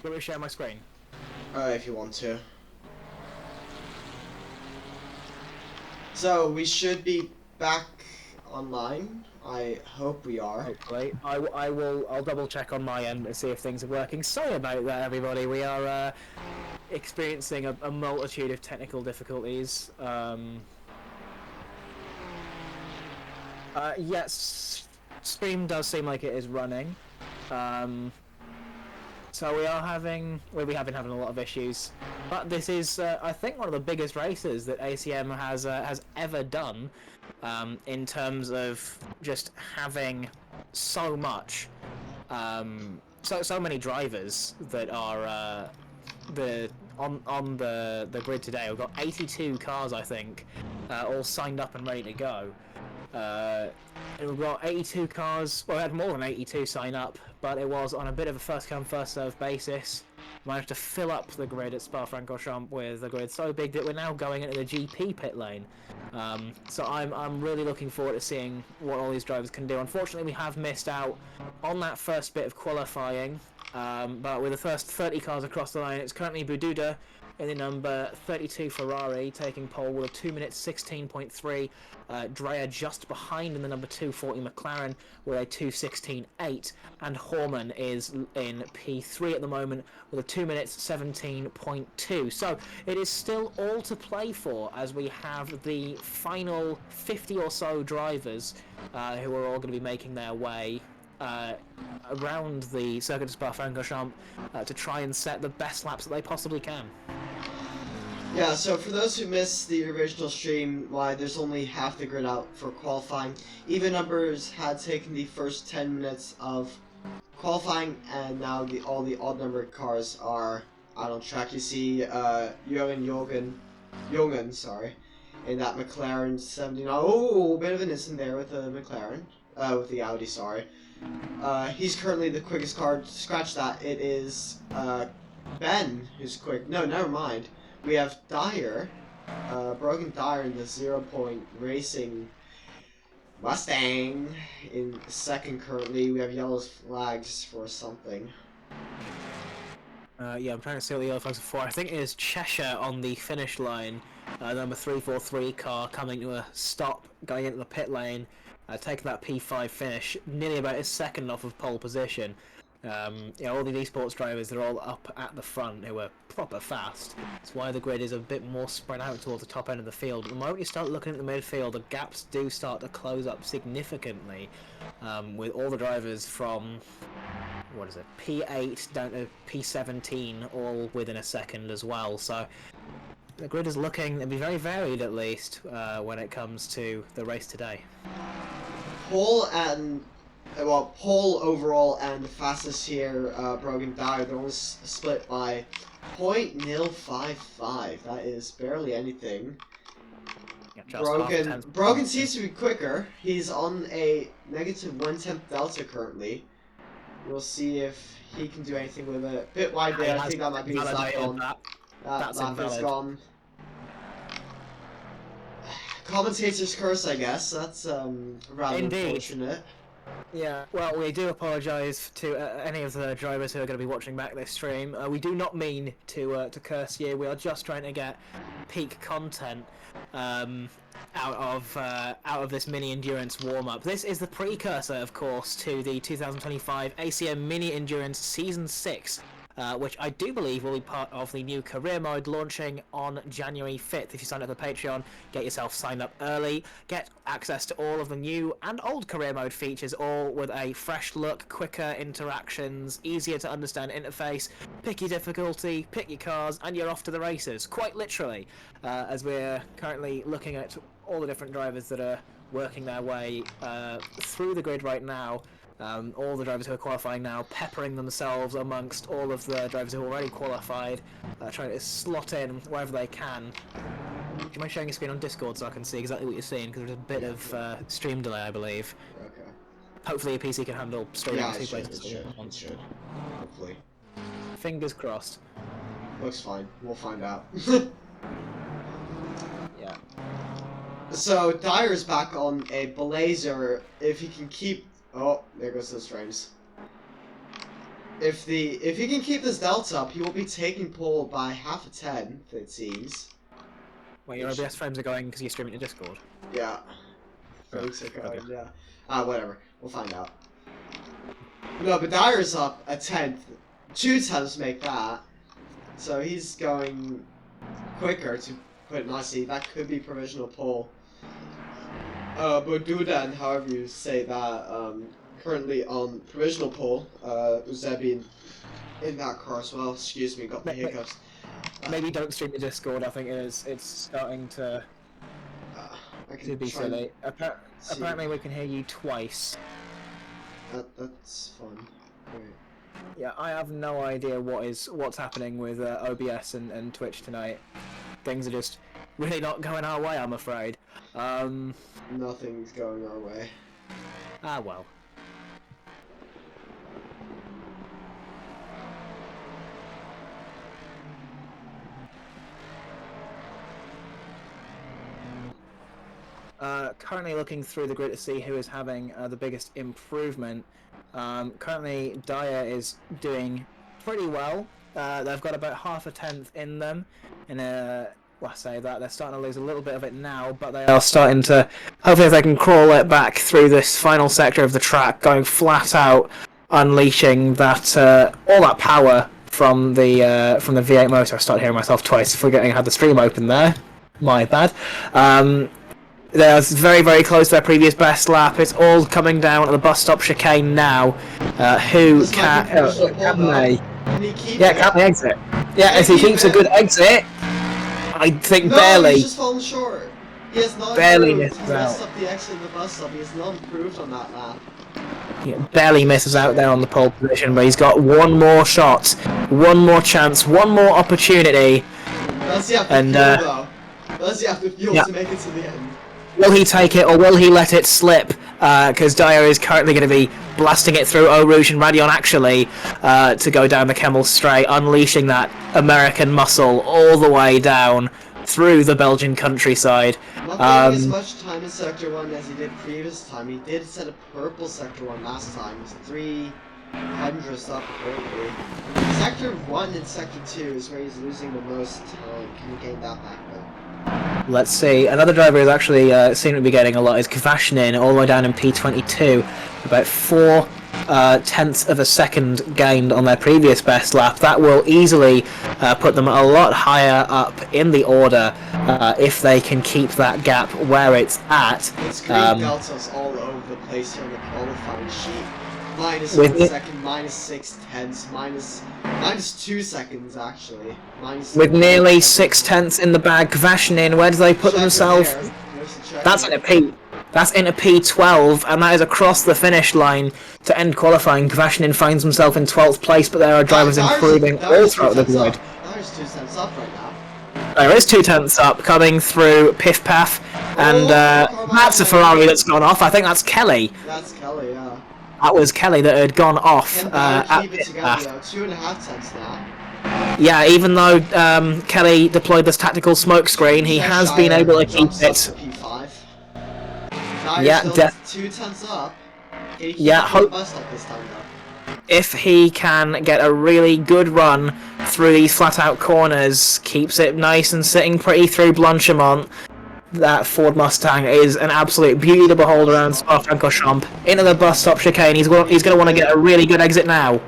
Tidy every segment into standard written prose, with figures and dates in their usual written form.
want me to share my screen? If you want to. So, we should be back online. I hope we are. Hopefully. I'll double check on my end and see if things are working. Sorry about that, everybody. We are experiencing a multitude of technical difficulties. Yes, stream does seem like it is running. So we'll be having a lot of issues. But this is, I think, one of the biggest races that ACM has ever done, in terms of just having so much, so many drivers that are on the grid today. We've got 82 cars, I think, all signed up and ready to go. And we've got 82 cars. Well, we had more than 82 sign up, but it was on a bit of a first come first served basis. Managed to fill up the grid at Spa-Francorchamps with a grid so big that we're now going into the GP pit lane. So I'm really looking forward to seeing what all these drivers can do. Unfortunately, we have missed out on that first bit of qualifying, but with the first 30 cars across the line, it's currently Bududa in the number 32 Ferrari taking pole with a 2 minutes 16.3. Dreyer just behind in the number 240 McLaren with a 2:16.8, and Horman is in P3 at the moment with a 2 minutes 17.2. So it is still all to play for as we have the final 50 or so drivers who are all going to be making their way around the Circuit de Spa-Francorchamps to try and set the best laps that they possibly can. Yeah, so for those who missed the original stream, why there's only half the grid out for qualifying. Even numbers had taken the first 10 minutes of qualifying, and now all the odd numbered cars are out on track. You see Jungen, sorry, in that McLaren 79. Oh, a bit of an incident there with the McLaren, with the Audi, sorry. He's currently the quickest car. Scratch that. It is Ben who's quick. No, never mind. We have Dyer, Brogan Dyer in the 0 Point Racing Mustang in second currently. We have yellow flags for something. Yeah, I'm trying to see what the yellow flags are for. I think it is Cheshire on the finish line. Number 343 car coming to a stop, going into the pit lane, taking that P5 finish, nearly about a second off of pole position. All the esports drivers, they're all up at the front who are proper fast. That's why the grid is a bit more spread out towards the top end of the field. But the moment you start looking at the midfield, the gaps do start to close up significantly, with all the drivers from, P8 down to P17 all within a second as well. So the grid is looking to be very varied, at least, when it comes to the race today. Pole overall and the fastest here, Brogan Dyer, they're only split by 0.055. That is barely anything. Yeah, Brogan seems to be quicker. He's on a negative 1/10 delta currently. We'll see if he can do anything with it. Bit wide there. I think that might be his lap on. That lap is gone. Commentator's curse, I guess. That's rather unfortunate. Yeah, well, we do apologise to any of the drivers who are going to be watching back this stream. We do not mean to curse you. We are just trying to get peak content out of this mini endurance warm up. This is the precursor, of course, to the 2025 ACM Mini Endurance Season 6. Which I do believe will be part of the new career mode launching on January 5th. If you sign up for Patreon, get yourself signed up early, get access to all of the new and old career mode features, all with a fresh look, quicker interactions, easier to understand interface, pick your difficulty, pick your cars, and you're off to the races, quite literally, as we're currently looking at all the different drivers that are working their way through the grid right now. All the drivers who are qualifying now peppering themselves amongst all of the drivers who are already qualified, trying to slot in wherever they can. Do you mind sharing your screen on Discord so I can see exactly what you're seeing? Because there's a bit of stream delay, I believe. Okay. Hopefully your PC can handle streaming in two places. It should. Hopefully. Fingers crossed. Looks fine. We'll find out. Yeah. So, Dyer's back on a Blazer. If he can keep... Oh, there goes those frames. if he can keep this delta up, he will be taking pole by half a 10th, it seems. Wait, your OBS frames are going because you're streaming to Discord? Yeah. Oh, Frames are going, okay. yeah. Whatever. We'll find out. No, but Dyer's up a 10th. 2 tenths make that. So he's going quicker, to put it nicely. That could be provisional pole. But Dudan, however you say that, currently on provisional pole. Uzebi in that car as well. Excuse me, got the hiccups. Maybe don't stream to Discord. I think it's starting to be silly. Apparently, we can hear you twice. That's fun. Great. Yeah, I have no idea what's happening with OBS and Twitch tonight. Things are just really not going our way, I'm afraid. Nothing's going our way. Ah, well. Currently looking through the grid to see who is having the biggest improvement. Currently, Dyer is doing pretty well. They've got about half a tenth in them. Well, I say that, they're starting to lose a little bit of it now, but they are starting to, hopefully if they can crawl it back through this final sector of the track, going flat out, unleashing that all that power from the V8 motor. I started hearing myself twice, forgetting I had the stream open there. My bad. They're very, very close to their previous best lap. It's all coming down at the bus stop chicane now. Who can they? Yeah, can they exit? Yeah, if he keeps a good exit, I think barely. He's just fallen short. He has not barely improved. misses He's messed out. up the exit of the bus stop. He has not improved on that lap. Yeah, barely misses out there on the pole position, but he's got one more shot, one more chance, one more opportunity. Does he have to fuel, though? Does he have to fuel to make it to the end? Will he take it or will he let it slip? Because Dyer is currently going to be blasting it through Eau Rouge and Radion actually to go down the Kemmel Straight, unleashing that American muscle all the way down through the Belgian countryside. Not getting as much time in Sector 1 as he did previous time. He did set a purple Sector 1 last time. He's 300th up currently. Sector 1 and Sector 2 is where he's losing the most time. Can he gain that back though? Let's see. Another driver who's actually seemed to be getting a lot is Kvashnin, all the way down in P22. About 4/10 of a second gained on their previous best lap. That will easily put them a lot higher up in the order if they can keep that gap where it's at. It's green deltas all over the place here on the qualifying sheet. Minus 1 second, minus 6/10, minus 2 seconds actually. With nearly 6/10 in the bag, Kvashnin, where do they put themselves? That's in a P. That's in a P12, and that is across the finish line to end qualifying. Kvashnin finds himself in 12th place, but there are drivers improving all throughout the grid. There's 2 tenths up right now. There is 2 tenths up coming through Piff Paff, and that's a Ferrari that's gone off. I think that's Kelly. That's Kelly, yeah. That was Kelly that had gone off. Keep it together, though. 2.5 tenths now. Yeah, even though Kelly deployed this tactical smokescreen, he has been able to keep it. Yeah, 2 tenths up. Yeah, if he can get a really good run through these flat-out corners, keeps it nice and sitting pretty through Blanchimont, that Ford Mustang is an absolute beauty to behold around Spa-Francorchamps. Into the bus stop chicane, he's going to want to get a really good exit now.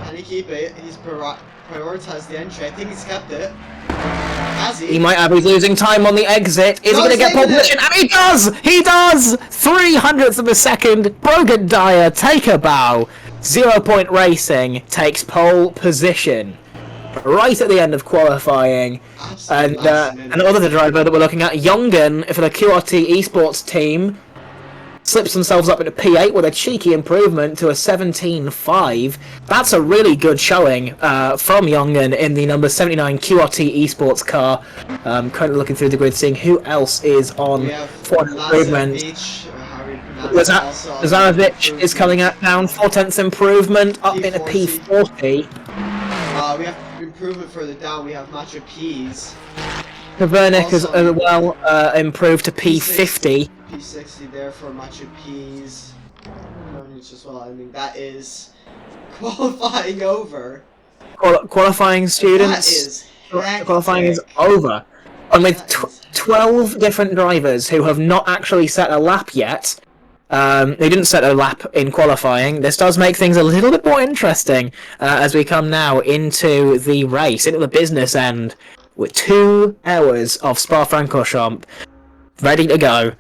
Can he keep it? He's prioritized the entry. I think he's kept it. Has he? He might have. He's losing time on the exit. Is he going to get pole position? And he does! He does! 300th of a second. Brogan Dyer, take a bow. 0 Point Racing takes pole position. Right at the end of qualifying. And another driver that we're looking at, Jongen, for the QRT Esports team, slips themselves up into P8 with a cheeky improvement to a 17.5. That's a really good showing from Jongen in the number 79 QRT Esports car. Currently looking through the grid, seeing who else is on for improvement. Lazarevic is coming out down, 4/10 improvement, up in a P40. We have improvement further down. We have Matcha Peas. Kavernick has as well improved to P50. P60 there for Matcha Peas. points as well. I mean, that is qualifying over. Qualifying students. That is hectic. Qualifying is over. And with 12 different drivers who have not actually set a lap yet, they didn't set a lap in qualifying. This does make things a little bit more interesting as we come now into the race, into the business end, with 2 hours of Spa-Francorchamps ready to go.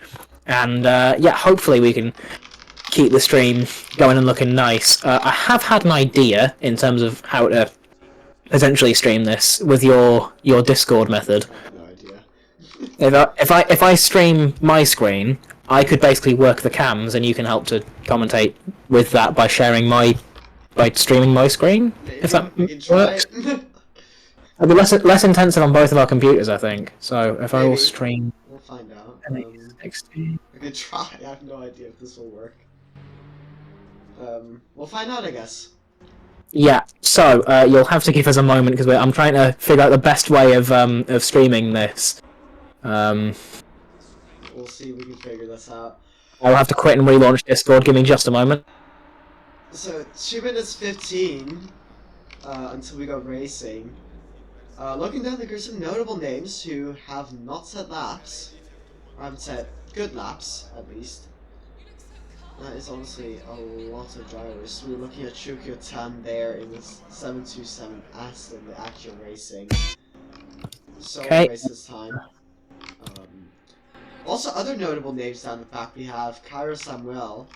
And yeah, hopefully we can keep the stream going and looking nice. I have had an idea in terms of how to essentially stream this with your Discord method. No idea. If I stream my screen, I could basically work the cams, and you can help to commentate with that by streaming my screen. Maybe If that we can try works, it. it'll be less intensive on both of our computers, I think. So if I will Maybe. stream We'll find out. NXT. We could try. I have no idea if this will work. We'll find out, I guess. Yeah, so you'll have to give us a moment because I'm trying to figure out the best way of streaming this. We'll see if we can figure this out. I'll have to quit and relaunch Discord. Give me just a moment. So 2 minutes 15 until we go racing. Looking down, there's some notable names who have not set laps, or haven't set good laps at least. That is honestly a lot of drivers. We're looking at Chukyo Tan there in the 727 Aston, the actual racing. So Okay. race this time. Also, other notable names down the back, we have Cairo Samuel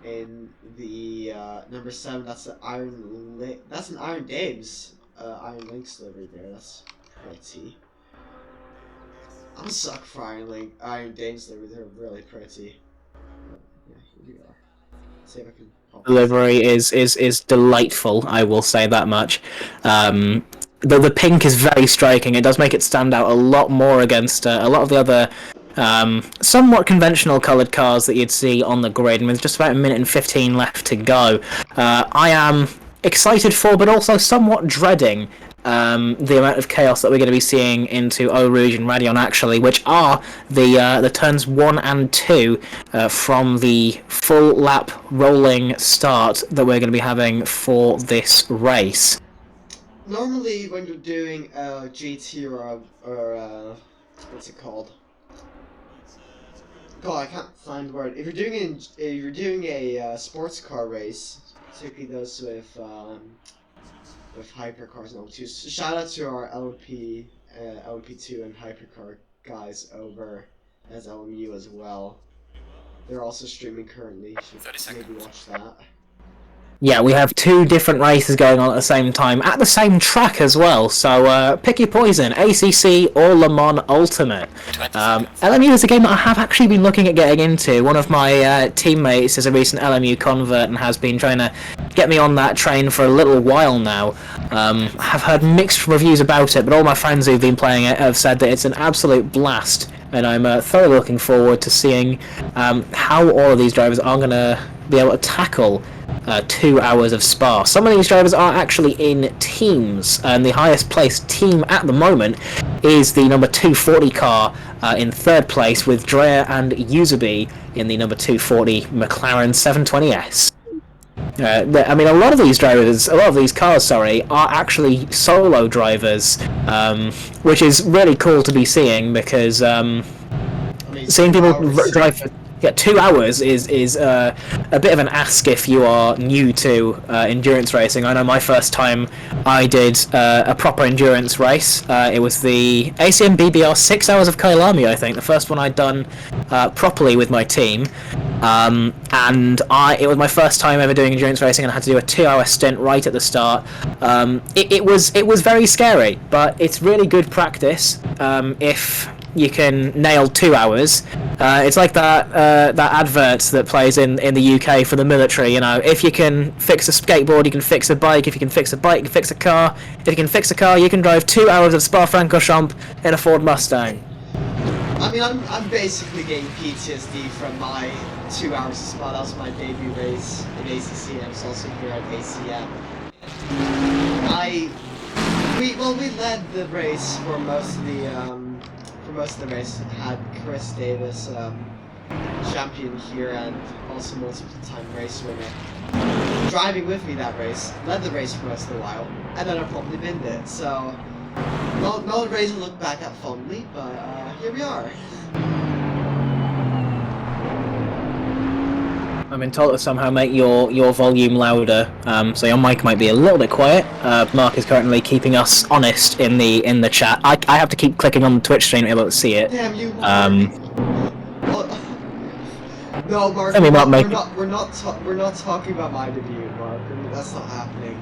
in the number 7. That's an Iron Dames Iron Links livery there. That's pretty. I'm a sucker for Iron Dames livery. They're really pretty. Yeah, here we are. Let's see if I can pop this. Delivery is delightful. I will say that much. The pink is very striking. It does make it stand out a lot more against a lot of the other somewhat conventional coloured cars that you'd see on the grid. And with just about 1 minute and 15 left to go, I am excited for, but also somewhat dreading the amount of chaos that we're going to be seeing into Eau Rouge and Radion, actually, which are the turns 1 and 2 from the full lap rolling start that we're going to be having for this race. Normally, when you're doing a GT or what's it called? God, I can't find the word. If you're doing a sports car race, particularly those with hypercars and LMP2s. Shout out to our LMP2 and hypercar guys over as LMU as well. They're also streaming currently. Should maybe watch that. Yeah, we have 2 different races going on at the same time, at the same track as well, so pick your poison, ACC or Le Mans Ultimate. LMU is a game that I have actually been looking at getting into. One of my teammates is a recent LMU convert and has been trying to get me on that train for a little while now. I have heard mixed reviews about it, but all my friends who've been playing it have said that it's an absolute blast, and I'm thoroughly looking forward to seeing how all of these drivers are going to be able to tackle 2 hours of Spa. Some of these drivers are actually in teams, and the highest placed team at the moment is the number 240 car in 3rd place, with Dreyer and Usaby in the number 240 McLaren 720S. I mean, a lot of these cars, are actually solo drivers, which is really cool to be seeing, because seeing people drive for 2 hours is a bit of an ask if you are new to endurance racing. I know my first time I did a proper endurance race, it was the ACM BBR 6 Hours of Kailami, I think, the first one I'd done properly with my team. And it was my first time ever doing endurance racing, and I had to do a 2-hour stint right at the start. It was very scary, but it's really good practice if you can nail 2 hours. It's like that advert that plays in the UK for the military. You know, if you can fix a skateboard, you can fix a bike. If you can fix a bike, you can fix a car. If you can fix a car, you can drive 2 hours of Spa-Francorchamps in a Ford Mustang. I mean, I'm basically getting PTSD from my 2 hours of Spa. That was my debut race in ACC, and I was also here at ACM. We led the race for most of the race. Had Chris Davis champion here and also multiple-time race winner. Driving with me that race, led the race for most of the while, and then I probably binned it. So, not a race to look back at fondly, but here we are. I've been told to somehow make your volume louder, so your mic might be a little bit quiet. Mark is currently keeping us honest in the chat. I have to keep clicking on the Twitch stream to be able to see it. Damn you! No, Mark. I mean, we're not talking about my debut, Mark. That's not happening.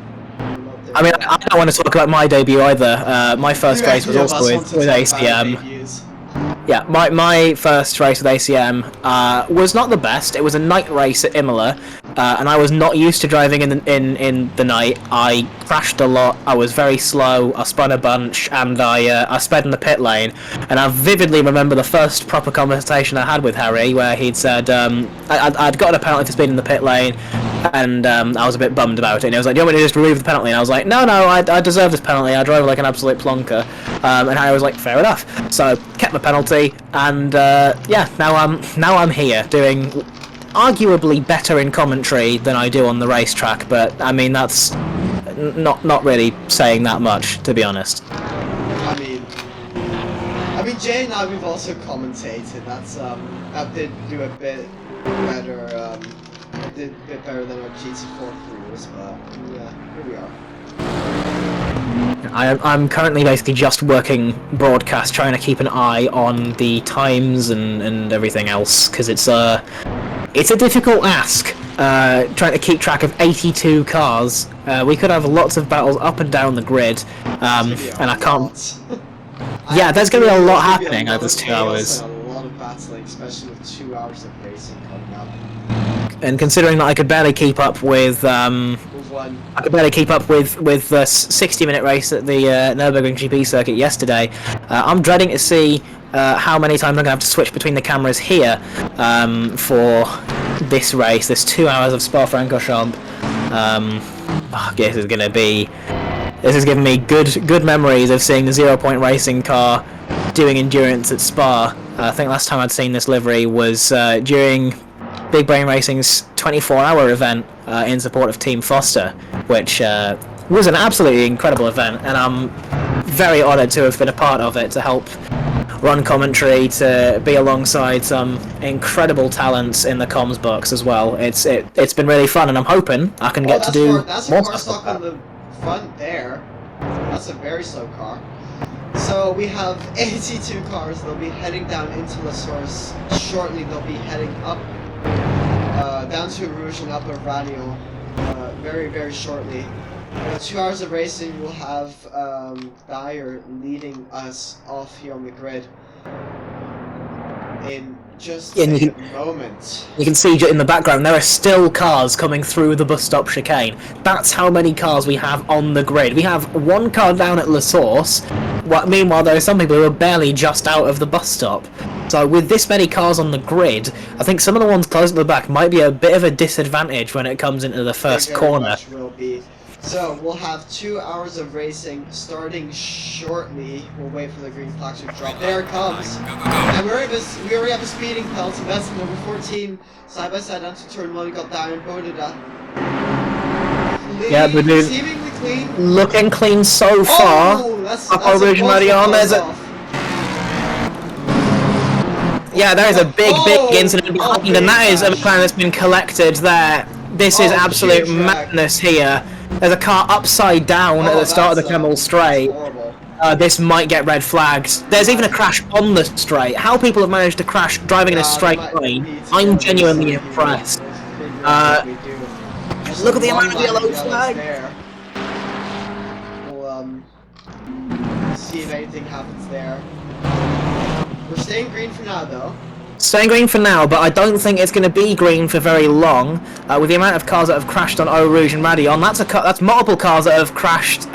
I mean, I don't want to talk about my debut either. My first race was also with ACM. Yeah, my first race with ACM was not the best. It was a night race at Imola, and I was not used to driving in the night. I crashed a lot. I was very slow. I spun a bunch, and I sped in the pit lane. And I vividly remember the first proper conversation I had with Harry, where he'd said I'd gotten a penalty for speeding in the pit lane, and I was a bit bummed about it. And he was like, "Do you want me to just remove the penalty?" And I was like, "No, I deserve this penalty. I drove like an absolute plonker." And Harry was like, "Fair enough." So kept my penalty, and yeah, now I'm here doing arguably better in commentary than I do on the racetrack. But I mean, that's not really saying that much, to be honest. I mean, Jay and I, we've also commentated. That did do a bit better. Did a bit better than our GT4 crews, but yeah, here we are. I'm currently basically just working broadcast, trying to keep an eye on the times and everything else, because it's a difficult ask, trying to keep track of 82 cars. We could have lots of battles up and down the grid, and I can't... Yeah, there's going to be a lot happening over this 2 hours. A lot of battling, especially with 2 hours of racing coming up. And considering that I could barely keep up with the 60-minute race at the Nürburgring GP circuit yesterday, I'm dreading to see how many times I'm going to have to switch between the cameras here for this race, this 2 hours of Spa-Francorchamps. This is giving me good memories of seeing the 0 Point Racing car doing endurance at Spa. I think last time I'd seen this livery was during Big Brain Racing's 24-hour event in support of Team Foster, which was an absolutely incredible event, and I'm very honoured to have been a part of it, to help run commentary, to be alongside some incredible talents in the comms box as well. It's been really fun, and I'm hoping I can get to do more stuff like that. On the front there. That's a very slow car. So we have 82 cars. They'll be heading down into La Source shortly. They'll be heading up down to Rouge and up a Radio very, very shortly. 2 hours of racing, we'll have Dyer leading us off here on the grid in just a moment. You can see in the background there are still cars coming through the bus stop chicane. That's how many cars we have on the grid. We have one car down at La Source. Meanwhile, there are some people who are barely just out of the bus stop. So with this many cars on the grid, I think some of the ones close to the back might be a bit of a disadvantage when it comes into the first corner. Will be. So we'll have 2 hours of racing starting shortly. We'll wait for the green flag to drop. There it comes. And we already have a speeding penalty. That's number 14. Side by side down to turn 1. We got Darren Bodeda. Yeah, but dude, seemingly clean. Looking clean so far. Oh, that's Rouge Marion. Yeah, there is a big incident behind, and that is a McLaren that's been collected there. This is absolute madness here. There's a car upside down at the start of the Camel Straight. This might get red flags. There's even a crash on the straight. How people have managed to crash driving in a straight line, I'm genuinely impressed. Look at the amount of yellow flags. We'll see if anything happens there. We're staying green for now, though. Staying green for now, but I don't think it's going to be green for very long. With the amount of cars that have crashed on Eau Rouge and Radion, that's multiple cars that have crashed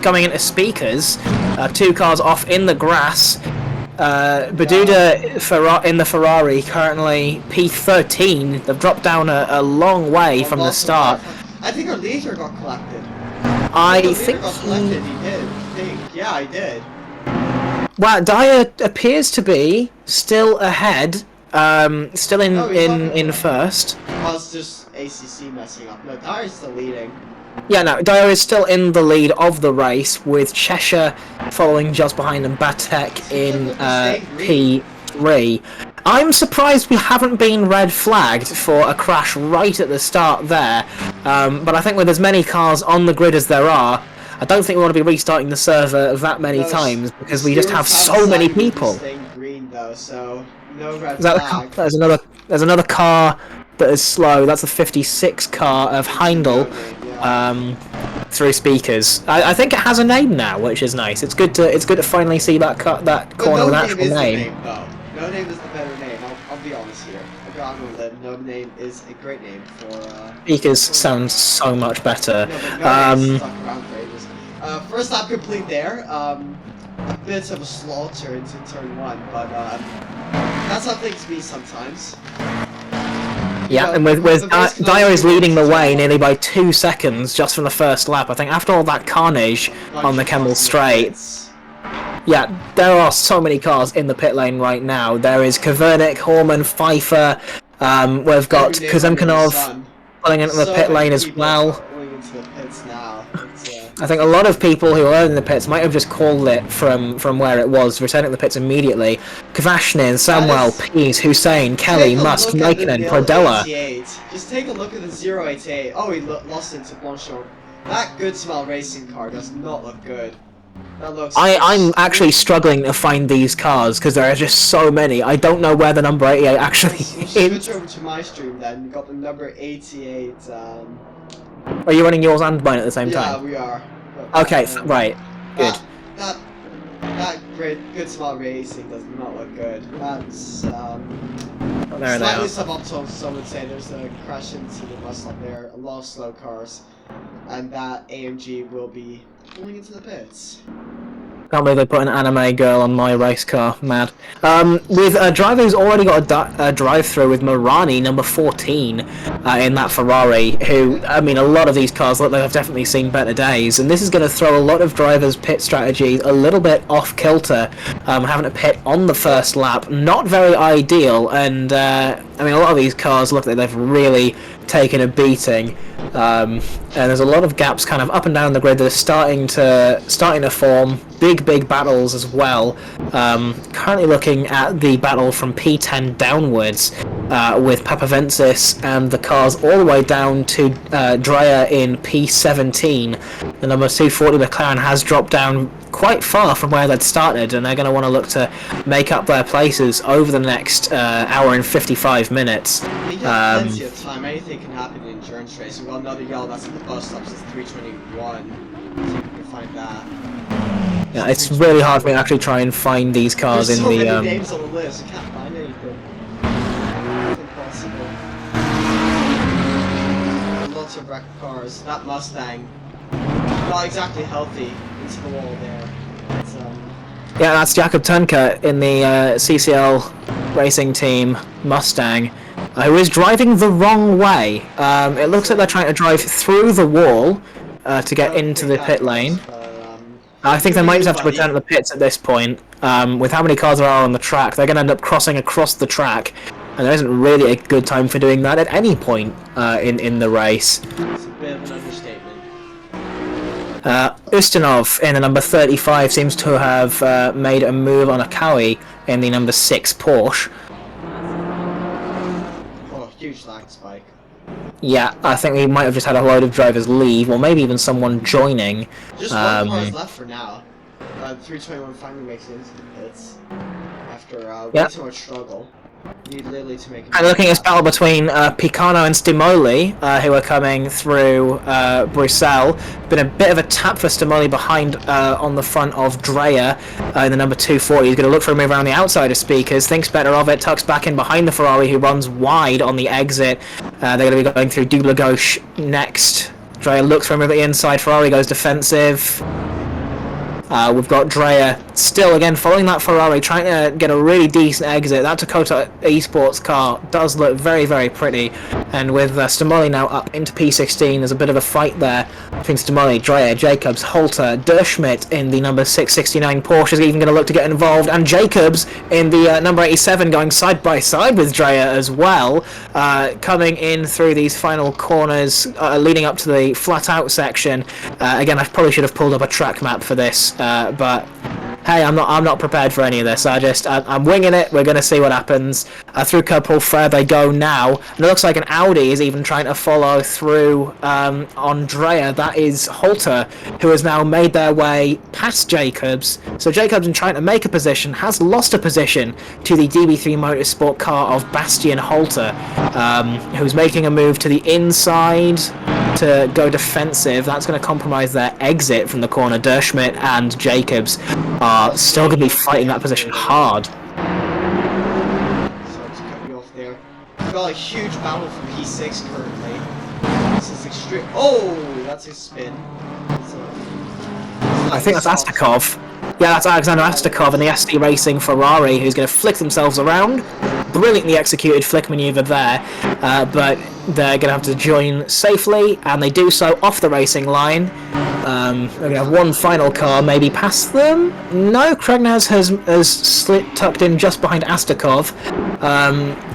coming into speakers. 2 cars off in the grass. Baduda in the Ferrari, currently P13. They've dropped down a long way from the start. I think our leader got collected. I think he did. Yeah, I did. Well, Dyer appears to be still ahead Still in first. Oh, it's just ACC messing up. No, Dyer's still leading. Yeah, no, Dyer is still in the lead of the race, with Cheshire following just behind and Batek in P3. I'm surprised we haven't been red flagged for a crash right at the start there, but I think with as many cars on the grid as there are, I don't think we want to be restarting the server that many times, because we just have so many people. Green, though, so no red flag. There's another car that is slow. That's the 56 car of Heindel. Through speakers. I think it has a name now, which is nice. It's good to finally see that corner with an actual name. No Name is the better name. I'll be honest here. I'll go on with it. No Name is a great name for. Speakers sounds so much better. First lap complete there. A bit of a slaughter into turn 1, but that's how things be sometimes. Yeah, and with Dyer is leading the way nearly by 2 seconds just from the first lap. I think after all that carnage on the Kemmel Straight, yeah, there are so many cars in the pit lane right now. There is Kavernik, Horman, Pfeiffer. We've got Kuzemkanov pulling into the pit lane as well. I think a lot of people who are in the pits might have just called it from where it was, returning to the pits immediately. Kvashnin, Samuel, Pease, Hussein, Kelly, Musk, Naikanen, Prodella. Just take a look at the 088. Oh, he lost into Blanchard. That Good Smile Racing car does not look good. That looks... I'm actually struggling to find these cars because there are just so many. I don't know where the number 88 actually is. Switch over to my stream then. We got the number 88. Are you running yours and mine at the same time? Yeah, we are. Okay, right. Good. That Good Smile Racing does not look good. That's slightly suboptimal, some would say. There's a crash into the bus stop there, a lot of slow cars, and that AMG will be pulling into the pits. Can't believe they put an anime girl on my race car. Mad. With a driver who's already got a drive-through with Morani, number 14, in that Ferrari, who, I mean, a lot of these cars look like I've definitely seen better days, and this is going to throw a lot of drivers' pit strategy a little bit off-kilter, having to pit on the first lap. Not very ideal, and, I mean, a lot of these cars look like they've really taken a beating. And there's a lot of gaps kind of up and down the grid that are starting to form. Big battles as well. Currently looking at the battle from P10 downwards, with Papavensis and the cars all the way down to Dreyer in P17. The number 240 McLaren has dropped down quite far from where they'd started, and they're going to want to look to make up their places over the next hour and 55 minutes. We have plenty of time. Anything can happen in endurance racing. Well, another yellow that's at the bus stops is 321. So you can find that. Yeah, it's really hard for me to actually try and find these cars There's in so the. Many names on the list. You can't find anything. It's impossible. Lots of wrecked cars. That Mustang, not exactly healthy. Into the wall there. It's, Yeah, that's Jakob Tunker in the CCL racing team Mustang, who is driving the wrong way. It looks like they're trying to drive through the wall to get into the pit lane. I think they might just have to return to the pits at this point. With how many cars there are on the track, they're going to end up crossing across the track, and there isn't really a good time for doing that at any point in the race. It's a bit of an understatement. Ustinov in the number 35 seems to have made a move on Akawi in the number 6 Porsche. Oh, huge lag spike. Yeah, I think we might have just had a load of drivers leave, or maybe even someone joining. Just one car is left for now. 321 finally makes it into the pits after way too much struggle. Need Lily to make. And looking at this battle between Picano and Stimoli, who are coming through Bruxelles. Been a bit of a tap for Stimoli behind on the front of Dreyer in the number 240. He's going to look for a move around the outside of speakers, thinks better of it, tucks back in behind the Ferrari, who runs wide on the exit. They're going to be going through Double Gauche next. Dreyer looks for a move at the inside, Ferrari goes defensive. We've got Dreyer still, again, following that Ferrari, trying to get a really decent exit. That Dakota Esports car does look very, very pretty. And with Stamoli now up into P16, there's a bit of a fight there between Stamoli, Dreyer, Jacobs, Holter, Derschmidt in the number 669 Porsche is even going to look to get involved. And Jacobs in the number 87 going side by side with Dreyer as well. Coming in through these final corners, leading up to the flat-out section. Again, I probably should have pulled up a track map for this, but hey, I'm not prepared for any of this. I'm winging it. We're gonna see what happens. Through Kerpool Fair they go now, and it looks like an Audi is even trying to follow through on Dreyer. That is Holter, who has now made their way past Jacobs. So Jacobs, in trying to make a position, has lost a position to the DB3 Motorsport car of Bastian Holter, who's making a move to the inside to go defensive. That's going to compromise their exit from the corner. Derschmidt and Jacobs are still going to be fighting that position hard. So to cut you off there, we've got a huge battle for P6 currently. This is extreme. Oh, that's his spin. I think that's Astakov. Yeah, that's Alexander Astakov and the SD Racing Ferrari, who's going to flick themselves around. Brilliantly executed flick maneuver there, but they're going to have to join safely, and they do so off the racing line. They're going to have one final car maybe past them. No, Kregnaz has tucked in just behind Astakov.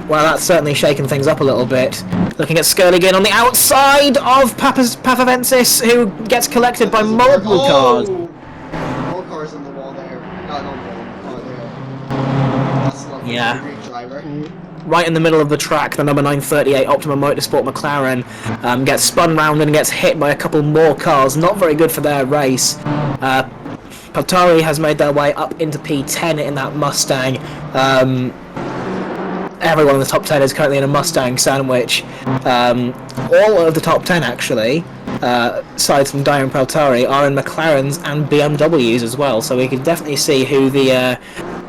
Well, that's certainly shaken things up a little bit. Looking at Skurligan on the outside of Papavensis, who gets collected by multiple cars. More cars on the wall there. No, no more. There. That's not Yeah. Great driver. Right in the middle of the track, the number 938 Optima Motorsport McLaren gets spun round and gets hit by a couple more cars. Not very good for their race. Paltari has made their way up into P10 in that Mustang. Everyone in the top 10 is currently in a Mustang sandwich. All of the top 10 actually, aside from Dyer and Paltari, are in McLarens and BMWs as well. So we can definitely see who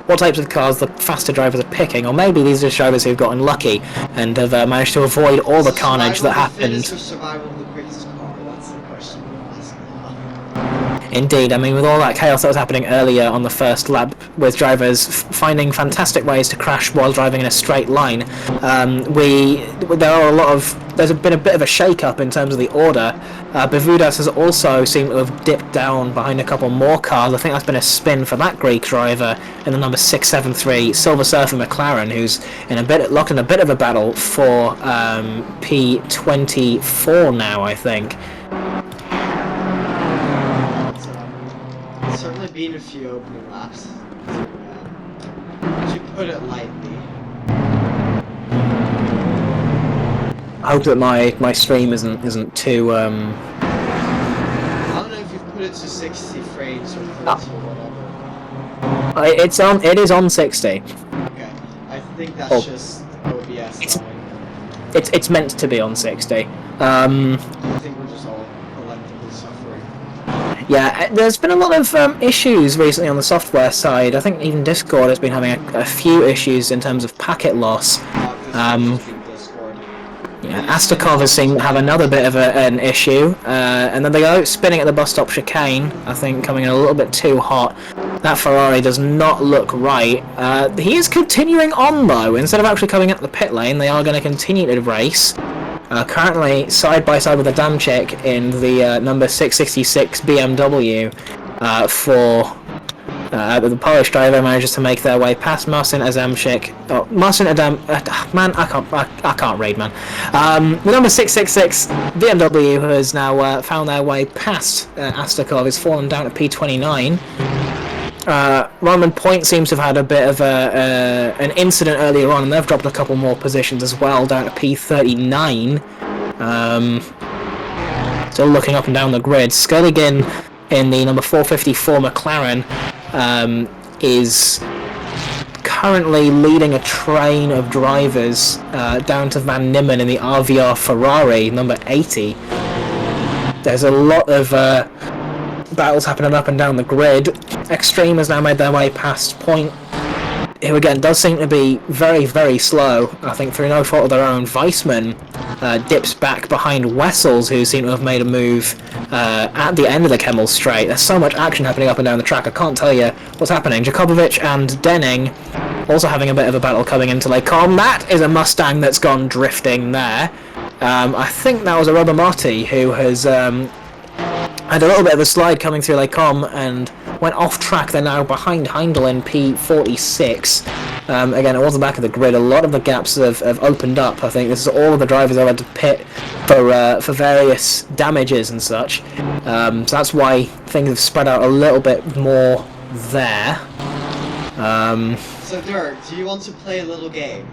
what types of cars the faster drivers are picking, or maybe these are just drivers who've gotten lucky and have managed to avoid all the carnage that happened. Survival of the quickest car, that's the question we're asking now. Indeed, I mean, with all that chaos that was happening earlier on the first lap, with drivers finding fantastic ways to crash while driving in a straight line, there's been a bit of a shake-up in terms of the order. Bevudas has also seemed to have dipped down behind a couple more cars. I think that's been a spin for that Greek driver in the number 673 Silver Surfer McLaren, who's locked in a bit of a battle for P24 now, I think. It's certainly been a few opening laps. To put it lightly. I hope that my stream isn't too I don't know if you've put it to 60 frames or 30 or whatever. It is on 60. Okay, I think that's just OBS. It's meant to be on 60. I think we're just all collectively suffering. Yeah, there's been a lot of issues recently on the software side. I think even Discord has been having a few issues in terms of packet loss. Yeah, Astakov has seemed to have another bit of an issue, and then they go spinning at the bus stop chicane, I think coming in a little bit too hot. That Ferrari does not look right. He is continuing on though. Instead of actually coming up the pit lane, they are going to continue to race. Currently side by side with Adamczyk in the number 666 BMW for the Polish driver manages to make their way past Marcin Adamczyk. Oh, Marcin Adam... man, I can't read, man. The number 666 BMW has now found their way past Astakov. Has fallen down to P29. Roman Point seems to have had a bit of an incident earlier on, and they've dropped a couple more positions as well, down to P39. Still looking up and down the grid. Skulligan in the number 454 McLaren is currently leading a train of drivers down to Van Nimmen in the RVR Ferrari, number 80. There's a lot of battles happening up and down the grid. Extreme has now made their way past Point, who again does seem to be very, very slow, I think through no fault of their own. Weissman dips back behind Wessels, who seem to have made a move at the end of the Kemmel Straight. There's so much action happening up and down the track, I can't tell you what's happening. Jakobovic and Denning also having a bit of a battle coming into Lake Com. That is a Mustang that's gone drifting there. I think that was a Robert Marti who has had a little bit of a slide coming through Lake Com and went off track. They're now behind Heindel in P46. Again, it was the back of the grid. A lot of the gaps have opened up. I think this is all of the drivers have had to pit for various damages and such. So that's why things have spread out a little bit more there. So Dirk, do you want to play a little game?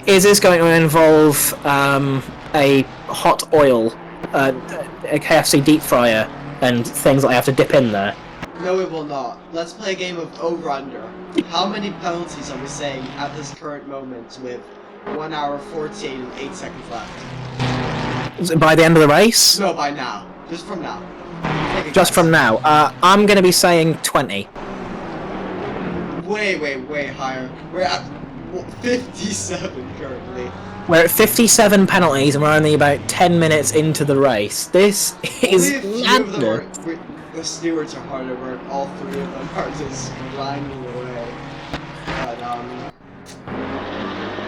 Is this going to involve a hot oil, a KFC deep fryer, and things that I have to dip in there? No, it will not. Let's play a game of over-under. How many penalties are we saying at this current moment with 1 hour 14 and 8 seconds left? By the end of the race? No, by now. Just from now. Just from now. I'm going to be saying 20. Way higher. We're at 57 currently. We're at 57 penalties and we're only about 10 minutes into the race. This is madness. The stewards are hard at work. All three of them are just grinding away.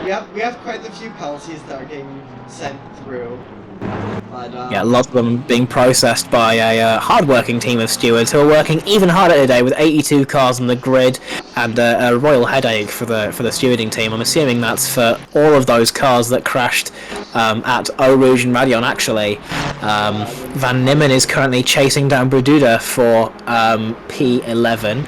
But we have quite a few penalties that are getting sent through. But, yeah, lots of them being processed by a hard-working team of stewards who are working even harder today with 82 cars on the grid and a royal headache for the stewarding team. I'm assuming that's for all of those cars that crashed at Eau Rouge and Radion, actually. Van Nimmen is currently chasing down Brududa for P11.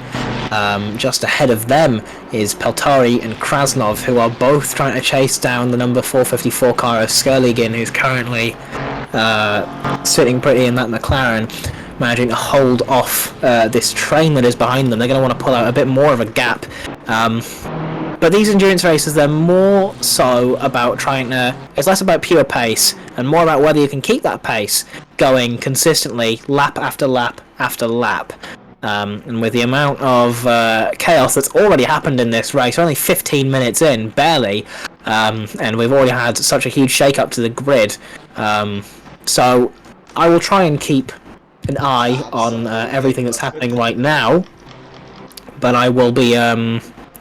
Just ahead of them is Peltari and Krasnov, who are both trying to chase down the number 454 car of Skurligin, who's currently sitting pretty in that McLaren, managing to hold off this train that is behind them. They're going to want to pull out a bit more of a gap. But these endurance races, they're more so about trying to... It's less about pure pace and more about whether you can keep that pace going consistently, lap after lap after lap. And with the amount of chaos that's already happened in this race, we're only 15 minutes in, barely, and we've already had such a huge shake-up to the grid. So I will try and keep an eye on everything that's happening right now, but I will be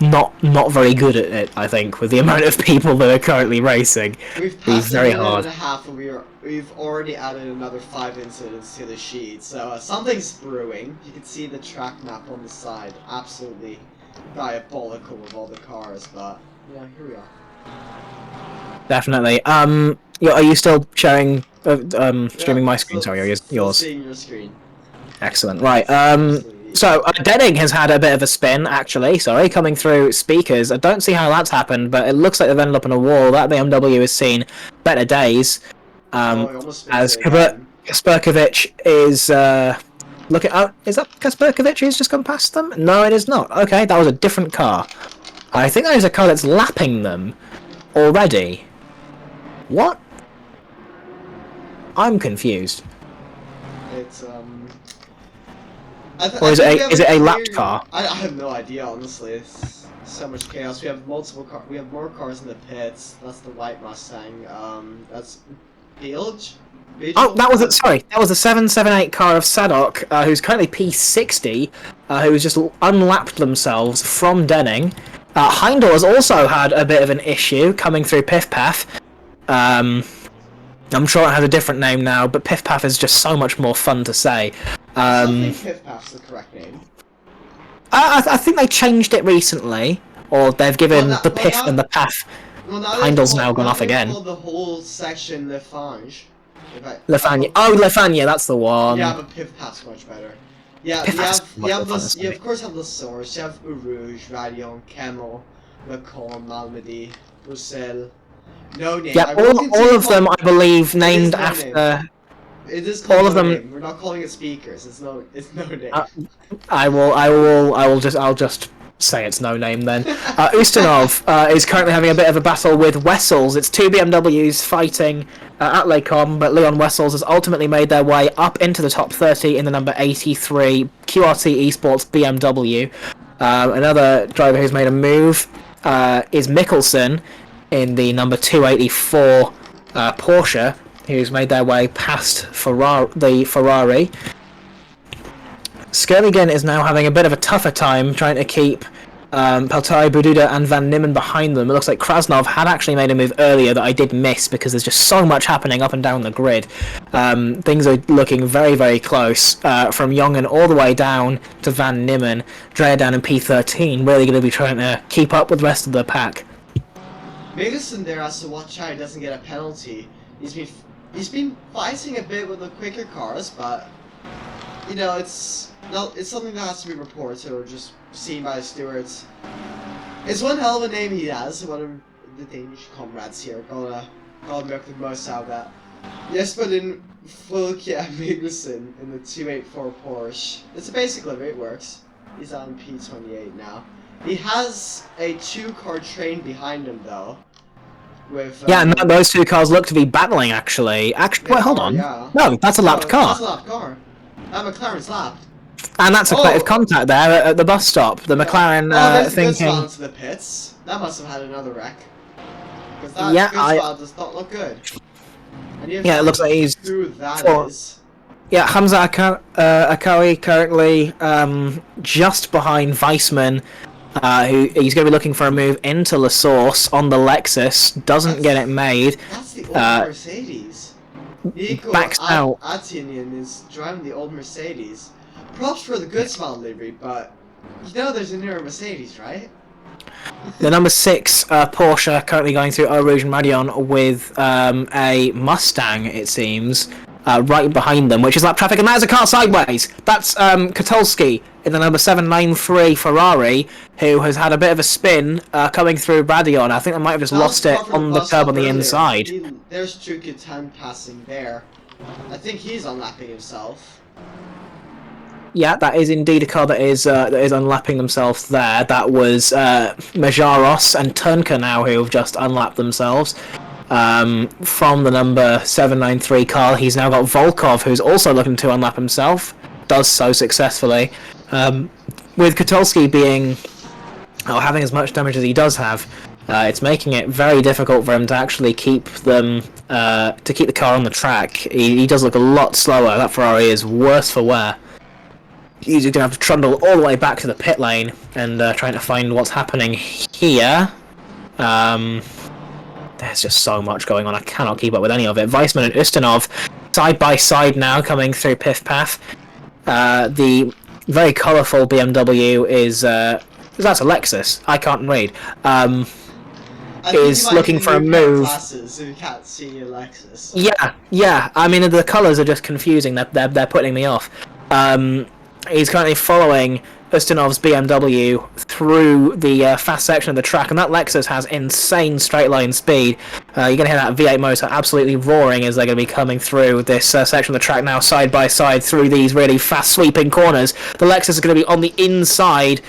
not very good at it, I think, with the amount of people that are currently racing. We've passed very hard. And a half, and we've already added another 5 incidents to the sheet, so something's brewing. You can see the track map on the side, absolutely diabolical with all the cars, but yeah, here we are. Definitely. Yeah, are you still sharing, streaming my screen? Sorry, or yours? Still seeing your screen. Excellent. Right. So Denning has had a bit of a spin, actually. Sorry, coming through speakers. I don't see how that's happened, but it looks like they've ended up on a wall. That BMW has seen better days. As Kasperkovic is looking. Oh, is that Kasperkovic who's just gone past them? No, it is not. Okay, that was a different car. I think that is a car that's lapping them already. What? I'm confused. It's or is it a lapped car? I have no idea, honestly. It's so much chaos. We have multiple cars. We have more cars in the pits. That's the white Mustang. That's Bilge. Oh, that was it. Sorry, that was the 778 car of Sadok, who's currently P60, who's just unlapped themselves from Denning. Heindel has also had a bit of an issue coming through Piff Paff. I'm sure it has a different name now, but Piff Paff is just so much more fun to say. I think Piff Paff's the correct name. I think they changed it recently, or they've given the Piff and the Paff. Heindel's now gone off again. The whole section Lefange. Lefania. Oh, Lefania, that's the one. Yeah, but Piff Paff's much better. Yeah, you of course have the source. You have Rouge, Radion, Kemmel, Macomb, Malmedy, Bruxelles. No name. Yeah, all of them, I believe, named after. It is called all of them. Name. We're not calling it speakers. It's no name. I'll just say it's no name then. Ustinov is currently having a bit of a battle with Wessels. It's two BMWs fighting at Les Combes, but Leon Wessels has ultimately made their way up into the top 30 in the number 83 QRT Esports BMW. Another driver who's made a move is Mikkelsen in the number 284 Porsche. who's made their way past the Ferrari. Skirligan is now having a bit of a tougher time trying to keep Peltari, Bududa and Van Nimmen behind them. It looks like Krasnov had actually made a move earlier that I did miss because there's just so much happening up and down the grid. Things are looking very, very close. From Jongen all the way down to Van Nimmen. Dreyer down in P13, really going to be trying to keep up with the rest of the pack. Magnussen there has to watch out he doesn't get a penalty. He's been fighting a bit with the quicker cars, but you know, it's something that has to be reported or just seen by the stewards. It's one hell of a name he has. One of the Danish comrades here gotta make the most out of that. Jesper Fulkia Magnussen in the 284 Porsche. It's a basic livery, it works. He's on P28 now. He has a 2-car train behind him though. With, yeah, and those 2 cars look to be battling actually. Wait, hold on. Yeah. No, that's a lapped car. That's a lapped car. McLaren's lapped. And that's a collective contact there at the bus stop. The McLaren there's thinking. a good spot into the pits. That must have had another wreck. Because that good spot does not look good. Yeah, it looks like he's. Who that is. Yeah, Hamza Akawi currently just behind Weissman. Who he's going to be looking for a move into La Source on the Lexus. Doesn't get it made. That's the old Mercedes. Nico Backs out. Atinian is driving the old Mercedes. Props for the good smile livery, but you know there's a newer Mercedes, right? The number 6 Porsche currently going through Eau Rouge and Radion with a Mustang, it seems, right behind them, which is lap traffic, and that is a car sideways. That's Kotulski in the number 793 Ferrari, who has had a bit of a spin coming through Radion. I think I might have just lost it on the curb on the inside. There's Chukutan passing there. I think he's unlapping himself. Yeah, that is indeed a car that is unlapping themselves there. That was Majaros and Turnka now who have just unlapped themselves. From the number 793 car, he's now got Volkov, who's also looking to unlap himself. Does so successfully. With Kotulski being having as much damage as he does have, it's making it very difficult for him to actually keep them to keep the car on the track. He does look a lot slower. That Ferrari is worse for wear. He's going to have to trundle all the way back to the pit lane and trying to find what's happening here. There's just so much going on. I cannot keep up with any of it. Weissman and Ustinov side by side now coming through Piff Path. The very colourful BMW is that's a Lexus. I can't read. Is looking for a move. Glasses, so you can't see your Lexus. Yeah. I mean, the colours are just confusing. They're putting me off. He's currently following Ustinov's BMW through the fast section of the track, and that Lexus has insane straight line speed. You're going to hear that V8 motor absolutely roaring as they're going to be coming through this section of the track now side by side through these really fast sweeping corners. The Lexus is going to be on the inside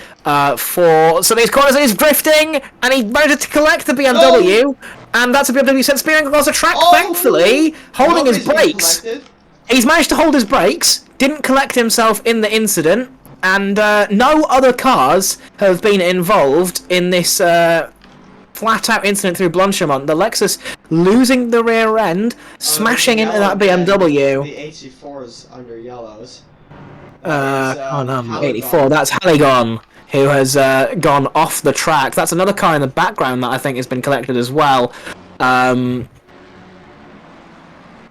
for some of these corners, and he's drifting, and he managed to collect the BMW, and that's a BMW sent speeding across the track, thankfully, holding his brakes. He's managed to hold his brakes, didn't collect himself in the incident, and no other cars have been involved in this flat-out incident through Blanchimont. The Lexus losing the rear end, smashing into that BMW. The 84's under yellows. No, 84. That's Halligon, who has gone off the track. That's another car in the background that I think has been collected as well.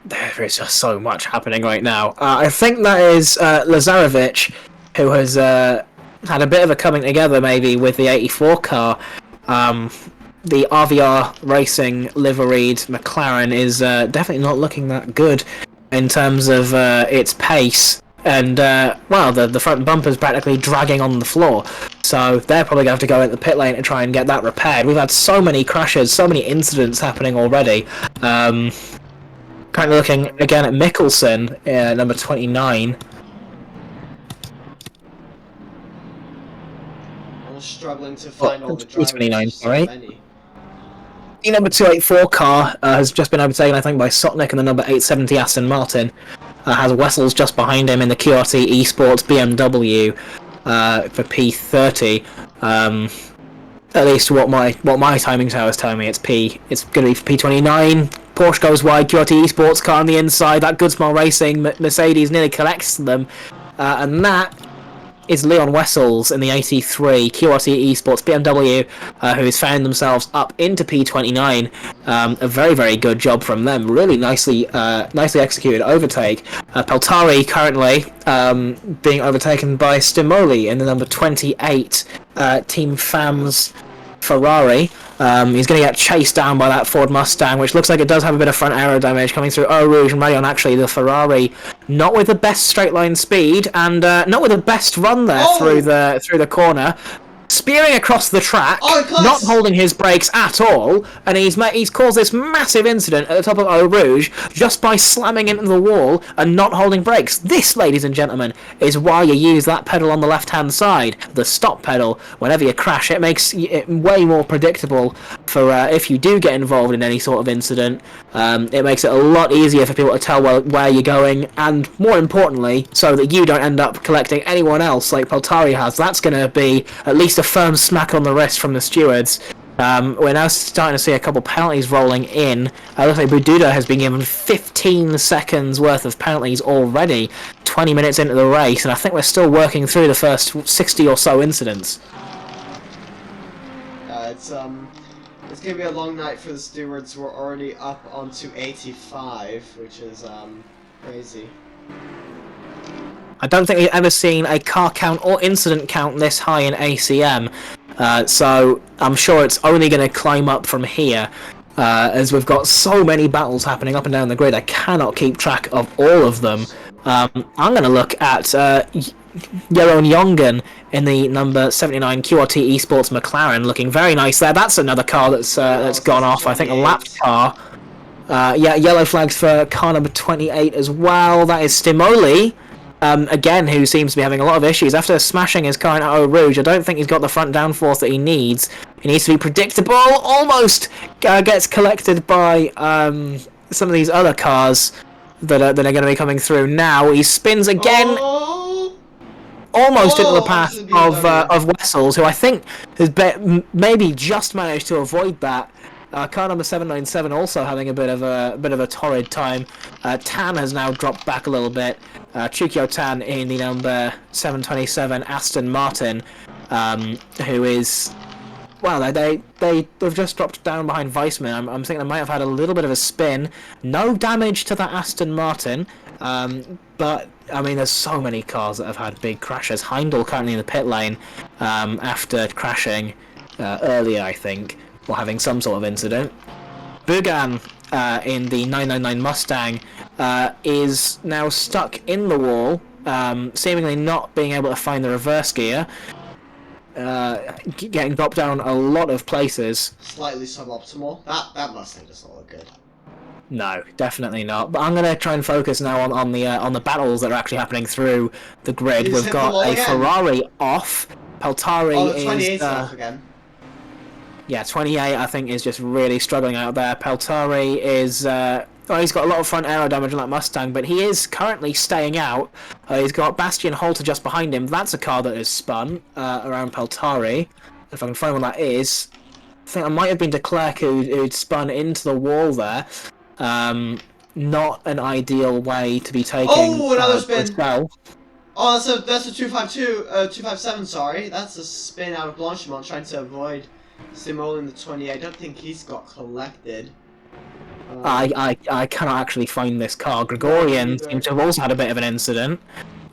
There is just so much happening right now. I think that is Lazarevic, who has had a bit of a coming together maybe with the 84 car. The RVR Racing liveried McLaren is definitely not looking that good in terms of its pace. And, well, the front bumper's practically dragging on the floor. So they're probably going to have to go into the pit lane to try and get that repaired. We've had so many crashes, so many incidents happening already. Kind of looking again at Mikkelsen, number 29. I'm struggling to find all the drivers. 29, sorry. The number 284 car has just been overtaken, I think, by Sotnik, and the number 870 Aston Martin has Wessels just behind him in the QRT Esports BMW for P30. At least what my timing tower is telling me, it's going to be for P29. Porsche goes wide, QRT Esports car on the inside, that Good Smile Racing Mercedes nearly collects them, and that is Leon Wessels in the 83, QRT Esports BMW, who has found themselves up into P29. A very, very good job from them. Really nicely executed overtake. Peltari currently being overtaken by Stimoli in the number 28 Team FAM's Ferrari. He's going to get chased down by that Ford Mustang, which looks like it does have a bit of front aero damage coming through Eau Rouge and Rayon. Actually, the Ferrari not with the best straight line speed and not with the best run there through the corner. Spearing across the track, not holding his brakes at all, and he's caused this massive incident at the top of Eau Rouge just by slamming into the wall and not holding brakes. This, ladies and gentlemen, is why you use that pedal on the left-hand side, the stop pedal. Whenever you crash, it makes it way more predictable for if you do get involved in any sort of incident. It makes it a lot easier for people to tell where you're going, and more importantly, so that you don't end up collecting anyone else like Peltari has. That's going to be at least a firm smack on the wrist from the stewards. We're now starting to see a couple penalties rolling in. Looks like Bududa has been given 15 seconds worth of penalties already, 20 minutes into the race, and I think we're still working through the first 60 or so incidents. It's gonna be a long night for the stewards. We're already up onto 85, which is crazy. I don't think we've ever seen a car count or incident count this high in ACM, so I'm sure it's only going to climb up from here, as we've got so many battles happening up and down the grid. I cannot keep track of all of them. I'm going to look at Jeroen Jongen in the number 79 QRT Esports McLaren, looking very nice there. That's another car that's gone off. I think a lapped car. Yeah, yellow flags for car number 28 as well. That is Stimoli. Again, who seems to be having a lot of issues. After smashing his car in Eau Rouge, I don't think he's got the front downforce that he needs. He needs to be predictable. Almost gets collected by some of these other cars that are going to be coming through now. He spins again. Almost into the path of Wessels, who I think has maybe just managed to avoid that. Car number 797 also having a bit of a torrid time. Tan has now dropped back a little bit. Chukyo Tan in the number 727 Aston Martin, who is, well, they've just dropped down behind Weissman. I'm thinking they might have had a little bit of a spin. No damage to that Aston Martin, but I mean, there's so many cars that have had big crashes. Heindel currently in the pit lane after crashing earlier, I think, or having some sort of incident. Bugan in the 999 Mustang is now stuck in the wall, seemingly not being able to find the reverse gear, getting dropped down a lot of places. Slightly suboptimal. That Mustang doesn't look good. No, definitely not. But I'm going to try and focus now on the battles that are actually happening through the grid. We've got a Ferrari off. Peltari is 28 off again. Yeah, 28 I think is just really struggling out there. Peltari is he's got a lot of front aero damage on that Mustang, but he is currently staying out. He's got Bastian Halter just behind him. That's a car that is spun around Peltari. If I can find what that is. I think it might have been de Klerk who'd spun into the wall there. Not an ideal way to be taking. Oh, another spin! Oh, that's a 257, sorry. That's a spin out of Blanchimont trying to avoid Simol in the 28. I don't think he's got collected. I cannot actually find this car. Gregorian seems to have also had a bit of an incident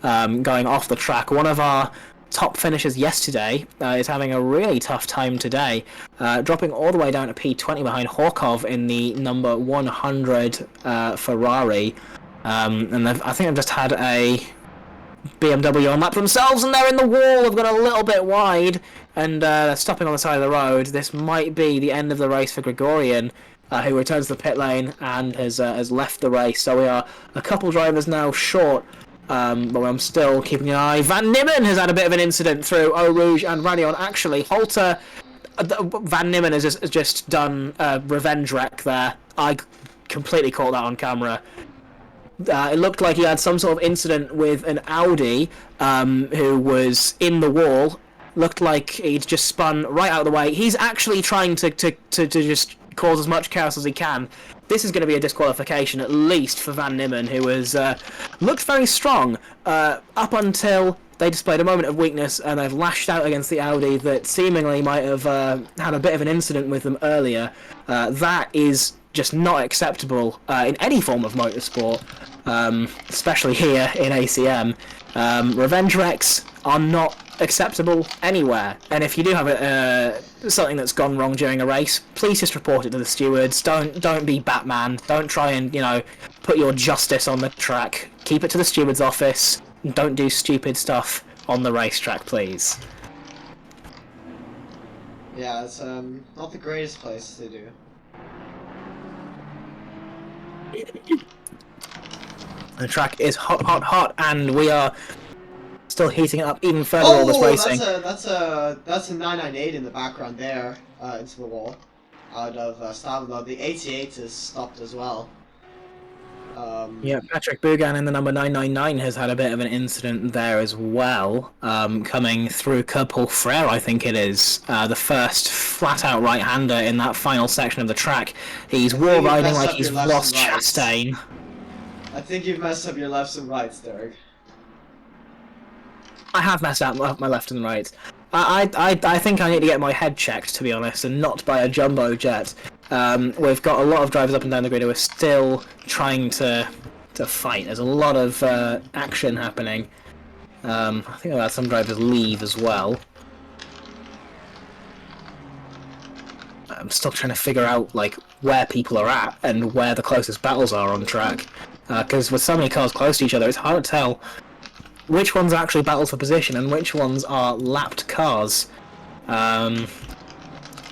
going off the track. One of our top finishers yesterday is having a really tough time today, dropping all the way down to P20 behind Horkov in the number 100 Ferrari. And I think they've just had a BMW on lap themselves, and they're in the wall. They've got a little bit wide, and they're stopping on the side of the road. This might be the end of the race for Gregorian, who returns to the pit lane and has left the race. So we are a couple drivers now short, but I'm still keeping an eye. Van Nimmen has had a bit of an incident through Eau Rouge and Radion. Actually, Halter, Van Nimmen has just done a revenge wreck there. I completely caught that on camera. It looked like he had some sort of incident with an Audi who was in the wall. Looked like he'd just spun right out of the way. He's actually trying to just cause as much chaos as he can this is going to be a disqualification at least for Van Nimmen, who has looked very strong up until they displayed a moment of weakness and they've lashed out against the Audi that seemingly might have had a bit of an incident with them earlier. That is just not acceptable in any form of motorsport, especially here in ACM. Revenge wrecks are not acceptable anywhere, and if you do have something that's gone wrong during a race, please just report it to the stewards. Don't be Batman. Don't try and, you know, put your justice on the track. Keep it to the steward's office. Don't do stupid stuff on the racetrack, please. Yeah, it's not the greatest place to do. The track is hot, hot, hot, and we are still heating it up even further all this racing. That's a 998 in the background there, into the wall, out of style. The 88 is stopped as well. Yeah, Patrick Bugan in the number 999 has had a bit of an incident there as well, coming through Paul Frere, I think it is, the first flat-out right-hander in that final section of the track. He's wall riding like he's lost Chastain. I think you've messed up your lefts and rights, Derek. I have messed up my left and right. I think I need to get my head checked, to be honest, and not by a jumbo jet. We've got a lot of drivers up and down the grid who are still trying to fight. There's a lot of action happening. I think I've had some drivers leave as well. I'm still trying to figure out like where people are at and where the closest battles are on track. Because with so many cars close to each other, it's hard to tell which ones are actually battles for position and which ones are lapped cars. I'm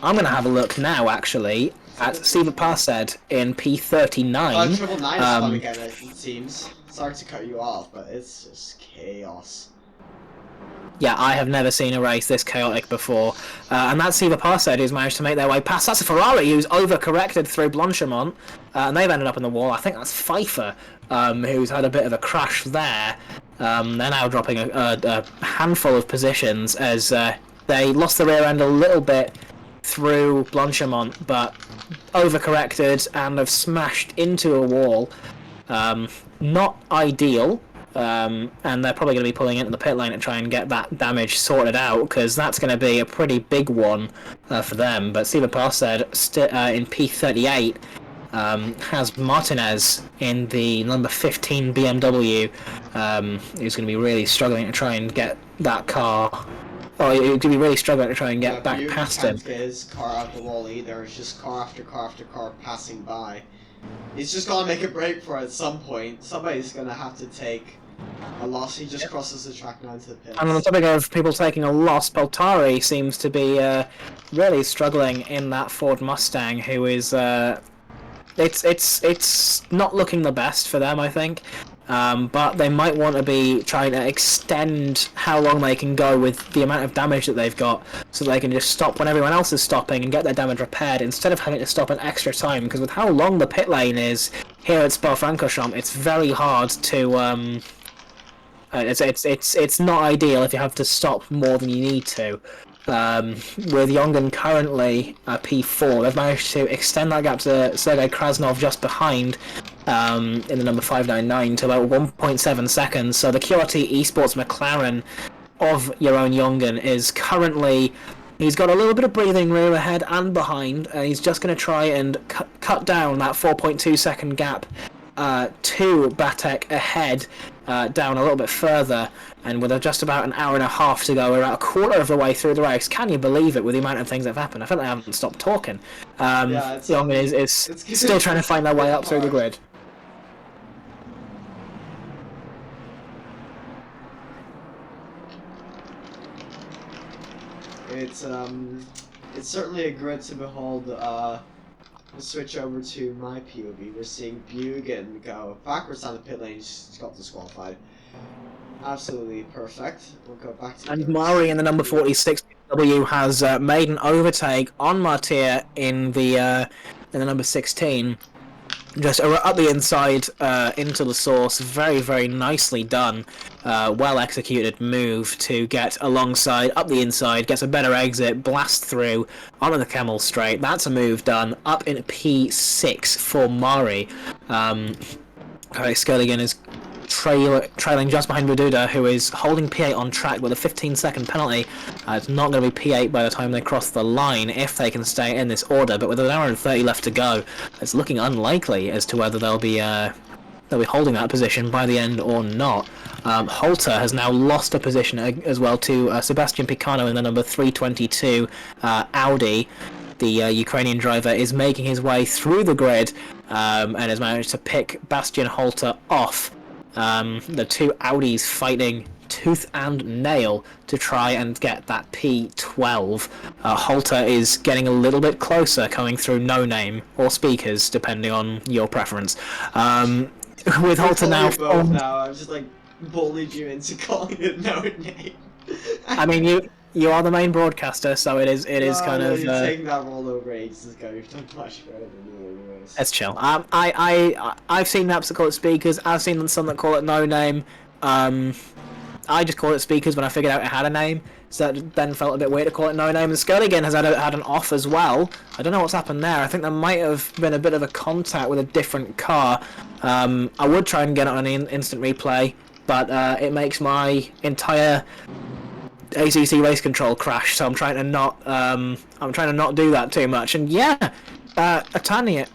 going to have a look now, actually, at Siva Parsed in P39. Triple 9 is fun again, it seems. Sorry to cut you off, but it's just chaos. Yeah, I have never seen a race this chaotic before. And that's Siva Parsed who's managed to make their way past. That's a Ferrari who's overcorrected through Blanchimont, and they've ended up in the wall. I think that's Pfeiffer, who's had a bit of a crash there. They're now dropping a handful of positions as they lost the rear end a little bit through Blanchimont, but overcorrected and have smashed into a wall. Not ideal. And they're probably going to be pulling into the pit lane to try and get that damage sorted out, because that's going to be a pretty big one for them. But Siva Parsed in P38 has Martinez in the number 15 BMW, who's going to be really struggling to try and get that car. Oh, he's going to be really struggling to try and get back past him. Can't get his car out the wall either. It's just car after car after car passing by. He's just got to make a break for it at some point. Somebody's going to have to take a loss. He just crosses the track now into the pits. And on the topic of people taking a loss, Poltari seems to be really struggling in that Ford Mustang, who is... It's not looking the best for them, I think. But they might want to be trying to extend how long they can go with the amount of damage that they've got, so they can just stop when everyone else is stopping and get their damage repaired, instead of having to stop an extra time. Because with how long the pit lane is here at Spa-Francorchamps, it's very hard to... It's not ideal if you have to stop more than you need to. With Yongan currently P4, they've managed to extend that gap to Sergei Krasnov just behind in the number 599 to about 1.7 seconds. So the QRT Esports McLaren of Jeroen Yongan is currently... He's got a little bit of breathing room ahead and behind, and he's just going to try and cut down that 4.2 second gap to Batek ahead, down a little bit further, and with just about an hour and a half to go, we're about a quarter of the way through the race. Can you believe it, with the amount of things that have happened? I feel like I haven't stopped talking. Young is still trying to find their way up through the grid. It's certainly a grid to behold. We'll switch over to my POV. We're seeing Bugan go backwards down the pit lane. He's got disqualified. Absolutely perfect. We'll go back to... And Mari in the number 46 W has made an overtake on Martyr in the number 16. just up the inside into the source. Very, very nicely done. Well executed move to get alongside, up the inside, gets a better exit, blast through onto the camel straight. That's a move done. Up in P6 for Mari. Skurligan is trailing just behind Bududa, who is holding P8 on track with a 15-second penalty. It's not going to be P8 by the time they cross the line if they can stay in this order, but with an hour and 30 left to go, it's looking unlikely as to whether they'll be holding that position by the end or not. Holter has now lost a position as well to Sebastian Picano in the number 322 Audi. The Ukrainian driver is making his way through the grid and has managed to pick Bastian Holter off. The two Audis fighting tooth and nail to try and get that P12. Holter is getting a little bit closer, coming through No Name or Speakers, depending on your preference. With Holter now... I've just bullied you into calling it No Name. I mean, you are the main broadcaster, so it is kind of... You're taking that role over ages ago. You've done much better than me anyways. Let's chill. I've seen maps that call it Speakers. I've seen some that call it No Name. I just call it Speakers when I figured out it had a name, so it then felt a bit weird to call it No Name. And Skurligan has had an off as well. I don't know what's happened there. I think there might have been a bit of a contact with a different car. I would try and get it on an instant replay, but it makes my entire ACC race control crash, so I'm trying to not do that too much. And yeah, I don't even.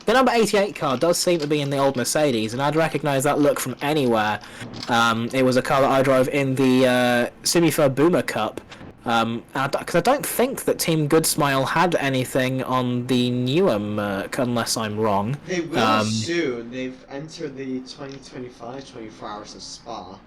The number 88 car does seem to be in the old Mercedes, and I'd recognise that look from anywhere. It was a car that I drove in the Simifa Boomer Cup, because I don't think that Team Goodsmile had anything on the newer Merc, unless I'm wrong. They will soon. They've entered the 2025 24 Hours of Spa.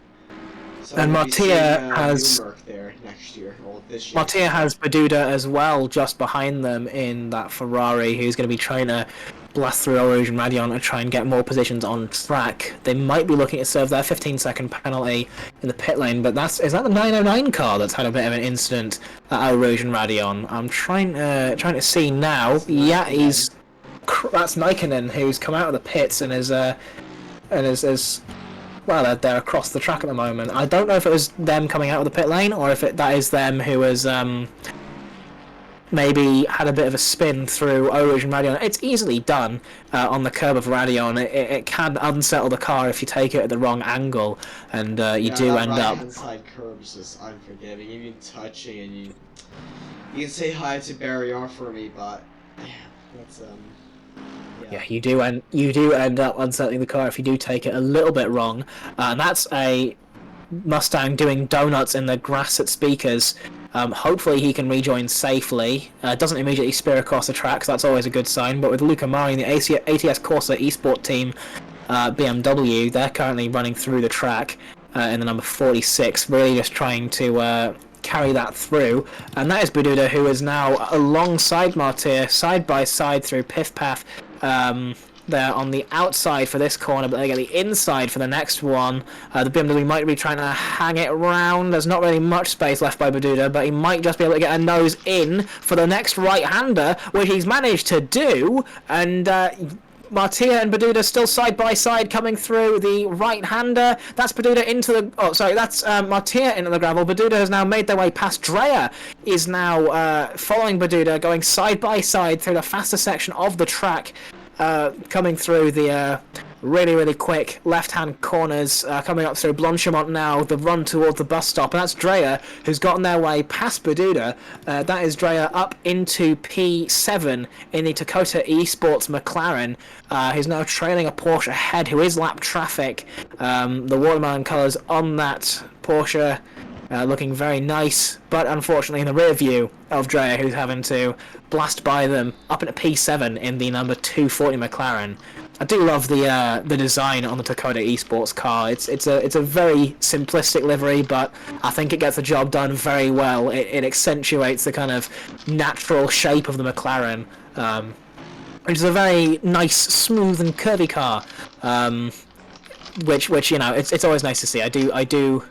So and Martia has there next year, or this year. Martia has Baduda as well, just behind them in that Ferrari, who's going to be trying to blast through Rouge and Radion and try and get more positions on track. They might be looking to serve their 15-second penalty in the pit lane, but is that the 909 car that's had a bit of an incident at Rouge and Radion? I'm trying to see now. Yeah, that's Nikinen, who's come out of the pits and is well, they're across the track at the moment. I don't know if it was them coming out of the pit lane or if that is them who has maybe had a bit of a spin through Rouge and Radion. It's easily done on the curb of Radion. It can unsettle the car if you take it at the wrong angle, and you do end up... right-hand side curb is just unforgiving. Even touching, and you can say hi to Barrier for me, but yeah, that's Yeah, you do end up unsettling the car if you do take it a little bit wrong, and that's a Mustang doing donuts in the grass at Speakers. Hopefully he can rejoin safely. Doesn't immediately spear across the track, so that's always a good sign. But with Luca Mari and the ATS Corsa eSport team, BMW, they're currently running through the track in the number 46, really just trying to carry that through. And that is Bududa, who is now alongside Martyr, side by side through Piff Paff. They're on the outside for this corner, but they get the inside for the next one. The BMW might be trying to hang it round. There's not really much space left by Bududa, but he might just be able to get a nose in for the next right-hander, which he's managed to do. And Martia and Bududa still side by side coming through the right-hander. That's Bududa into the... Oh, sorry, that's Martia into the gravel. Bududa has now made their way past Drea, is now following Bududa, going side by side through the faster section of the track. Coming through the really, really quick left-hand corners, coming up through Blanchimont now, the run towards the bus stop, and that's Drea, who's gotten their way past Bududa. That is Drea up into P7 in the Dakota Esports McLaren, who's now trailing a Porsche ahead, who is lap traffic. The watermelon colours on that Porsche looking very nice, but unfortunately in the rear view of Drea, who's having to blast by them up into P7 in the number 240 McLaren. I do love the design on the Dakota Esports car. It's a very simplistic livery, but I think it gets the job done very well. It accentuates the kind of natural shape of the McLaren, which is a very nice, smooth and curvy car. Which you know, it's always nice to see. I do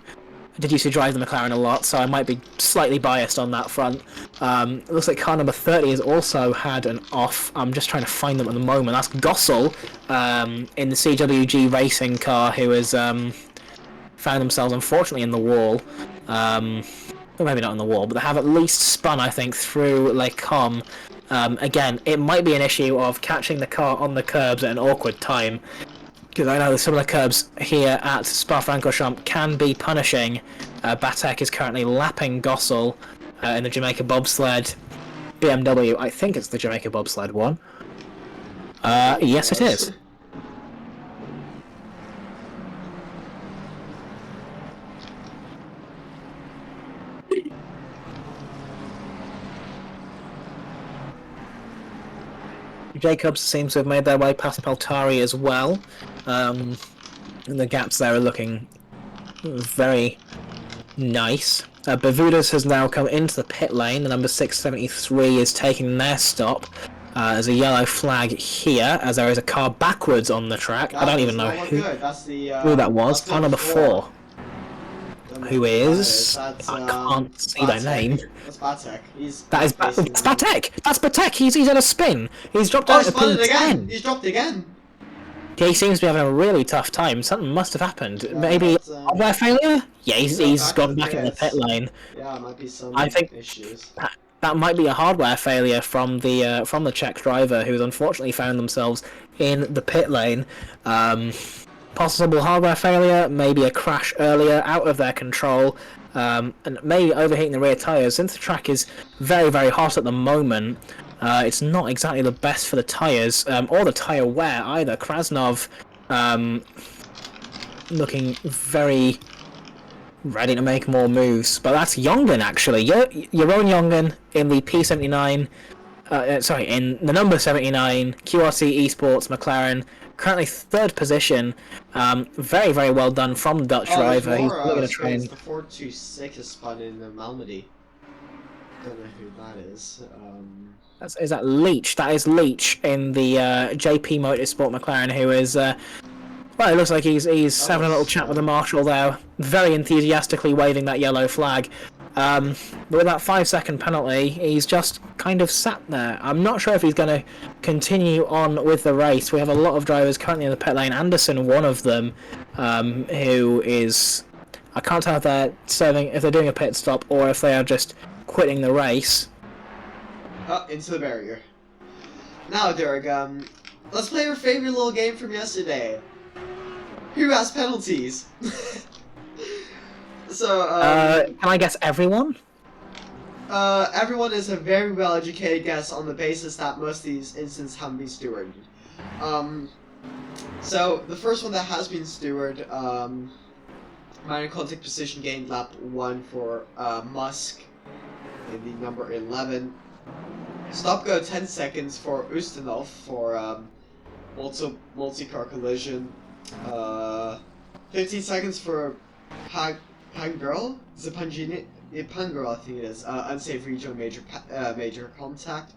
did used to drive the McLaren a lot, so I might be slightly biased on that front. It looks like car number 30 has also had an off. I'm just trying to find them at the moment. That's Gossel in the CWG racing car, who has found themselves, unfortunately, in the wall. Well, maybe not in the wall, but they have at least spun, I think, through Les Combes. Again, it might be an issue of catching the car on the curbs at an awkward time, because I know some of the curbs here at Spa-Francorchamps can be punishing. Batek is currently lapping Gossel in the Jamaica bobsled BMW. I think it's the Jamaica bobsled one. Yes, it is. Jacobs seems to have made their way past Peltari as well. And the gaps there are looking very nice. Bavudas has now come into the pit lane. The number 673 is taking their stop. There's a yellow flag here, as there is a car backwards on the track. I don't even know who that was. Car number 4. Who is? I can't see their name. That's Batek. That's Batek! That's Batek! He's at a spin! He's dropped out of pin 10! He's dropped again! He seems to be having a really tough time. Something must have happened. Maybe hardware failure? Yeah, he's gone back in the pit lane. Yeah, it might be some issues. That might be a hardware failure from the Czech driver, who's unfortunately found themselves in the pit lane. Possible hardware failure, maybe a crash earlier, out of their control, and maybe overheating the rear tyres. Since the track is very, very hot at the moment, it's not exactly the best for the tyres, or the tyre wear either. Krasnov looking very ready to make more moves, but that's Jongen actually. Jeroen Jongen in the P79, in the number 79 QRC Esports McLaren. Currently 3rd position. Very, very well done from the Dutch driver. He's really going to try and... The 426 is spun in the Malmedy. Don't know who that is. Is that Leach? That is Leach in the JP Motorsport McLaren, who is... well, it looks like he's having a little chat with the marshal there, very enthusiastically waving that yellow flag. But with that 5-second penalty, he's just kind of sat there. I'm not sure if he's going to continue on with the race. We have a lot of drivers currently in the pit lane. Anderson, one of them, who is... I can't tell if they're doing a pit stop or if they are just quitting the race. Into the barrier. Now, Derek, let's play our favorite little game from yesterday. Who has penalties? So, can I guess everyone? Everyone is a very well-educated guess on the basis that most of these incidents haven't been stewarded. So, the first one that has been stewarded, minor contact position gained lap 1 for Musk in the number 11. Stop go 10 seconds for Ustinov for multi-car collision. 15 seconds for Pangirl, Zapangini, Pangirl I think it is, unsafe regional major contact.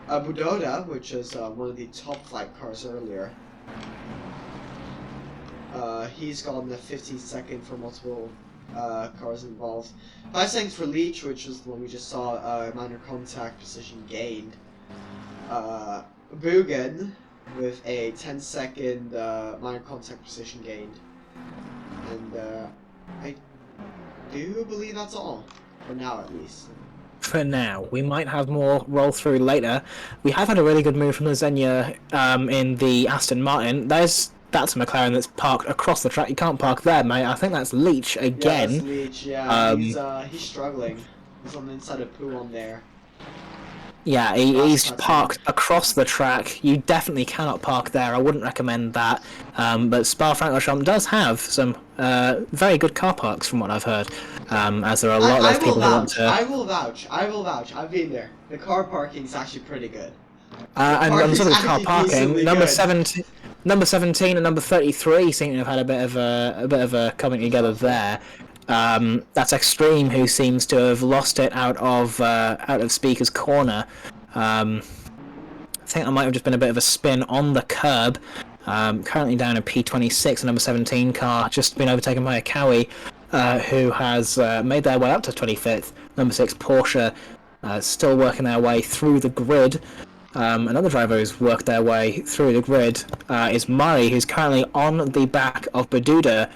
Budoda, which is one of the top flight cars earlier. He's gotten a 15 second for multiple cars involved. 5 seconds for Leach, which is the one we just saw, minor contact position gained. Bugan with a 10 second minor contact position gained. And I do believe that's all. For now, at least. For now. We might have more roll through later. We have had a really good move from the Xenia in the Aston Martin. That's a McLaren that's parked across the track. You can't park there, mate. I think that's Leach again. Yeah, that's Leach, yeah. He's struggling. He's on the inside of Poo on there. Yeah, he's parked across the track. You definitely cannot park there. I wouldn't recommend that. But Spa-Francorchamps does have some very good car parks, from what I've heard. As there are a lot of people who want to... I will vouch. I've been there. The car parking is actually pretty good. And on sort of car parking, number 17 and number 33 seem to have had a bit of a coming together there. That's Extreme, who seems to have lost it out of Speaker's corner. I think that might have just been a bit of a spin on the curb. Currently down in P26, the number 17 car, just been overtaken by a Cowie. who has made their way up to 25th. Number 6, Porsche, still working their way through the grid. Another driver who's worked their way through the grid is Mari, who's currently on the back of Baduda.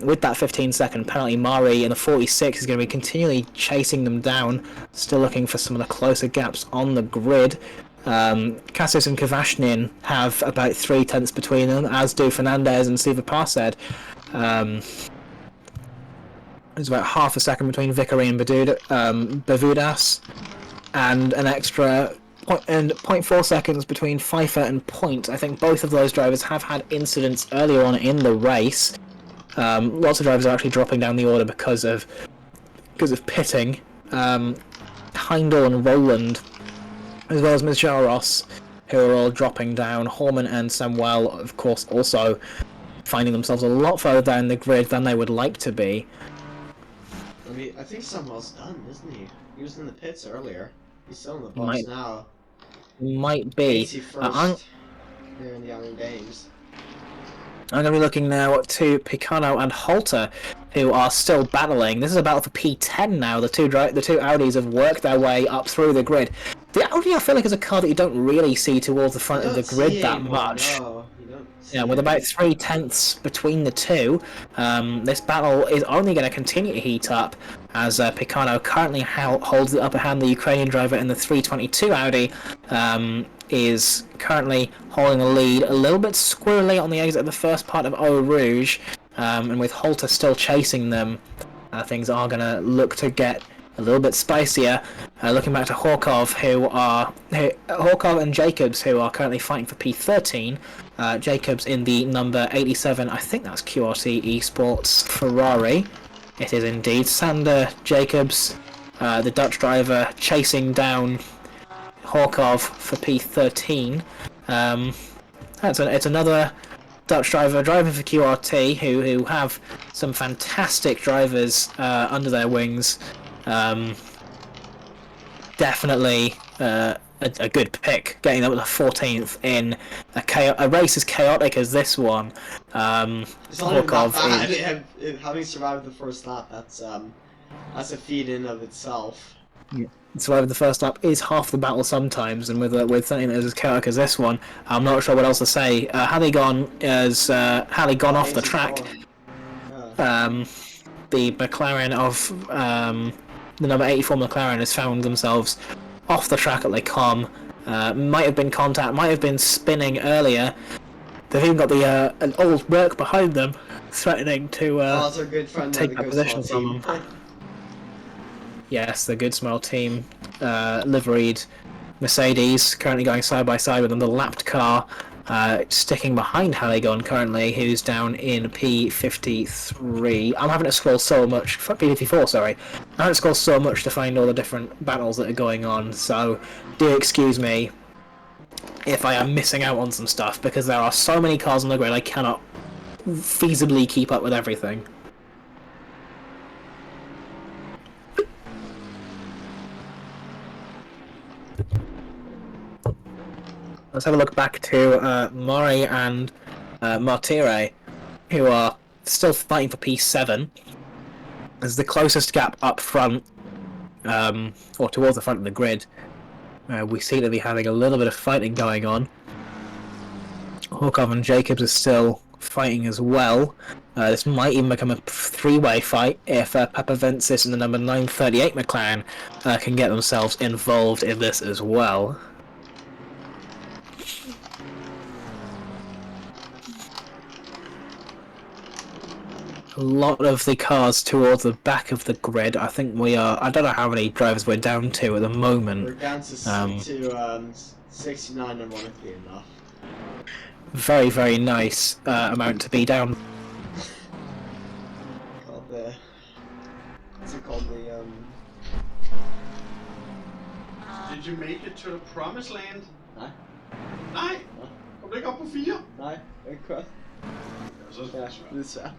With that 15-second penalty, Mari in the 46 is going to be continually chasing them down, still looking for some of the closer gaps on the grid. Cassius and Kavashnin have about 3/10 between them, as do Fernandez and Siva Parsed. There's about half a second between Vickery and Bavudas, and an extra 0.4 seconds between Pfeiffer and Point. I think both of those drivers have had incidents earlier on in the race. Lots of drivers are actually dropping down the order because of pitting. Heindel and Roland, as well as Mijaros, who are all dropping down. Horman and Samuel, of course, also finding themselves a lot further down the grid than they would like to be. I think Samuel's done, isn't he? He was in the pits earlier. He's still in the box now. Might be. Here in the Young Games. I'm going to be looking now to Picano and Halter, who are still battling. This is a battle for P10 now. The two Audis have worked their way up through the grid. The Audi, I feel like, is a car that you don't really see towards the front of the grid that much. No, you don't see Yeah, with about 3/10 between the two, this battle is only going to continue to heat up, as Picano currently holds the upper hand. The Ukrainian driver in the 322 Audi is currently holding the lead, a little bit squirrely on the exit of the first part of Eau Rouge, and with Halter still chasing them, things are going to look to get a little bit spicier. Looking back to Horkov, Horkov and Jacobs, who are currently fighting for P13. Jacobs in the number 87, I think that's QRT Esports Ferrari. It is indeed. Sander Jacobs, the Dutch driver, chasing down Horkov for P13. It's another Dutch driver driving for QRT, who have some fantastic drivers under their wings. Definitely a good pick, getting them at the 14th in a race as chaotic as this one. It's not even that bad. Having survived the first lap, that's a feat in of itself. Yeah. Surviving the first lap is half the battle sometimes, and with something that is as chaotic as this one, I'm not sure what else to say. Had he gone off the track, the McLaren of the number 84 McLaren has found themselves off the track at Le Com. Might have been contact, might have been spinning earlier. They've even got an old work behind them, threatening to take that position from them. Yes, the Good Smile team, liveried Mercedes, currently going side by side with them. The lapped car, sticking behind Haligon currently, who's down in P53. I'm having to scroll so much. P54, sorry. I'm having to scroll so much to find all the different battles that are going on. So, do excuse me if I am missing out on some stuff, because there are so many cars on the grid I cannot feasibly keep up with everything. Let's have a look back to Mori and Martire, who are still fighting for P7. As the closest gap up front, or towards the front of the grid, we seem to be having a little bit of fighting going on. Horkov and Jacobs are still fighting as well. This might even become a three-way fight if Papavensis and the number 938 McLaren can get themselves involved in this as well. A lot of the cars towards the back of the grid. I think we are. I don't know how many drivers we're down to at the moment. We're down to 69 and one would be enough. Very, very nice amount to be down. What's it called? Did you make it to the promised land? Nej. Nej? Kom du ikke op på 4? Nej, ikke godt. Så er det svært. Det er svært.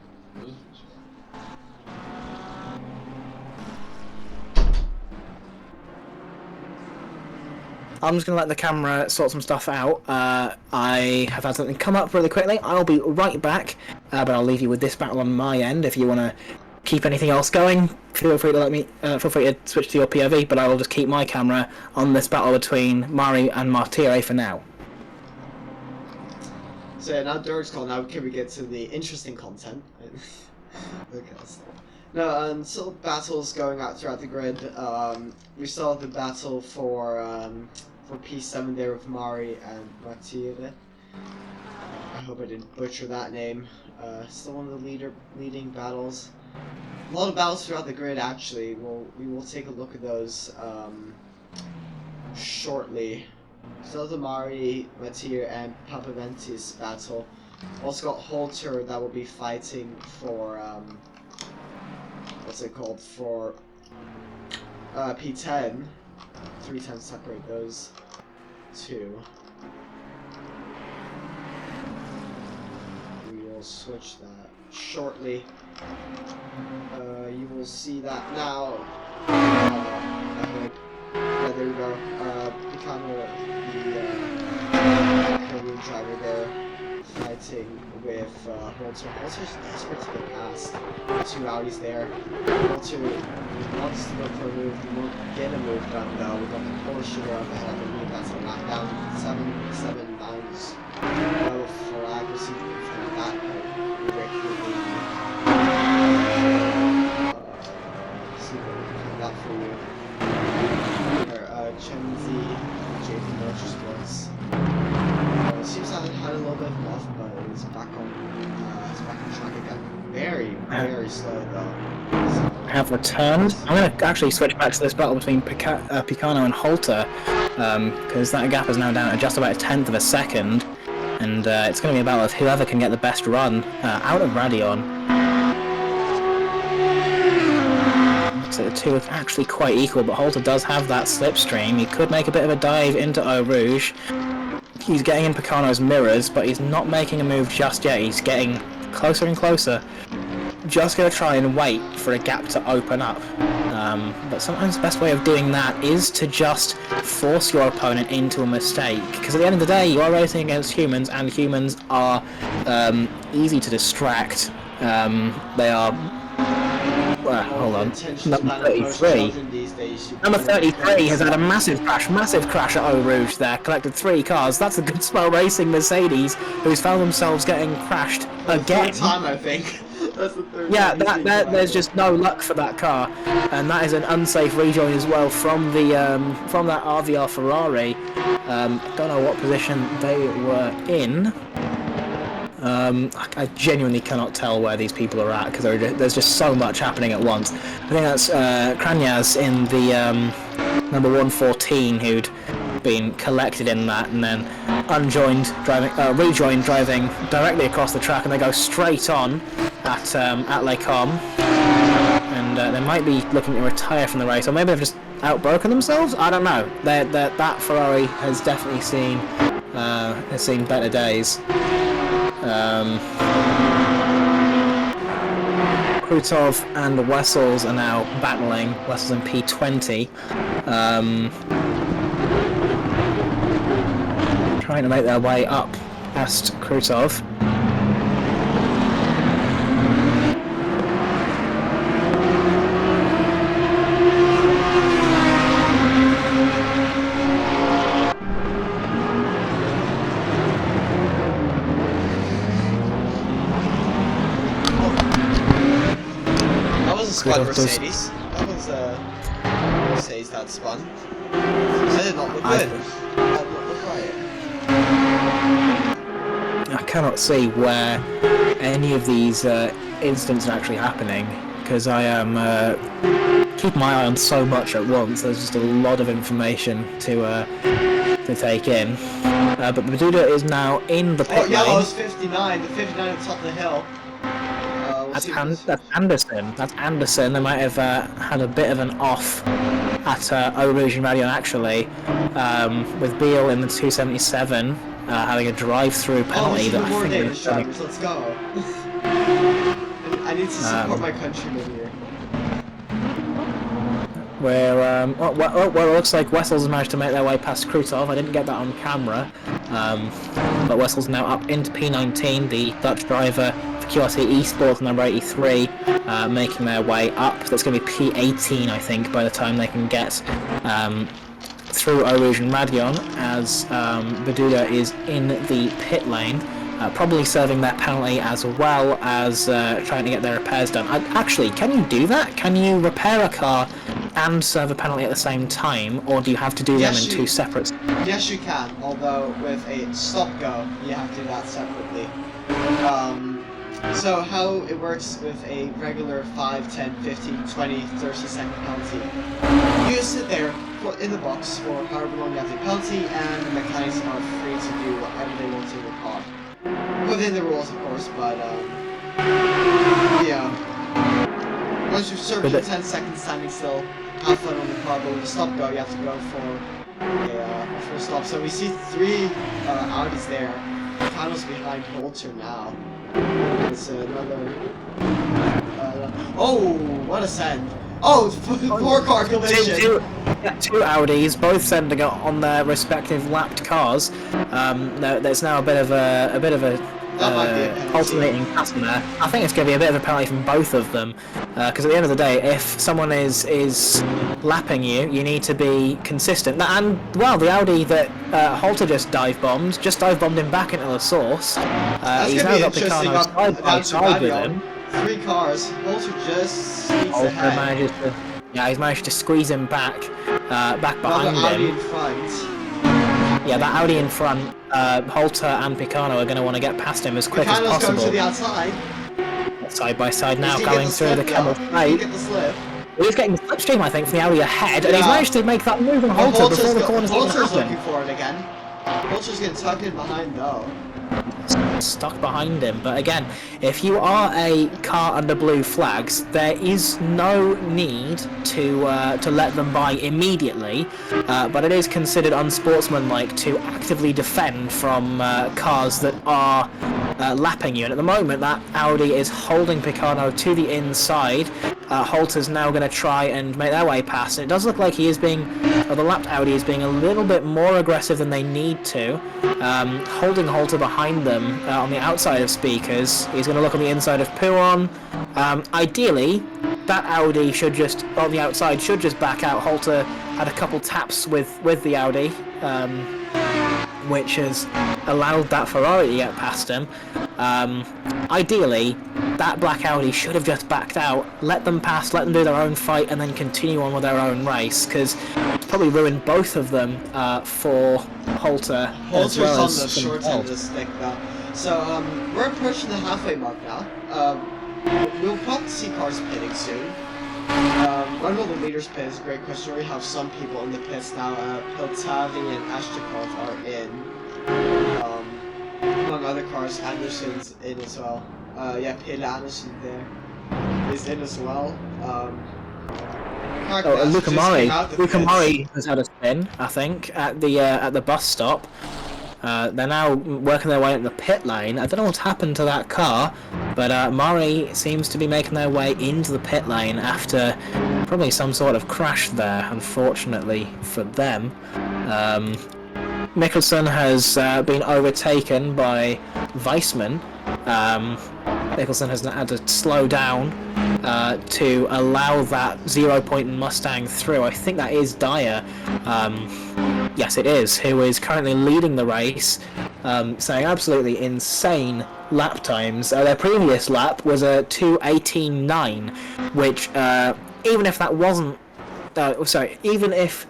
I'm just going to let the camera sort some stuff out. I have had something come up really quickly. I'll be right back, but I'll leave you with this battle on my end if you want to keep anything else going, feel free to feel free to switch to your POV, but I will just keep my camera on this battle between Mari and Martire for now. So yeah, now Dirk's call. Now can we get to the interesting content? Okay. No, still battles going out throughout the grid. We saw the battle for P7 there with Mari and Martire. I hope I didn't butcher that name. Still one of the leading battles. A lot of battles throughout the grid, actually. We will take a look at those shortly. Still the Mari, Martire, and Papaventis battle. Also got Holter that will be fighting for what's it called, for P10. 3 times separate those two. We will switch that shortly. You will see that now. I hope. Yeah, there we go. Picano, the Korean driver there, fighting with Holter. Holter's desperate to get past. 2 Audis there. Holter wants to go for a move. He won't get a move done though. We got the Porsche up ahead. I believe that's a knockdown. 7 rounds. For accuracy from that. See what we can that for you. Chenzi, JP Motorsports. Seems to have had a little bit of off, but it's back on track again. Very slow though. So, Have returned. I'm going to actually switch back to this battle between Picano and Holter, because that gap is now down to just about 1/10 of a second, and it's going to be a battle of whoever can get the best run out of Radion. So the two are actually quite equal, but Holter does have that slipstream. He could make a bit of a dive into Eau Rouge. He's getting in Picano's mirrors, but he's not making a move just yet. He's getting closer and closer. Just going to try and wait for a gap to open up. But sometimes the best way of doing that is to just force your opponent into a mistake. Because at the end of the day, you are racing against humans, and humans are easy to distract. They are... hold on. Number 33. Number 33 has had a massive crash at Eau Rouge there. Collected 3 cars. That's a good spell racing Mercedes, who's found themselves getting crashed again. Third time, I think. That's the third time. There's just no luck for that car, and that is an unsafe rejoin as well from the from that RVR Ferrari. Don't know what position they were in. I genuinely cannot tell where these people are at because there's just so much happening at once. I think that's Kranyaz in the number 114 who'd been collected in that, and then rejoined driving directly across the track, and they go straight on at Les Combes, and they might be looking to retire from the race, or maybe they've just outbroken themselves. I don't know. That Ferrari has definitely seen better days. Krutov and Wessels are now battling. Wessels in P20. Trying to make their way up past Krutov. Spun Mercedes. That was Mercedes that spun. I did not look good. That did not look right. I cannot see where any of these incidents are actually happening, because I am keeping my eye on so much at once. There's just a lot of information to take in. But Baduda is now in the pit lane. Yellow's 59. The 59 at the top of the hill. That's Anderson. That's Anderson. They might have had a bit of an off at Eau Rouge and Radion, actually, with Beale in the 277 having a drive-through penalty. That I think drivers. Let's go. I need to support my countrymen here. Where well, it looks like Wessels has managed to make their way past Krutov. I didn't get that on camera, but Wessels now up into P19. The Dutch driver QRT Esports number 83 making their way up. That's going to be P18, I think, by the time they can get through Orouge and Radion, as Baduda is in the pit lane. Probably serving their penalty as well as trying to get their repairs done. Actually, can you do that? Can you repair a car and serve a penalty at the same time, or do you have to do them in two separate... Yes, you can, although with a stop-go, you have to do that separately. So how it works with a regular 5, 10, 15, 20, 30-second penalty, you sit there in the box for however long you have the penalty, and the mechanics are free to do whatever they want to your car. Within the rules, of course, but, yeah. Once you've served your 10 seconds standing still, have fun on the car, but with the stop go, you have to go for a full stop. So we see 3 Audis there. Cano's behind Holter now. It's another... oh, what a send! Oh, 4-car collision! Two Audis, both sending it on their respective lapped cars. There's now a bit of a alternating pattern there. I think it's going to be a bit of a penalty from both of them, because at the end of the day, if someone is lapping you, you need to be consistent. And well, the Audi that Holter just dive bombed him back into the source. He's now got Picano side by side with him. 3 cars. Holter just sneaks ahead. He's managed to squeeze him back behind him. Audi in front. Yeah, that Audi in front, Holter and Picano are going to want to get past him as quick as possible. Going to the outside. Side by side now, going through the Camel Straight. He's getting the slipstream, I think, from the Audi ahead, and he's managed to make that move on Holter before the corner's even happened. Holter's looking for it again. Holter's getting tucked in behind, though. Stuck behind him, but again, if you are a car under blue flags, there is no need to let them by immediately, but it is considered unsportsmanlike to actively defend from cars that are lapping you, and at the moment that Audi is holding Picano to the inside. Holter's now going to try and make their way past, and it does look like he is being, or the lapped Audi is being a little bit more aggressive than they need to, holding Holter behind them on the outside of speakers. He's going to look on the inside of Pouron. Ideally, that Audi should just, on the outside, should just back out. Holter had a couple taps with the Audi, which has allowed that Ferrari to get past him. Ideally, that black Audi should have just backed out, let them pass, let them do their own fight, and then continue on with their own race, because probably ruined both of them for Holter. Holter's well on the short end of the stick now. So we're approaching the halfway mark now. We'll probably see cars pitting soon. When will the leaders pit is a great question. We have some people in the pits now. Piltavi and Ashtikov are in. Among other cars, Anderson's in as well. Yeah, Pil Anderson there is in as well. Luca Murray has had a spin, I think, at the bus stop. They're now working their way in the pit lane. I don't know what's happened to that car, but Murray seems to be making their way into the pit lane after probably some sort of crash there, unfortunately for them. Mikkelsen has been overtaken by Weissman. Mikkelsen has had to slow down to allow that 0-point Mustang through. I think that is Dyer. Yes, it is, who is currently leading the race, saying absolutely insane lap times. Their previous lap was a 2:18.9, which, even if that wasn't... even if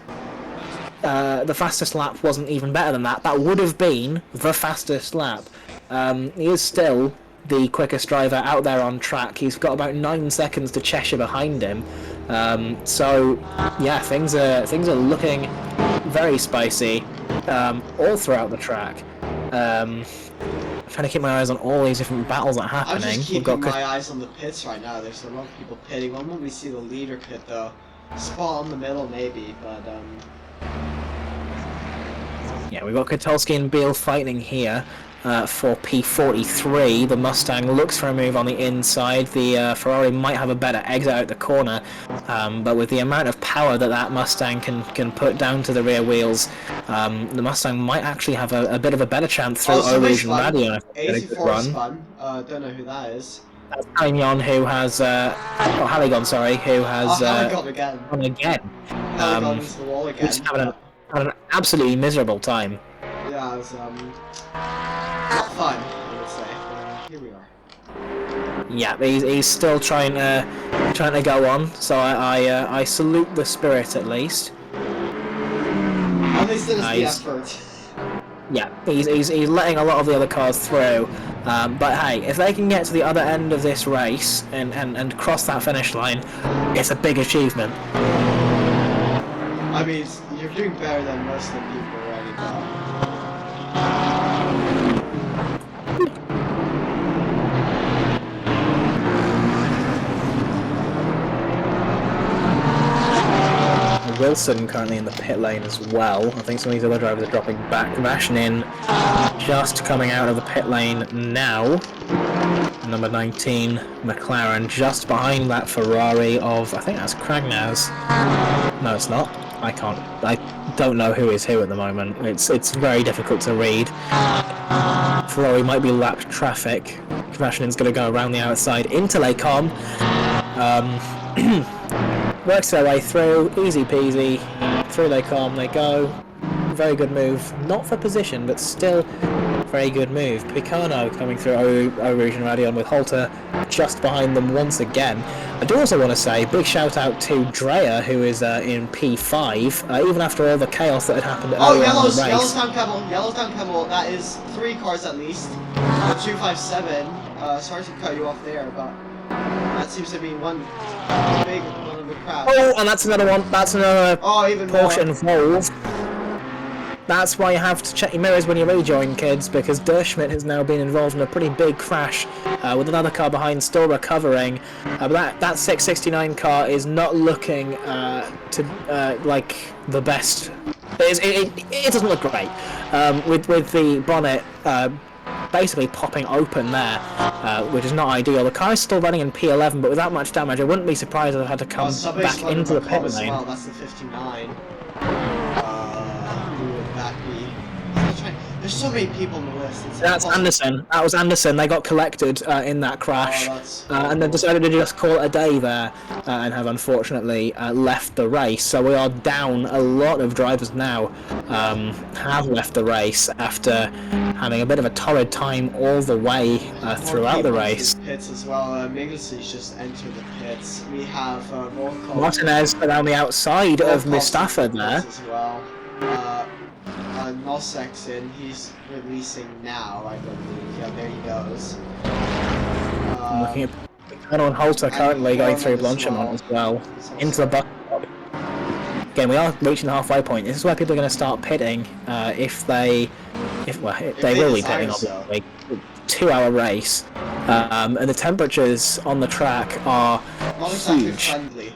the fastest lap wasn't even better than that, that would have been the fastest lap. He is still the quickest driver out there on track. He's got about 9 seconds to Cheshire behind him. So yeah, things are looking very spicy all throughout the track. I'm trying to keep my eyes on all these different battles that are happening. I'm just keeping my eyes on the pits right now. There's a lot of people pitting. When will we see the leader pit though? Spot in the middle maybe, but Yeah, we've got Kotulski and Beale fighting here for P43. The Mustang looks for a move on the inside. The Ferrari might have a better exit out the corner, but with the amount of power that Mustang can put down to the rear wheels, the Mustang might actually have a bit of a better chance through Eau Rouge and Radion. 84 is fun. Don't know who that is. That's Cagnon, who has Haligon, sorry, who has Haligon again. Gone again. Haligon into the wall again. He's having an absolutely miserable time. Yeah, it was not fun, I would say. But here we are. Yeah, he's still trying to go on. So I salute the spirit at least. At least it is the effort. Yeah, he's letting a lot of the other cars through. But hey, if they can get to the other end of this race and cross that finish line, it's a big achievement. I mean, you're doing better than most of the people already, but... Wilson currently in the pit lane as well. I think some of these other drivers are dropping back. Vashnin just coming out of the pit lane now. Number 19, McLaren, just behind that Ferrari of, I think that's Cragnaz. No, it's not. I don't know who is who at the moment. It's very difficult to read. Ferrari might be lapped traffic. Vashnin's going to go around the outside into Les Combes. Works their way through, easy peasy, through Les Combes they go. Very good move, not for position, but still very good move. Picano coming through Eau Rouge and Radion with Holter just behind them once again. I do also want to say big shout out to Dreyer, who is in P5, even after all the chaos that had happened earlier on in the race. Yellowstone Kemmel, that is 3 cars at least. 257, sorry to cut you off there, but that seems to be one big one of the crowd. Oh, and that's another one. That's another even Porsche more. involved. That's why you have to check your mirrors when you rejoin, kids, because Derschmidt has now been involved in a pretty big crash with another car behind still recovering. But that 669 car is not looking like the best. It doesn't look great with the bonnet basically popping open there, which is not ideal. The car is still running in P11, but with that much damage, I wouldn't be surprised if it had to come back into the pit lane. Well, that's the 59. Who would that be? There's so many people on the list. That's Anderson. That was Anderson. They got collected in that crash, and then decided to just call it a day there, and have unfortunately left the race. So we are down a lot of drivers now. Have left the race after having a bit of a torrid time all the way throughout the race. Pits as well. Migglesey's just entered the pits. We have Martinez around the outside of Mustafa there. As well. Nossek's in. He's releasing now, I believe. Yeah, there he goes. I'm looking at Picano and Holter currently going through Blanchimont as well into the bus stop. Again, we are reaching the halfway point. This is where people are going to start pitting if they will be pitting, obviously. 2-hour race, and the temperatures on the track are huge. Friendly.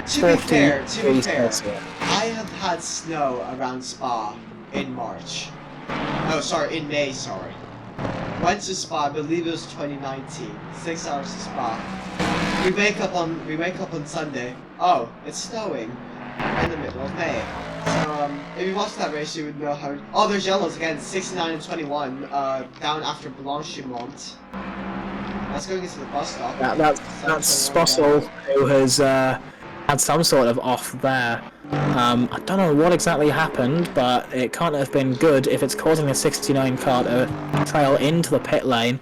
To be fair, I have had snow around Spa in March. Oh, sorry, in May, sorry. Went to Spa, I believe it was 2019. 6 hours to Spa. We wake up on Sunday. Oh, it's snowing in the middle of May. So, if you watched that race, you would know how... Oh, there's yellows again, 69 and 21, down after Blanchimont. That's going into the bus stop. That's Spossel, who has had some sort of off there. I don't know what exactly happened, but it can't have been good if it's causing a 69 car to trail into the pit lane.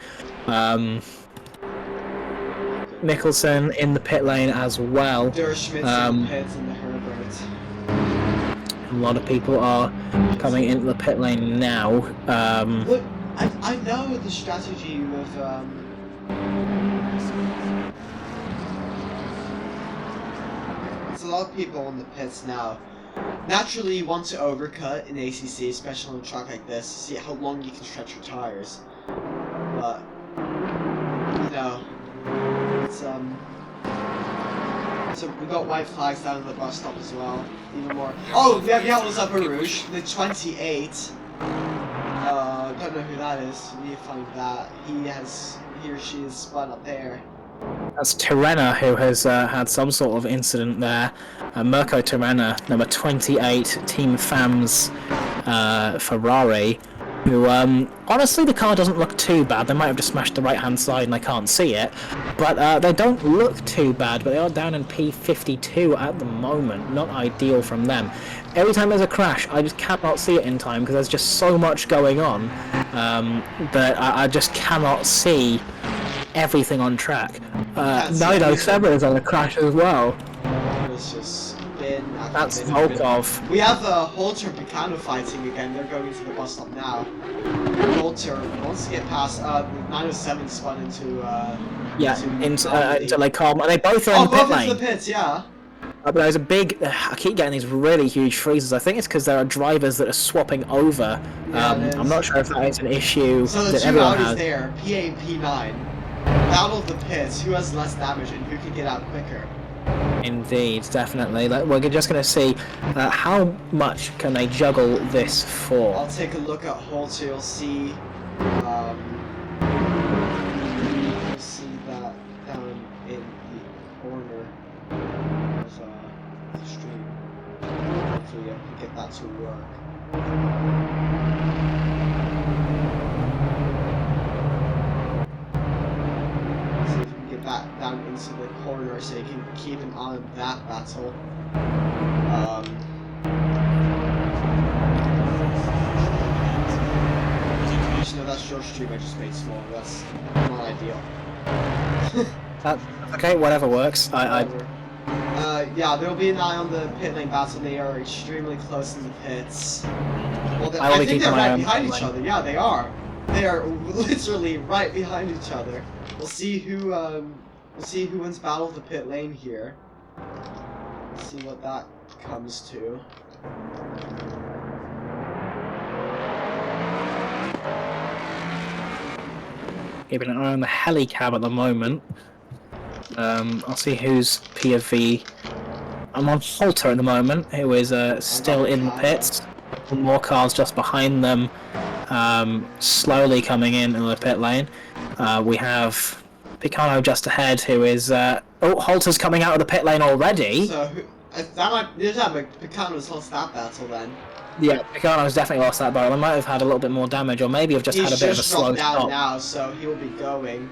Mikkelsen in the pit lane as well. Derschmidt's in the pits in the Herbert. A lot of people are coming into the pit lane now. Look, I know the strategy with there's a lot of people in the pits now. Naturally, you want to overcut in ACC, especially on a track like this, to see how long you can stretch your tires. But you know, it's So we got white flags down at the bus stop as well. Even more. Oh, we have yellows up at Rouge, the 28. Don't know who that is. We need to find that. He or she is spun up there. That's Tirena, who has had some sort of incident there. Mirko Tirena, number 28, Team FAM's Ferrari, who, honestly, the car doesn't look too bad. They might have just smashed the right-hand side and I can't see it. But they don't look too bad, but they are down in P52 at the moment. Not ideal from them. Every time there's a crash, I just cannot see it in time because there's just so much going on that I just cannot see everything on track. Nido Seba is on a crash as well. It's just been... That's Volkov. We have Holter and Picano fighting again. They're going to the bus stop now. Holter wants to get past 907 spun into into Lake Carmel. They both are in the pit lane. Both the pits, yeah. But there's a big... I keep getting these really huge freezes. I think it's because there are drivers that are swapping over. I'm not sure if that is an issue so the that two everyone Audis has. there, P8 and P9. Battle of the pits. Who has less damage and who can get out quicker? Indeed, definitely. We're just going to see how much can they juggle this for. I'll take a look at Holter. You'll see... you'll see that down in the corner of the stream. Hopefully I can get that to work. See if we can get that down into the corner so you can keep an eye on that battle. No, that's your stream I just made small. That's not ideal. Okay, whatever works. Yeah, there'll be an eye on the pit lane battle. They are extremely close in the pits. Well, I think they're right behind each other. Yeah, they are. They are literally right behind each other. We'll see who wins battle of the pit lane here. Let's see what that comes to. Keeping an eye on the helicab at the moment. I'll see who's PFV. I'm on Holter at the moment, who is still in the pits. More cars just behind them, slowly coming in the pit lane. We have Picano just ahead, who is... Holter's coming out of the pit lane already. So, Picano's lost that battle then. Yeah, Picano's definitely lost that battle. I might have had a little bit more damage, or maybe have just had a bit of a slow stop. He's just dropped down now, so he will be going.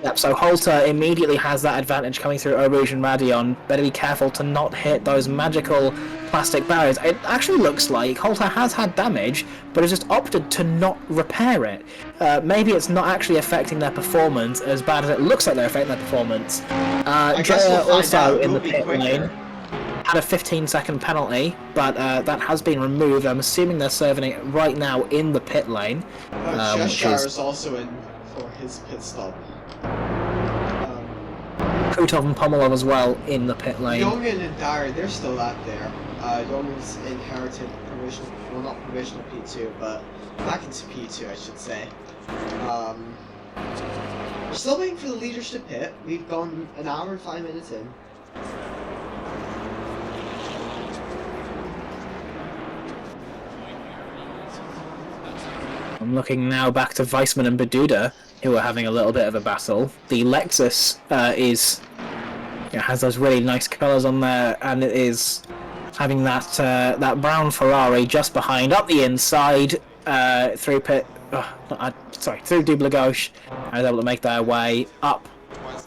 Yep, so Holter immediately has that advantage coming through Eau Rouge and Radion. Better be careful to not hit those magical plastic barriers. It actually looks like Holter has had damage, but has just opted to not repair it. Maybe it's not actually affecting their performance as bad as it looks like they're affecting their performance. Jaya also in the pit lane had a 15-second penalty, but that has been removed. I'm assuming they're serving it right now in the pit lane. Cheshire is also in for his pit stop. Kutov and Pomelov as well in the pit lane. Youngin and Dyer, they're still out there. Youngin's inherited provisional, well not provisional P2, but back into P2 I should say. We're still waiting for the leaders to pit. We've gone an hour and 5 minutes in. I'm looking now back to Weissman and Beduda, who are having a little bit of a battle. The Lexus has those really nice colours on there, and it is having that brown Ferrari just behind, up the inside, through Double Gauche. I was able to make their way up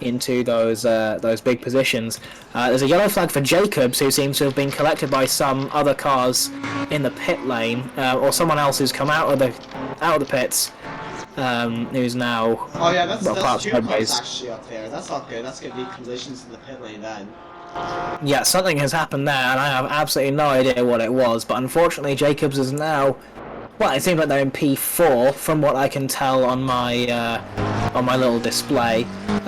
into those big positions. There's a yellow flag for Jacobs, who seems to have been collected by some other cars in the pit lane, or someone else who's come out of the pits, who's now... Oh yeah, that's two cars actually up there. That's not good. That's going to be collisions in the pit lane then. Yeah, something has happened there, and I have absolutely no idea what it was, but unfortunately Jacobs is now... Well, it seems like they're in P4, from what I can tell on my little display,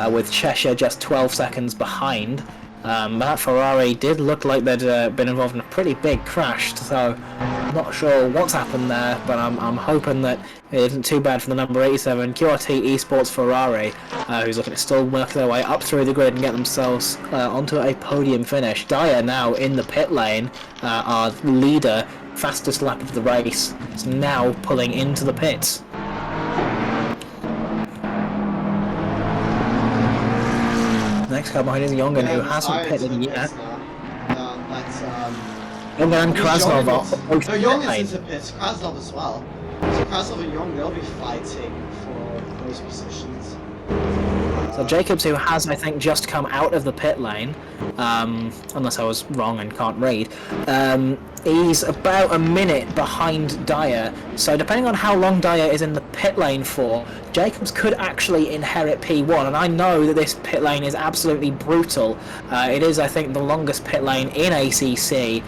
with Cheshire just 12 seconds behind. That Ferrari did look like they'd been involved in a pretty big crash, so Not sure what's happened there, but I'm hoping that it isn't too bad for the number 87 QRT Esports Ferrari, who's looking to still work their way up through the grid and get themselves onto a podium finish. Dyer now in the pit lane, our leader, fastest lap of the race, is now pulling into the pits. Next car behind is Jongen, who hasn't pitted yet. Jongen and Krasnov are both no, Jongen's into pits, Krasnov as well. So Krasnov and Jongen, they'll be fighting for those positions. So Jacobs, who has, I think, just come out of the pit lane, unless I was wrong and can't read, he's about a minute behind Dyer. So depending on how long Dyer is in the pit lane for, Jacobs could actually inherit P1. And I know that this pit lane is absolutely brutal. It is, I think, the longest pit lane in ACC.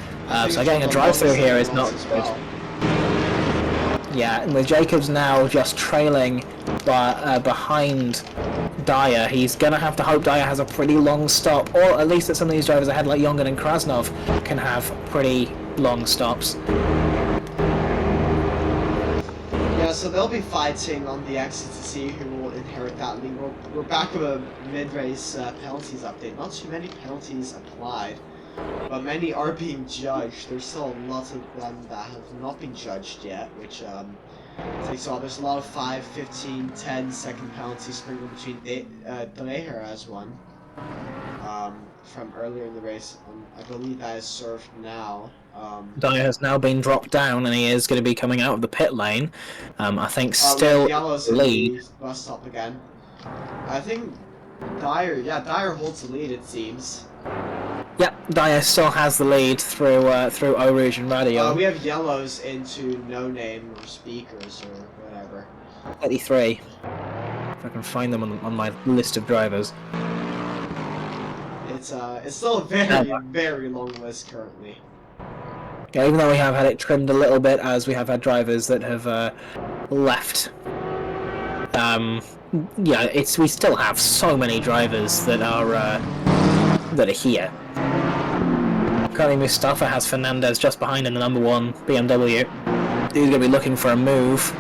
So getting a drive-through here is not good. Yeah, and with Jacobs now just trailing behind Dyer, he's going to have to hope Dyer has a pretty long stop, or at least that some of these drivers ahead like Jongen and Krasnov can have pretty long stops. Yeah, so they'll be fighting on the exit to see who will inherit that lead. We're back with a mid-race penalties update. Not too many penalties applied, but many are being judged. There's still a lot of them that have not been judged yet, which takes off. There's a lot of 5, 15, 10 second penalties sprinkled between Dreher as one from earlier in the race. I believe that is served now. Dyer has now been dropped down and he is going to be coming out of the pit lane. I think still Yellow's lead. In the bus stop again. I think Dyer holds the lead, it seems. Yeah, Dyer still has the lead through Eau Rouge and Radio. We have Yellows into No Name or Speakers or whatever. 33. If I can find them on my list of drivers. It's still a very long list currently. Yeah, even though we have had it trimmed a little bit, as we have had drivers that have left. Yeah, we still have so many drivers that are here. Currently, Mustafa has Fernandez just behind in the number 1 BMW. He's going to be looking for a move.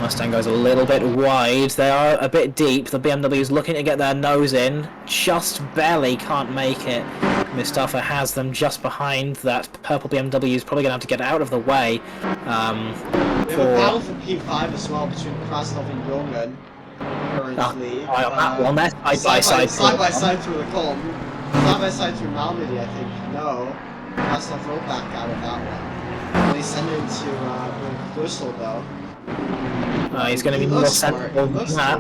Mustang goes a little bit wide. They are a bit deep. The BMW is looking to get their nose in. Just barely can't make it. Mustafa has them just behind. That purple BMW is probably going to have to get out of the way. We have a battle for P5 as well between Krasnov and Jongen. Currently. That one, that's side by side through the column. Side by side through Malmedy, I think. No. Krasnov rolled back out of that one. They send it to Bristol though. He's going to be more sensible than that.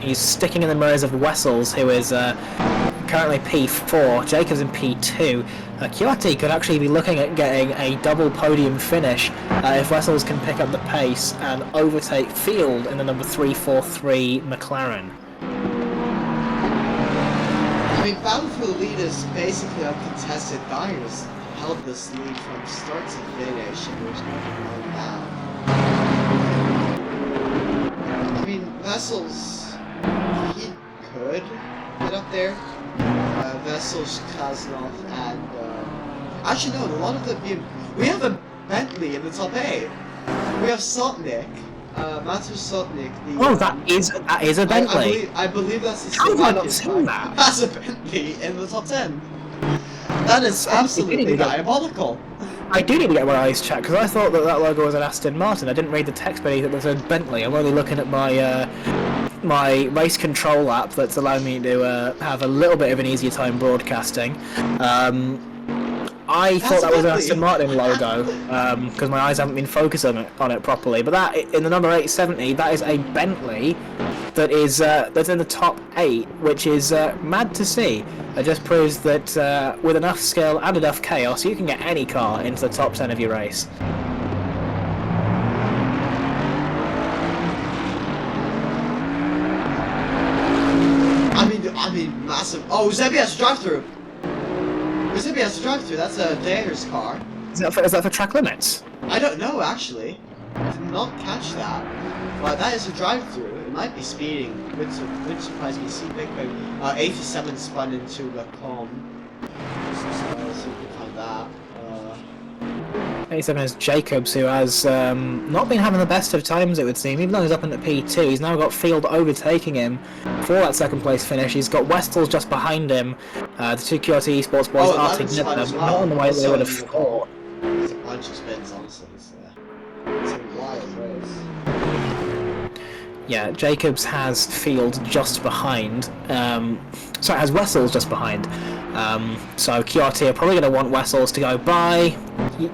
He's sticking in the mirrors of Wessels, who is currently P4, Jacobs in P2. QRT could actually be looking at getting a double podium finish if Wessels can pick up the pace and overtake Field in the number 343 McLaren. I mean, battle for the lead is basically uncontested. Dyer's held this lead from start to finish, and there's nothing going down. I mean, Wessels, he could get up there. Wessels, Krasnov, and actually no, a lot of the we have a Bentley in the top 8. We have Sotnik, Matthew Sotnik. That is a Bentley. I believe that's the How have I not seen that? That's a Bentley in the top 10. That is absolutely diabolical. I do need to get my eyes checked, because I thought that logo was an Aston Martin. I didn't read the text beneath it that said Bentley. I'm only looking at my my race control app that's allowing me to have a little bit of an easier time broadcasting. I thought that was an Aston Martin logo, because my eyes haven't been focused on it properly. But that, in the number 870, that is a Bentley that is that's in the top 8, which is mad to see. It just proves that with enough skill and enough chaos, you can get any car into the top 10 of your race. I mean, massive. Oh, Zebby has a drive-through. Zebby has a drive-through. That's a Daher's car. Is that for track limits? I don't know, actually. I did not catch that. But that is a drive-through. It might be speeding. Would surprise me. See, big. 87 spun into the com. So let's see if we can find that. 87 is Jacobs, who has not been having the best of times, it would seem. Even though he's up in the P2, he's now got Field overtaking him for that second place finish. He's got Westall's just behind him. The two QRT Esports boys are together, but not on the way they would have thought. There's a bunch of spins, honestly. It's a wild race. Yeah, Jacobs has Field just behind. Sorry, has Wessels just behind. So QRT are probably going to want Wessels to go by.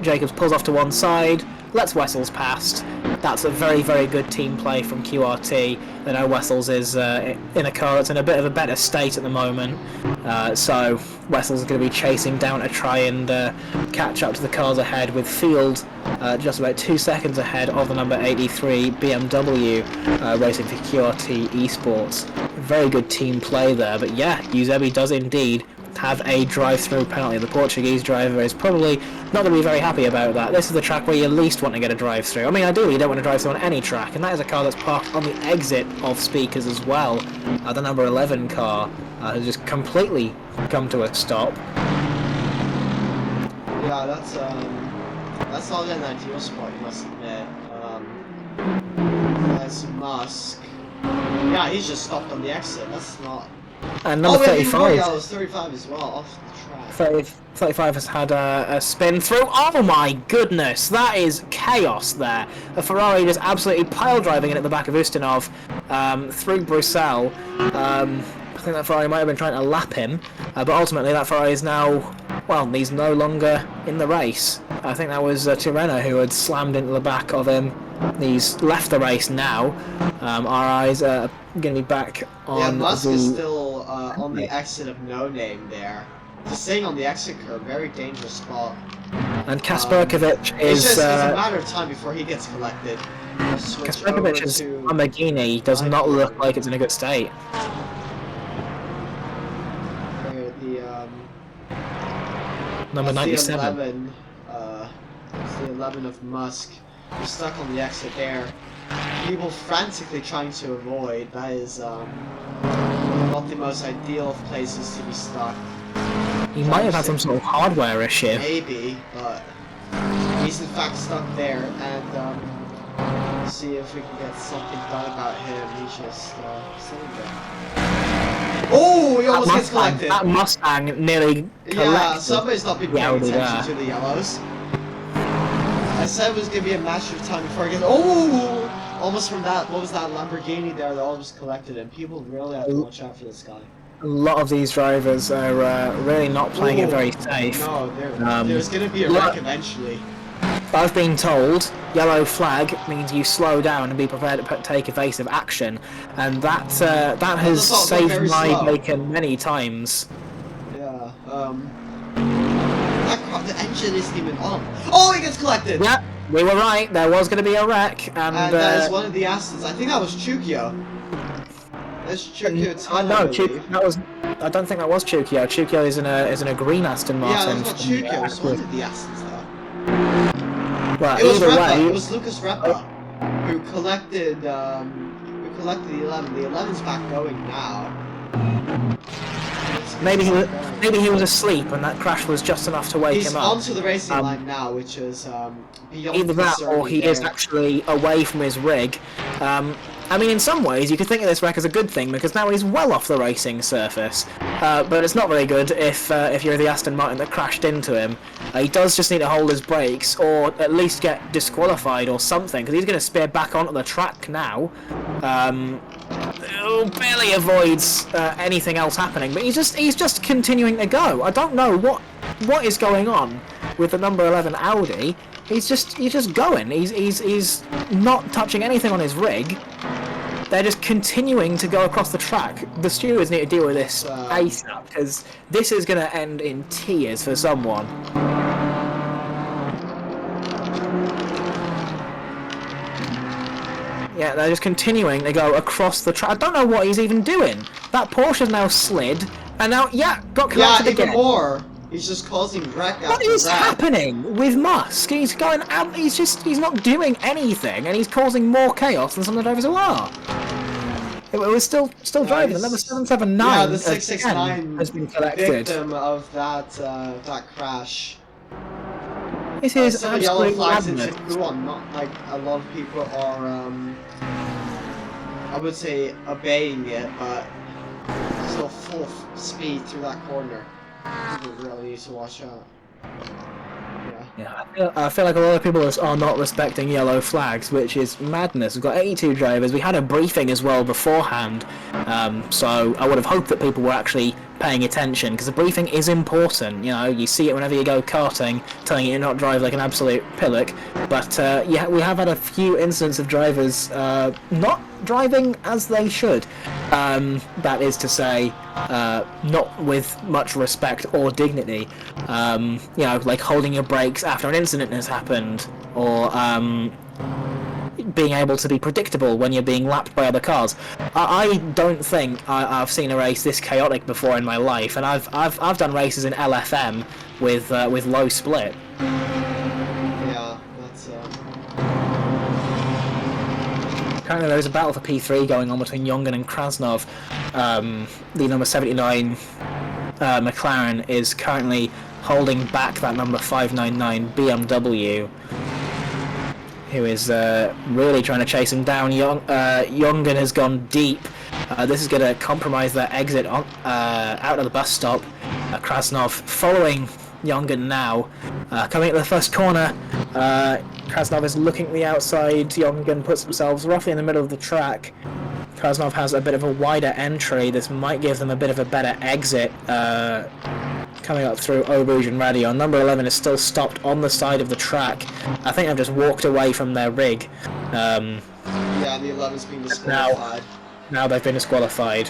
Jacobs pulls off to one side, lets Wessels past. That's a very, very good team play from QRT. I know Wessels is in a car that's in a bit of a better state at the moment. So Wessels is going to be chasing down to try and catch up to the cars ahead, with Field just about 2 seconds ahead of the number 83 BMW racing for QRT Esports. Very good team play there, but yeah, Eusebi does indeed have a drive-through penalty. The Portuguese driver is probably not going to be very happy about that. This is the track where you least want to get a drive-through. I mean, ideally you don't want to drive through on any track, and that is a car that's parked on the exit of speakers as well. The number 11 car has just completely come to a stop. Yeah, that's not an ideal spot, you must admit. That's Musk. Yeah, he's just stopped on the exit. That's not. And number 35. Yeah, it was 35 as well, off the track. 35 has had a spin through. Oh my goodness, that is chaos there. A Ferrari just absolutely pile driving in at the back of Ustinov through Bruxelles. I think that Ferrari might have been trying to lap him, but ultimately that Ferrari is now, well, he's no longer in the race. I think that was Tirreno who had slammed into the back of him. He's left the race now. Our eyes are going to be back on. Yeah, Musk is still on the exit of No Name there. Just staying on the exit curve, very dangerous spot. And Kasperkovic is. It's a matter of time before he gets collected. Kasperkovic's Lamborghini does not look like it's in a good state. Number 97. It's the 11 of Musk. We're stuck on the exit there. People frantically trying to avoid. That is not the most ideal of places to be stuck. He might have had some sort of hardware issue. Maybe, but he's in fact stuck there, and see if we can get something done about him. He's just sitting there. Oh, he almost gets collected. That Mustang nearly collected. Yeah, somebody's not been paying attention to the yellows. I said it was going to be a matter of time before I get. Oh! Almost from that. What was that Lamborghini there that almost collected him? People really have to watch out for this guy. A lot of these drivers are really not playing it very safe. No, there's going to be a wreck eventually. I've been told yellow flag means you slow down and be prepared to take evasive action, and that has saved my bacon many times. Yeah. The engine isn't even on. Oh, he gets collected! Yeah, we were right. There was going to be a wreck, and that is one of the Astons. I think that was Chukio. That's Chukio. No, I don't think that was Chukio. Chukio is in a green Aston Martin. Yeah, that's not Chukio. It was one of the Astons, though. Well, It was either Repa. way, It was Lucas Repa who collected the 11. The 11's back going now. maybe he was asleep and that crash was just enough to wake him up. He's onto the racing line now, which is beyond either that or he is actually away from his rig. I mean, in some ways, you could think of this wreck as a good thing because now he's well off the racing surface. But it's not very good if you're the Aston Martin that crashed into him. He does just need to hold his brakes or at least get disqualified or something because he's going to spear back onto the track now. Barely avoids anything else happening, but he's just continuing to go. I don't know what is going on with the number 11 Audi. He's just going. He's not touching anything on his rig. They're just continuing to go across the track. The stewards need to deal with this ASAP because this is going to end in tears for someone. Yeah, they're just continuing to go across the track. I don't know what he's even doing. That Porsche's now slid, and now, got collected again. Even more. He's just causing wreck after What is happening with Musk? He's going out, he's not doing anything, and he's causing more chaos than some of the drivers who are. It was still driving. The number 779 yeah, the 669 has been collected. Victim of that crash. This is Some yellow absolute flags in madness. typical one, not like a lot of people are, I would say obeying it, but still full speed through that corner. People really need to watch out. Yeah, I feel like a lot of people are not respecting yellow flags, which is madness. We've got 82 drivers. We had a briefing as well beforehand, so I would have hoped that people were actually paying attention, because the briefing is important. You know, you see it whenever you go karting, telling you to not drive like an absolute pillock. But yeah, we have had a few incidents of drivers not driving as they should. That is to say, not with much respect or dignity. You know, like holding your brakes after an incident has happened, or being able to be predictable when you're being lapped by other cars. I don't think I've seen a race this chaotic before in my life, and I've done races in LFM with low split. Yeah, that's Currently there is a battle for P3 going on between Jongen and Krasnov. The number 79 McLaren is currently holding back that number 599 BMW, who is really trying to chase him down. Jongen has gone deep. This is going to compromise their exit on, out of the bus stop. Krasnov following Jongen now. Coming at the first corner, Krasnov is looking at the outside. Jongen puts themselves roughly in the middle of the track. Krasnov has a bit of a wider entry. This might give them a bit of a better exit. Coming up through Eau Rouge and Radion. Number 11 is still stopped on the side of the track. I think they've just walked away from their rig. yeah, the 11's been disqualified. Now they've been disqualified.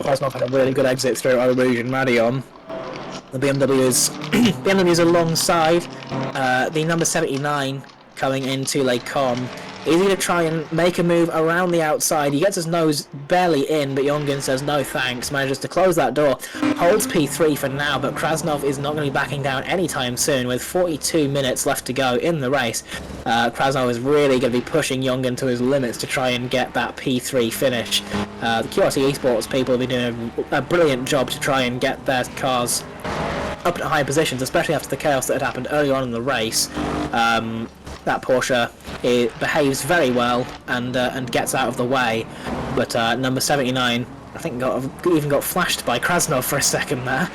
Krasnov had a really good exit through Eau Rouge and Radion. The BMW is alongside. The number 79 coming into Lake Com. Is he to try and make a move around the outside? He gets his nose barely in, but Jongen says no thanks, manages to close that door. Holds P3 for now, but Krasnov is not going to be backing down anytime soon. With 42 minutes left to go in the race, Krasnov is really going to be pushing Jongen to his limits to try and get that P3 finish. The QRT Esports people have been doing a brilliant job to try and get their cars up to high positions, especially after the chaos that had happened earlier on in the race. That Porsche, it behaves very well and gets out of the way, but number 79, I think even got flashed by Krasnov for a second there.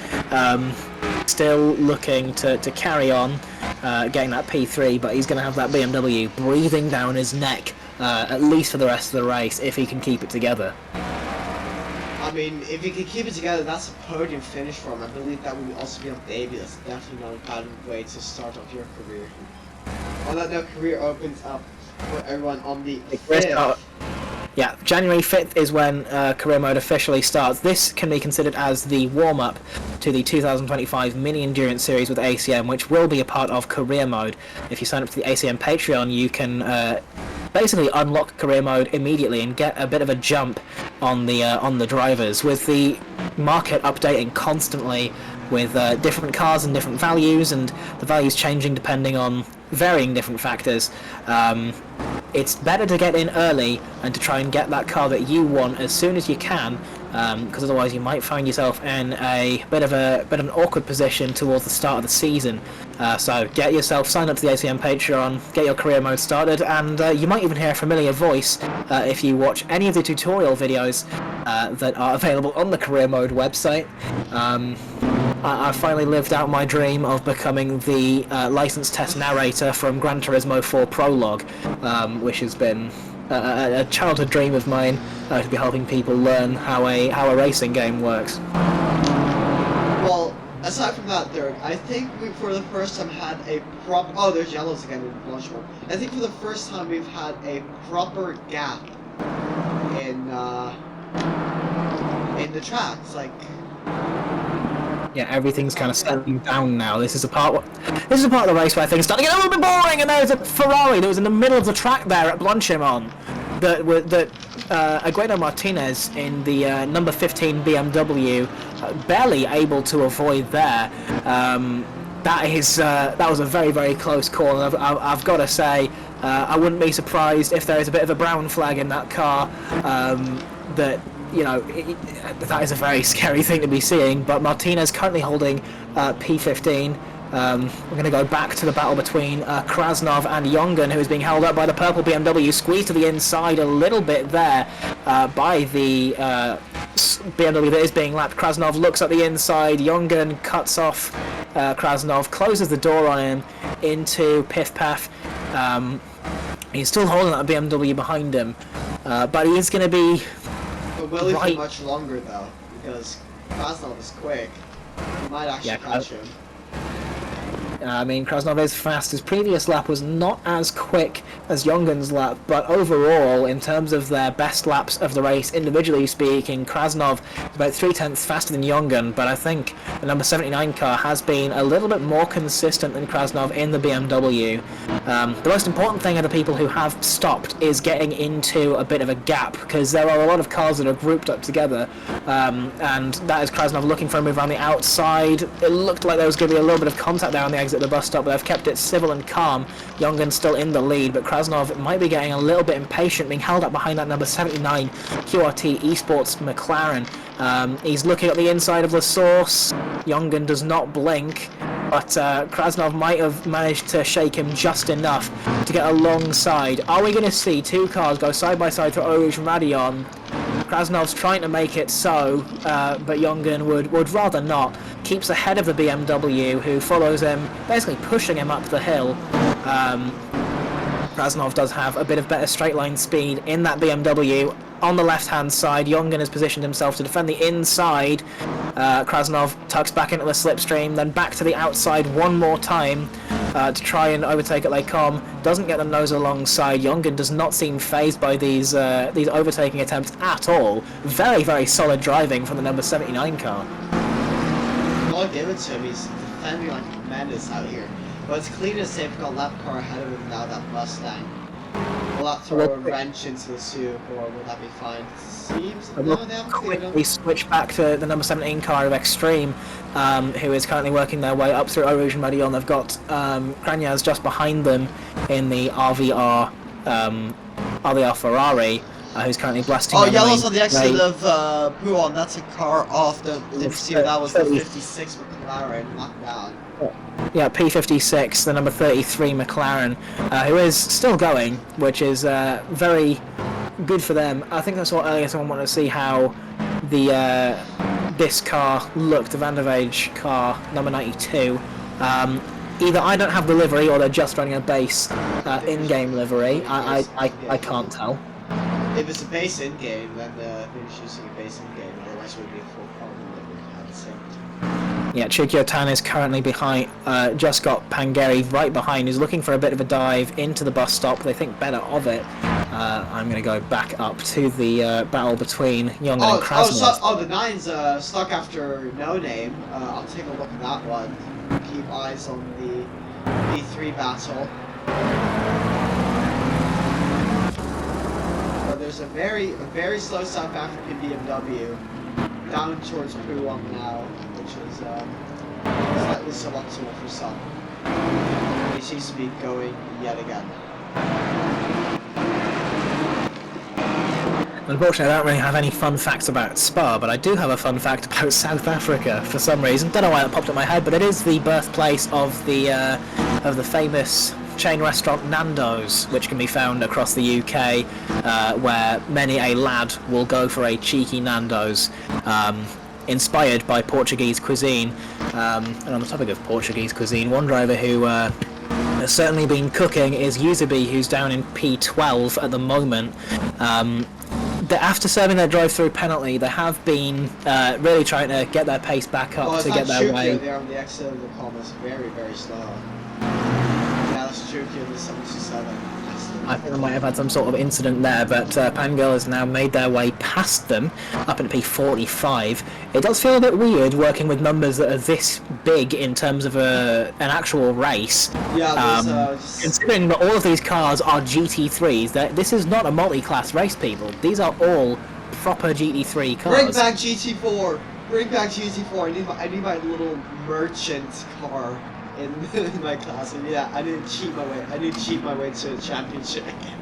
Still looking to carry on, getting that P3, but he's going to have that BMW breathing down his neck, at least for the rest of the race, if he can keep it together. I mean, if he can keep it together, that's a podium finish for him. I believe that would also be on debut. That's definitely not a bad way to start off your career. On that note, career opens up for everyone on the 5th. Yeah, January 5th is when career mode officially starts. This can be considered as the warm-up to the 2025 Mini Endurance Series with ACM, which will be a part of career mode. If you sign up to the ACM Patreon, you can basically unlock career mode immediately and get a bit of a jump on the drivers, with the market updating constantly with different cars and different values, and the values changing depending on varying different factors. It's better to get in early and to try and get that car that you want as soon as you can, because otherwise you might find yourself in a bit of an awkward position towards the start of the season. So get yourself signed up to the ACM Patreon, get your career mode started, and you might even hear a familiar voice if you watch any of the tutorial videos that are available on the career mode website. I finally lived out my dream of becoming the license test narrator from Gran Turismo 4 Prologue, which has been a childhood dream of mine, to be helping people learn how a racing game works. Well, aside from that, Dirk, I think we for the first time had a proper... Oh, there's yellows again in the launch mode. I think for the first time we've had a proper gap in the tracks, like... Yeah, everything's kind of settling down now. This is a part of the race where things start to get a little bit boring, and there's a Ferrari that was in the middle of the track there at Blanchimont that Aguedo Martinez in the number 15 BMW barely able to avoid there. That was a very, very close call, and I've got to say, I wouldn't be surprised if there is a bit of a brown flag in that car that you know, that is a very scary thing to be seeing. But Martinez currently holding P15. We're going to go back to the battle between Krasnov and Jongen, who is being held up by the purple BMW, squeezed to the inside a little bit there by the BMW that is being lapped. Krasnov looks at the inside, Jongen cuts off Krasnov, closes the door on him into Piff Paff. He's still holding that BMW behind him, but he is going to be... But will he for much longer though? Because Krasnov is quick. He might actually catch him. I mean, Krasnov is fast. His previous lap was not as quick as Jongen's lap, but overall, in terms of their best laps of the race, individually speaking, Krasnov is about 0.3 faster than Jongen, but I think the number 79 car has been a little bit more consistent than Krasnov in the BMW. The most important thing of the people who have stopped is getting into a bit of a gap, because there are a lot of cars that are grouped up together, and that is Krasnov looking for a move around the outside. It looked like there was going to be a little bit of contact there on the exit at the bus stop, but they've kept it civil and calm. Jongen's still in the lead, but Krasnov might be getting a little bit impatient, being held up behind that number 79 QRT Esports McLaren. He's looking at the inside of the source. Jongen does not blink, but Krasnov might have managed to shake him just enough to get alongside. Are we going to see two cars go side by side through Eau Rouge Radion? Krasnov's trying to make it so, but Jongen would rather not. Keeps ahead of the BMW, who follows him, basically pushing him up the hill. Krasnov does have a bit of better straight line speed in that BMW. On the left-hand side, Jongen has positioned himself to defend the inside. Krasnov tucks back into the slipstream, then back to the outside one more time to try and overtake at Lecom. Doesn't get the nose alongside. Jongen does not seem phased by these overtaking attempts at all. Very, very solid driving from the number 79 car. I'll give it to him. He's defending like a menace out here. But it's clean as they've got a lap car ahead of him now, that Mustang. Will that throw a wrench into the soup, or will that be fine? Seems no, they haven't cleared him. We switch back to the number 17 car of Extreme, who is currently working their way up through Eau Rouge and Radion. They've got Kranyaz just behind them in the RVR Ferrari, who's currently blasting. Oh, yellow's on the exit of Puon. That's a car off the. Didn't see that was the 56 McLaren knocked down. Yeah, P56, the number 33 McLaren, who is still going, which is very good for them. I think that's what earlier someone wanted to see how the this car looked, the Van der Weege car, number 92. Either I don't have the livery or they're just running a base in-game livery. I can't tell. If it's a base in-game, then they're using a base in-game, otherwise it would be a full carbon livery, I'd say. Yeah, Chukyo-tan is currently behind, just got Pangeri right behind, who's looking for a bit of a dive into the bus stop. They think better of it. I'm going to go back up to the battle between Jongen and Krasnov. The 9's stuck after No Name. I'll take a look at that one. Keep eyes on the B3 battle. There's a very slow South African BMW down towards Puon now, which is slightly suboptimal for some. He seems to be going yet again. Unfortunately, I don't really have any fun facts about Spa, but I do have a fun fact about South Africa for some reason. Don't know why that popped in my head, but it is the birthplace of the famous chain restaurant Nando's, which can be found across the UK, where many a lad will go for a cheeky Nando's, inspired by Portuguese cuisine. And on the topic of Portuguese cuisine, one driver who has certainly been cooking is Usaby, who's down in P12 at the moment. After serving their drive-through penalty, they have been really trying to get their pace back up to get their way. There on the exit of the column very, very slow. Yeah, that's true here in the 727. I think they might have had some sort of incident there, but Pangirl has now made their way past them, up into P45. It does feel a bit weird working with numbers that are this big in terms of an actual race. Yeah, considering that all of these cars are GT3s, this is not a multi-class race, people. These are all proper GT3 cars. Bring back GT4! Bring back GT4! I need my little merchant car in my class, and yeah, I need to cheat my way to a championship again.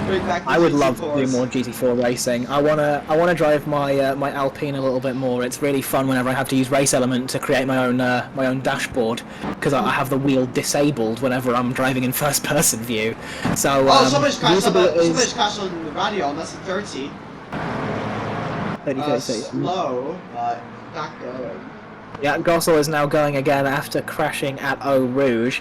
Bring back the I would love to do GT4s. more GT4 racing. I wanna drive my my Alpine a little bit more. It's really fun whenever I have to use Race Element to create my own dashboard because I have the wheel disabled whenever I'm driving in first person view. So Oh, somebody's crashed usability on the radio, and that's a 30. 30. Slow, but back going. Yeah, Gossel is now going again after crashing at Eau Rouge.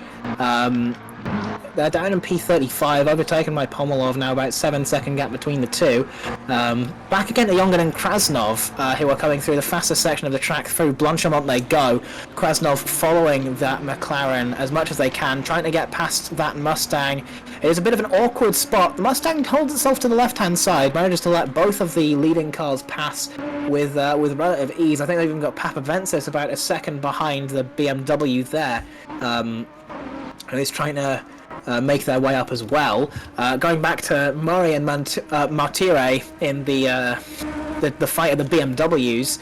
They're down in P35, overtaken by Pomolov now, about 7-second gap between the two. Back again to Jongen and Krasnov, who are coming through the fastest section of the track. Through Blanchimont they go. Krasnov following that McLaren as much as they can, trying to get past that Mustang. It is a bit of an awkward spot. The Mustang holds itself to the left-hand side, manages to let both of the leading cars pass with relative ease. I think they've even got Papavensis about a second behind the BMW there. And he's trying to make their way up as well. Going back to Murray and Martire in the fight of the BMWs,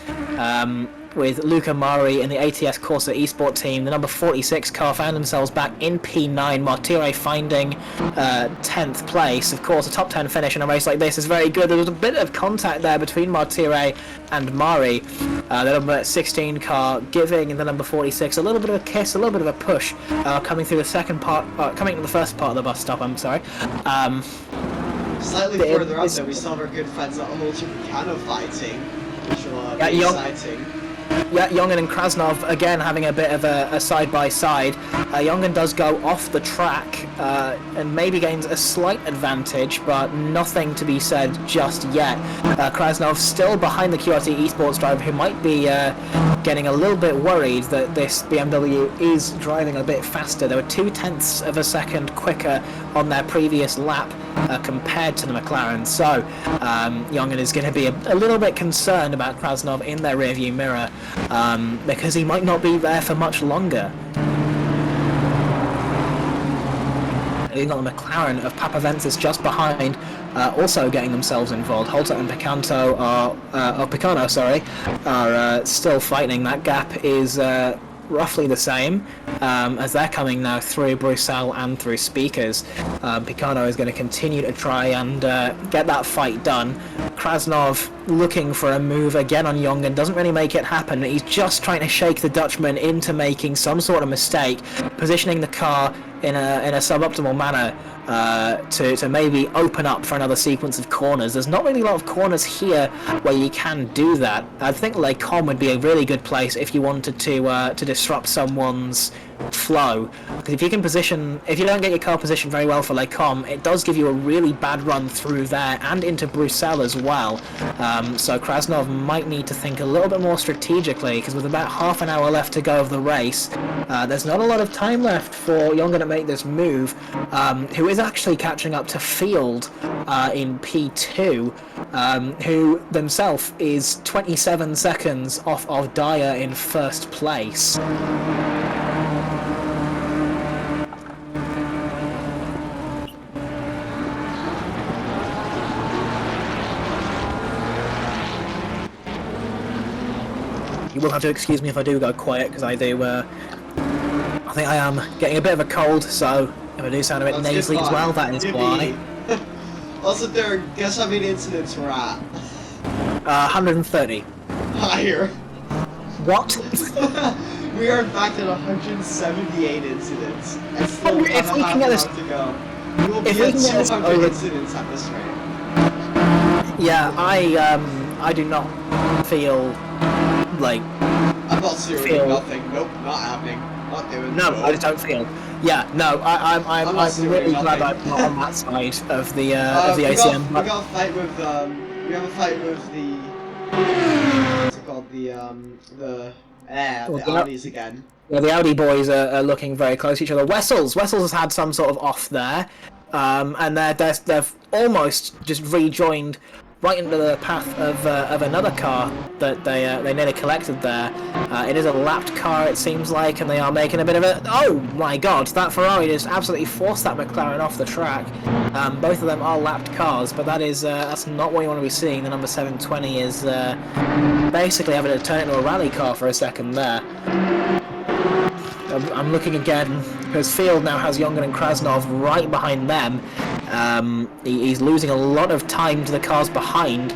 with Luca Mari in the ATS Corsa Esport team. The number 46 car found themselves back in P9. Martire finding 10th place. Of course, a top 10 finish in a race like this is very good. There was a bit of contact there between Martire and Mari. The number 16 car giving the number 46 a little bit of a kiss, a little bit of a push, coming through the coming to the first part of the bus stop. I'm sorry. Slightly further up, though, we saw our good friends at Ultra Meccano fighting, which will be exciting. Yeah, Jongen and Krasnov again having a bit of a side-by-side. Jongen does go off the track and maybe gains a slight advantage, but nothing to be said just yet. Krasnov still behind the QRT Esports driver, who might be getting a little bit worried that this BMW is driving a bit faster. They were 0.2 of a second quicker on their previous lap compared to the McLaren, so Jongen is going to be a little bit concerned about Krasnov in their rearview mirror, because he might not be there for much longer. You've got the McLaren of Papavensis just behind, also getting themselves involved. Holter and Picano are still fighting. That gap is roughly the same as they're coming now through Bruxelles and through Speakers. Picano is going to continue to try and get that fight done. Krasnov looking for a move again on Jongen, doesn't really make it happen. He's just trying to shake the Dutchman into making some sort of mistake, positioning the car in a suboptimal manner to maybe open up for another sequence of corners. There's not really a lot of corners here where you can do that. I think Les Combes would be a really good place if you wanted to disrupt someone's flow, because if you don't get your car positioned very well for Les Combes, it does give you a really bad run through there and into Bruxelles as well. So Krasnov might need to think a little bit more strategically, because with about half an hour left to go of the race, there's not a lot of time left for Jongen to make this move, who is actually catching up to Field in P2, who themselves is 27 seconds off of Dyer in first place. You will have to excuse me if I do go quiet, because I think I am getting a bit of a cold, so if I do sound a bit nasally as well, that is why. Also, Derek, guess how many incidents we're at? 130. Higher. What? We are in fact at 178 incidents, and still If have we a can get half this- to go. We will be if we at can get this 200 over- incidents at this rate. Yeah, I do not feel like... I'm not serious. Feel- Nothing. Nope, not happening. Not doing. No, I just don't feel. Yeah, no, I'm not really serious, glad nothing. I'm not on that side of the we ACM. got a fight with we have a fight with the what's it called, the Audis again. Yeah, the Audi boys are looking very close to each other. Wessels has had some sort of off there, and they've almost just rejoined right into the path of another car that they nearly collected there. It is a lapped car, it seems like, and they are making a bit of a... Oh my god, that Ferrari just absolutely forced that McLaren off the track. Both of them are lapped cars, but that's not what you want to be seeing. The number 720 is basically having to turn it into a rally car for a second there. I'm looking again, because Field now has Jongen and Krasnov right behind them, He's losing a lot of time to the cars behind,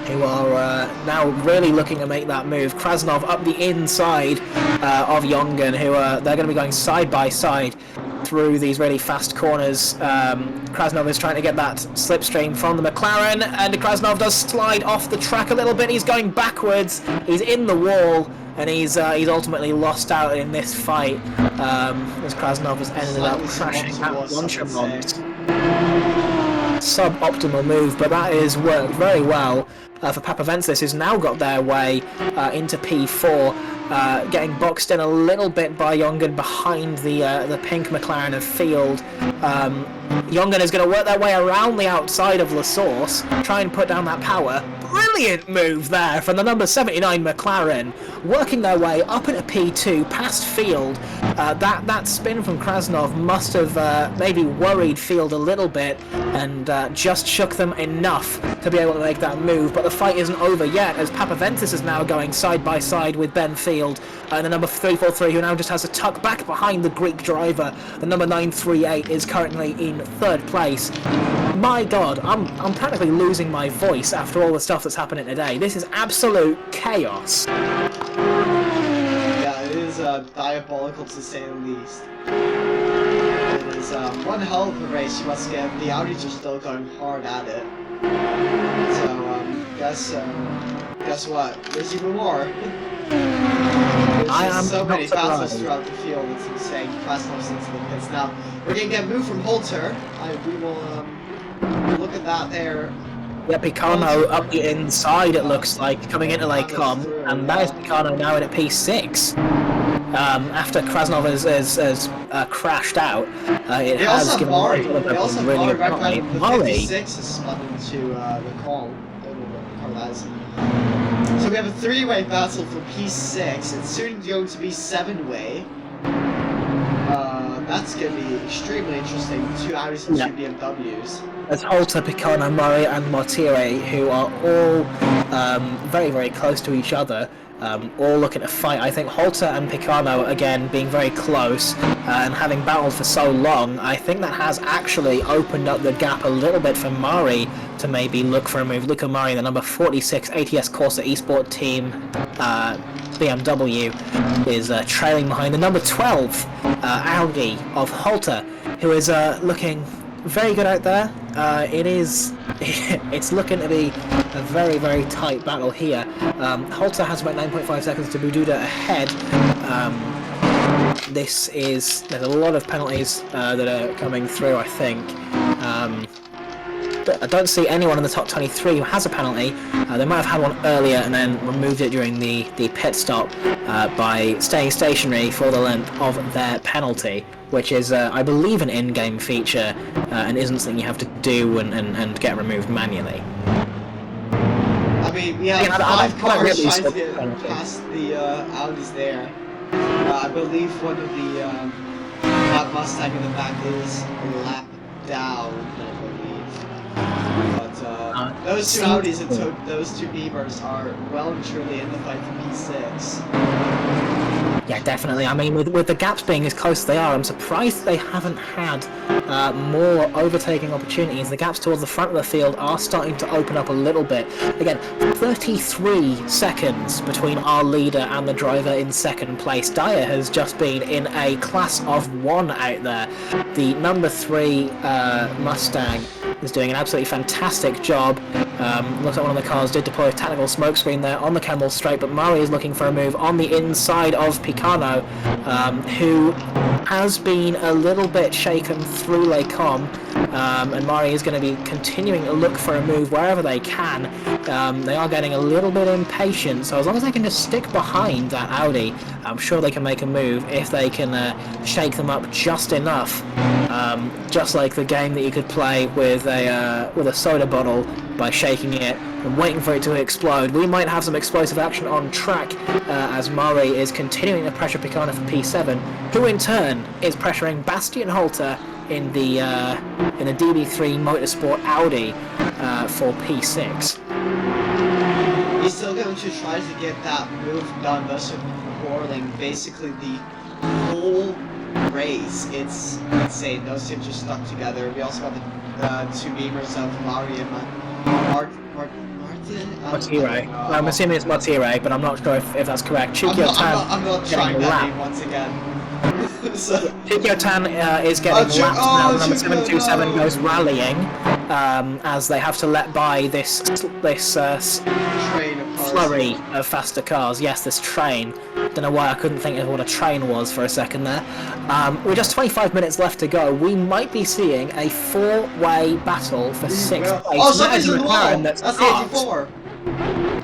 who are now really looking to make that move. Krasnov up the inside of Jongen, who they're going to be going side by side through these really fast corners. Krasnov is trying to get that slipstream from the McLaren, and Krasnov does slide off the track a little bit. He's going backwards, he's in the wall, and he's ultimately lost out in this fight, as Krasnov has ended up crashing at Lonchamont. Suboptimal move, but that has worked very well for Papavensis, who's now got their way into P4, getting boxed in a little bit by Jongen behind the pink McLaren of field. Jongen is going to work their way around the outside of La Source, try and put down that power. Brilliant move there from the number 79 McLaren, working their way up into P2 past field. That spin from Krasnov must have maybe worried field a little bit and just shook them enough to be able to make that move. But the fight isn't over yet, as Papavensis is now going side by side with Ben Field, and the number 343, who now just has to tuck back behind the Greek driver. The number 938 is currently in third place. My God, I'm practically losing my voice after all the stuff that's happening today. This is absolute chaos. Yeah, it is diabolical to say the least. It is one hell of a race, you must give. The Audis are still going hard at it. So, guess what? There's even more. There's so many battles throughout the field, it's insane. Krasnov's into the pits now. We're gonna get moved from Holter. We will look at that there. Yeah, Picano up the inside, it looks like, coming into Lacom, and that is Picano now in at P6. After Krasnov has crashed out, it has given Mari. a really good fight. Mari 56 is spun into the call. So we have a three-way battle for P6. It's soon going to be seven-way. That's going to be extremely interesting. Two Audis and two BMWs. There's Holter, Picano, Murray, and Mortier, who are all very, very close to each other. All looking to fight. I think Holter and Picano, again, being very close and having battled for so long, I think that has actually opened up the gap a little bit for Mari to maybe look for a move. Luca Mari, the number 46 ATS Corsa Esport team BMW, is trailing behind the number 12 Audi of Holter, who is looking very good out there. It's looking to be a very, very tight battle here. Holter has about 9.5 seconds to Bududa ahead. There's a lot of penalties that are coming through, I think. But I don't see anyone in the top 23 who has a penalty. They might have had one earlier and then removed it during the pit stop by staying stationary for the length of their penalty, which is, I believe, an in-game feature and isn't something you have to do and get removed manually. I mean, we have 5 cars trying to get past the Audis there. I believe one of the that Mustang in the back is a lap down, I believe. But those two Audis and those two Beavers are well and truly in the fight for P6. Yeah, definitely. I mean, with the gaps being as close as they are, I'm surprised they haven't had more overtaking opportunities. The gaps towards the front of the field are starting to open up a little bit. Again, 33 seconds between our leader and the driver in second place. Dyer has just been in a class of 1 out there. The number 3 Mustang is doing an absolutely fantastic job. Looks like one of the cars did deploy a tactical smokescreen there on the Kemmel Straight, but Murray is looking for a move on the inside of Picano, who has been a little bit shaken through Lacom, and Murray is going to be continuing to look for a move wherever they can. They are getting a little bit impatient, so as long as they can just stick behind that Audi, I'm sure they can make a move if they can shake them up just enough. Just like the game that you could play with a soda bottle by shaking it and waiting for it to explode. We might have some explosive action on track as Murray is continuing to pressure Picano for P7, who in turn is pressuring Bastian Holter in the DB3 Motorsport Audi for P6. He's still going to try to get that move done, thus recording basically the whole race, it's insane. Those teams are stuck together. We also got the two Beamers of Mari and Martin. Matire. I'm assuming it's Matire, but I'm not sure if that's correct. Chukyo Tan I'm not trying that name once again. So, Chukyo Tan is getting lapped now. Number Chukyo, 727 no. goes rallying as they have to let by this train of cars. flurry of faster cars. Yes, this train. Don't know why I couldn't think of what a train was for a second there. With just 25 minutes left to go, we might be seeing a four-way battle for sixth place. Oh, somebody's in the wall! That's the 84!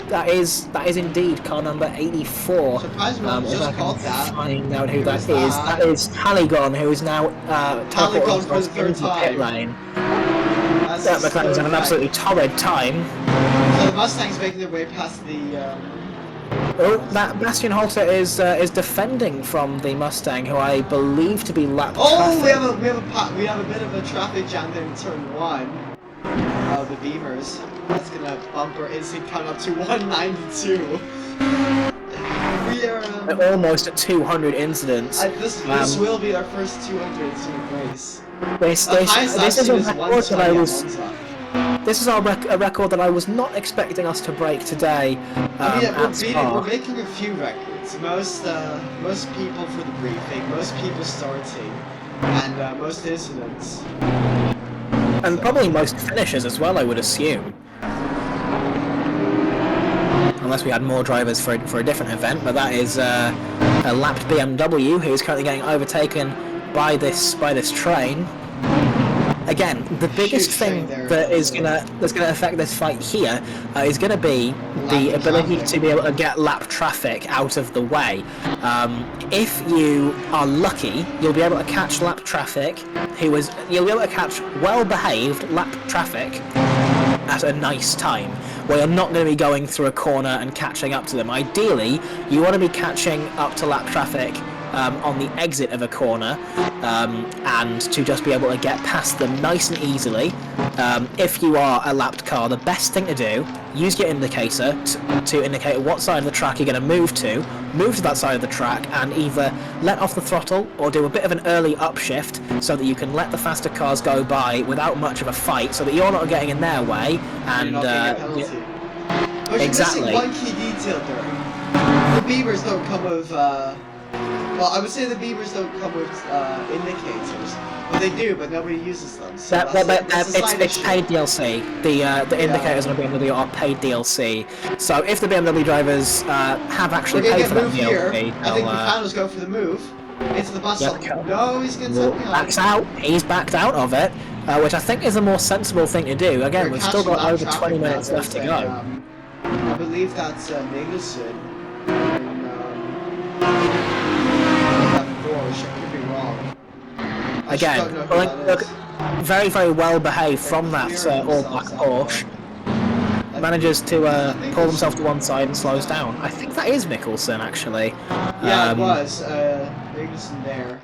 That is indeed car number 84. Surprisingly, just called that. Find out who that is. That is Haligon, who is now Haligon for the third into the pit time. lane. McLaren's had an absolutely torrid time. So the Mustang's making their way past the. Oh, that Bastian Halter is defending from the Mustang, who I believe to be lap traffic. We have a bit of a traffic jam there in turn 1. The Beamers. That's gonna bumper instant count up to 192. We are almost at 200 incidents. This will be our first 200 incident race. This is a record that I was. This is a record that I was not expecting us to break today. We're making a few records. Most people for the briefing, most people starting, and most incidents. And probably most finishes as well, I would assume. Unless we had more drivers for a different event, but that is a lapped BMW who is currently getting overtaken by this train. Again, the biggest thing that's gonna affect this fight here is gonna be the ability to be able to get lap traffic out of the way. If you are lucky, you'll be able to catch lap traffic. You'll be able to catch well-behaved lap traffic at a nice time, where you're not going to be going through a corner and catching up to them. Ideally, you want to be catching up to lap traffic on the exit of a corner, and to just be able to get past them nice and easily. If you are a lapped car, the best thing to do, use your indicator to indicate what side of the track you're going to move to that side of the track, and either let off the throttle or do a bit of an early upshift so that you can let the faster cars go by without much of a fight, so that you're not getting in their way, and exactly. One key detail there. The Beamers don't come with well, I would say the Beamers don't come with indicators. Well, they do, but nobody uses them. So it's paid DLC. The indicators on the BMW are paid DLC. So if the BMW drivers have actually paid for that DLC, I think Picano's go for the move into the bus stop. No, he's going to backs out. He's backed out of it, which I think is a more sensible thing to do. Again, we've still got over 20 minutes left to go. I believe that's Nicholson. Could be wrong. Again, look, very, very well behaved from that all-black Porsche. Manages to pull himself to one side and slows down. I think that is Mickelson, actually. Yeah, it was. Mickelson there.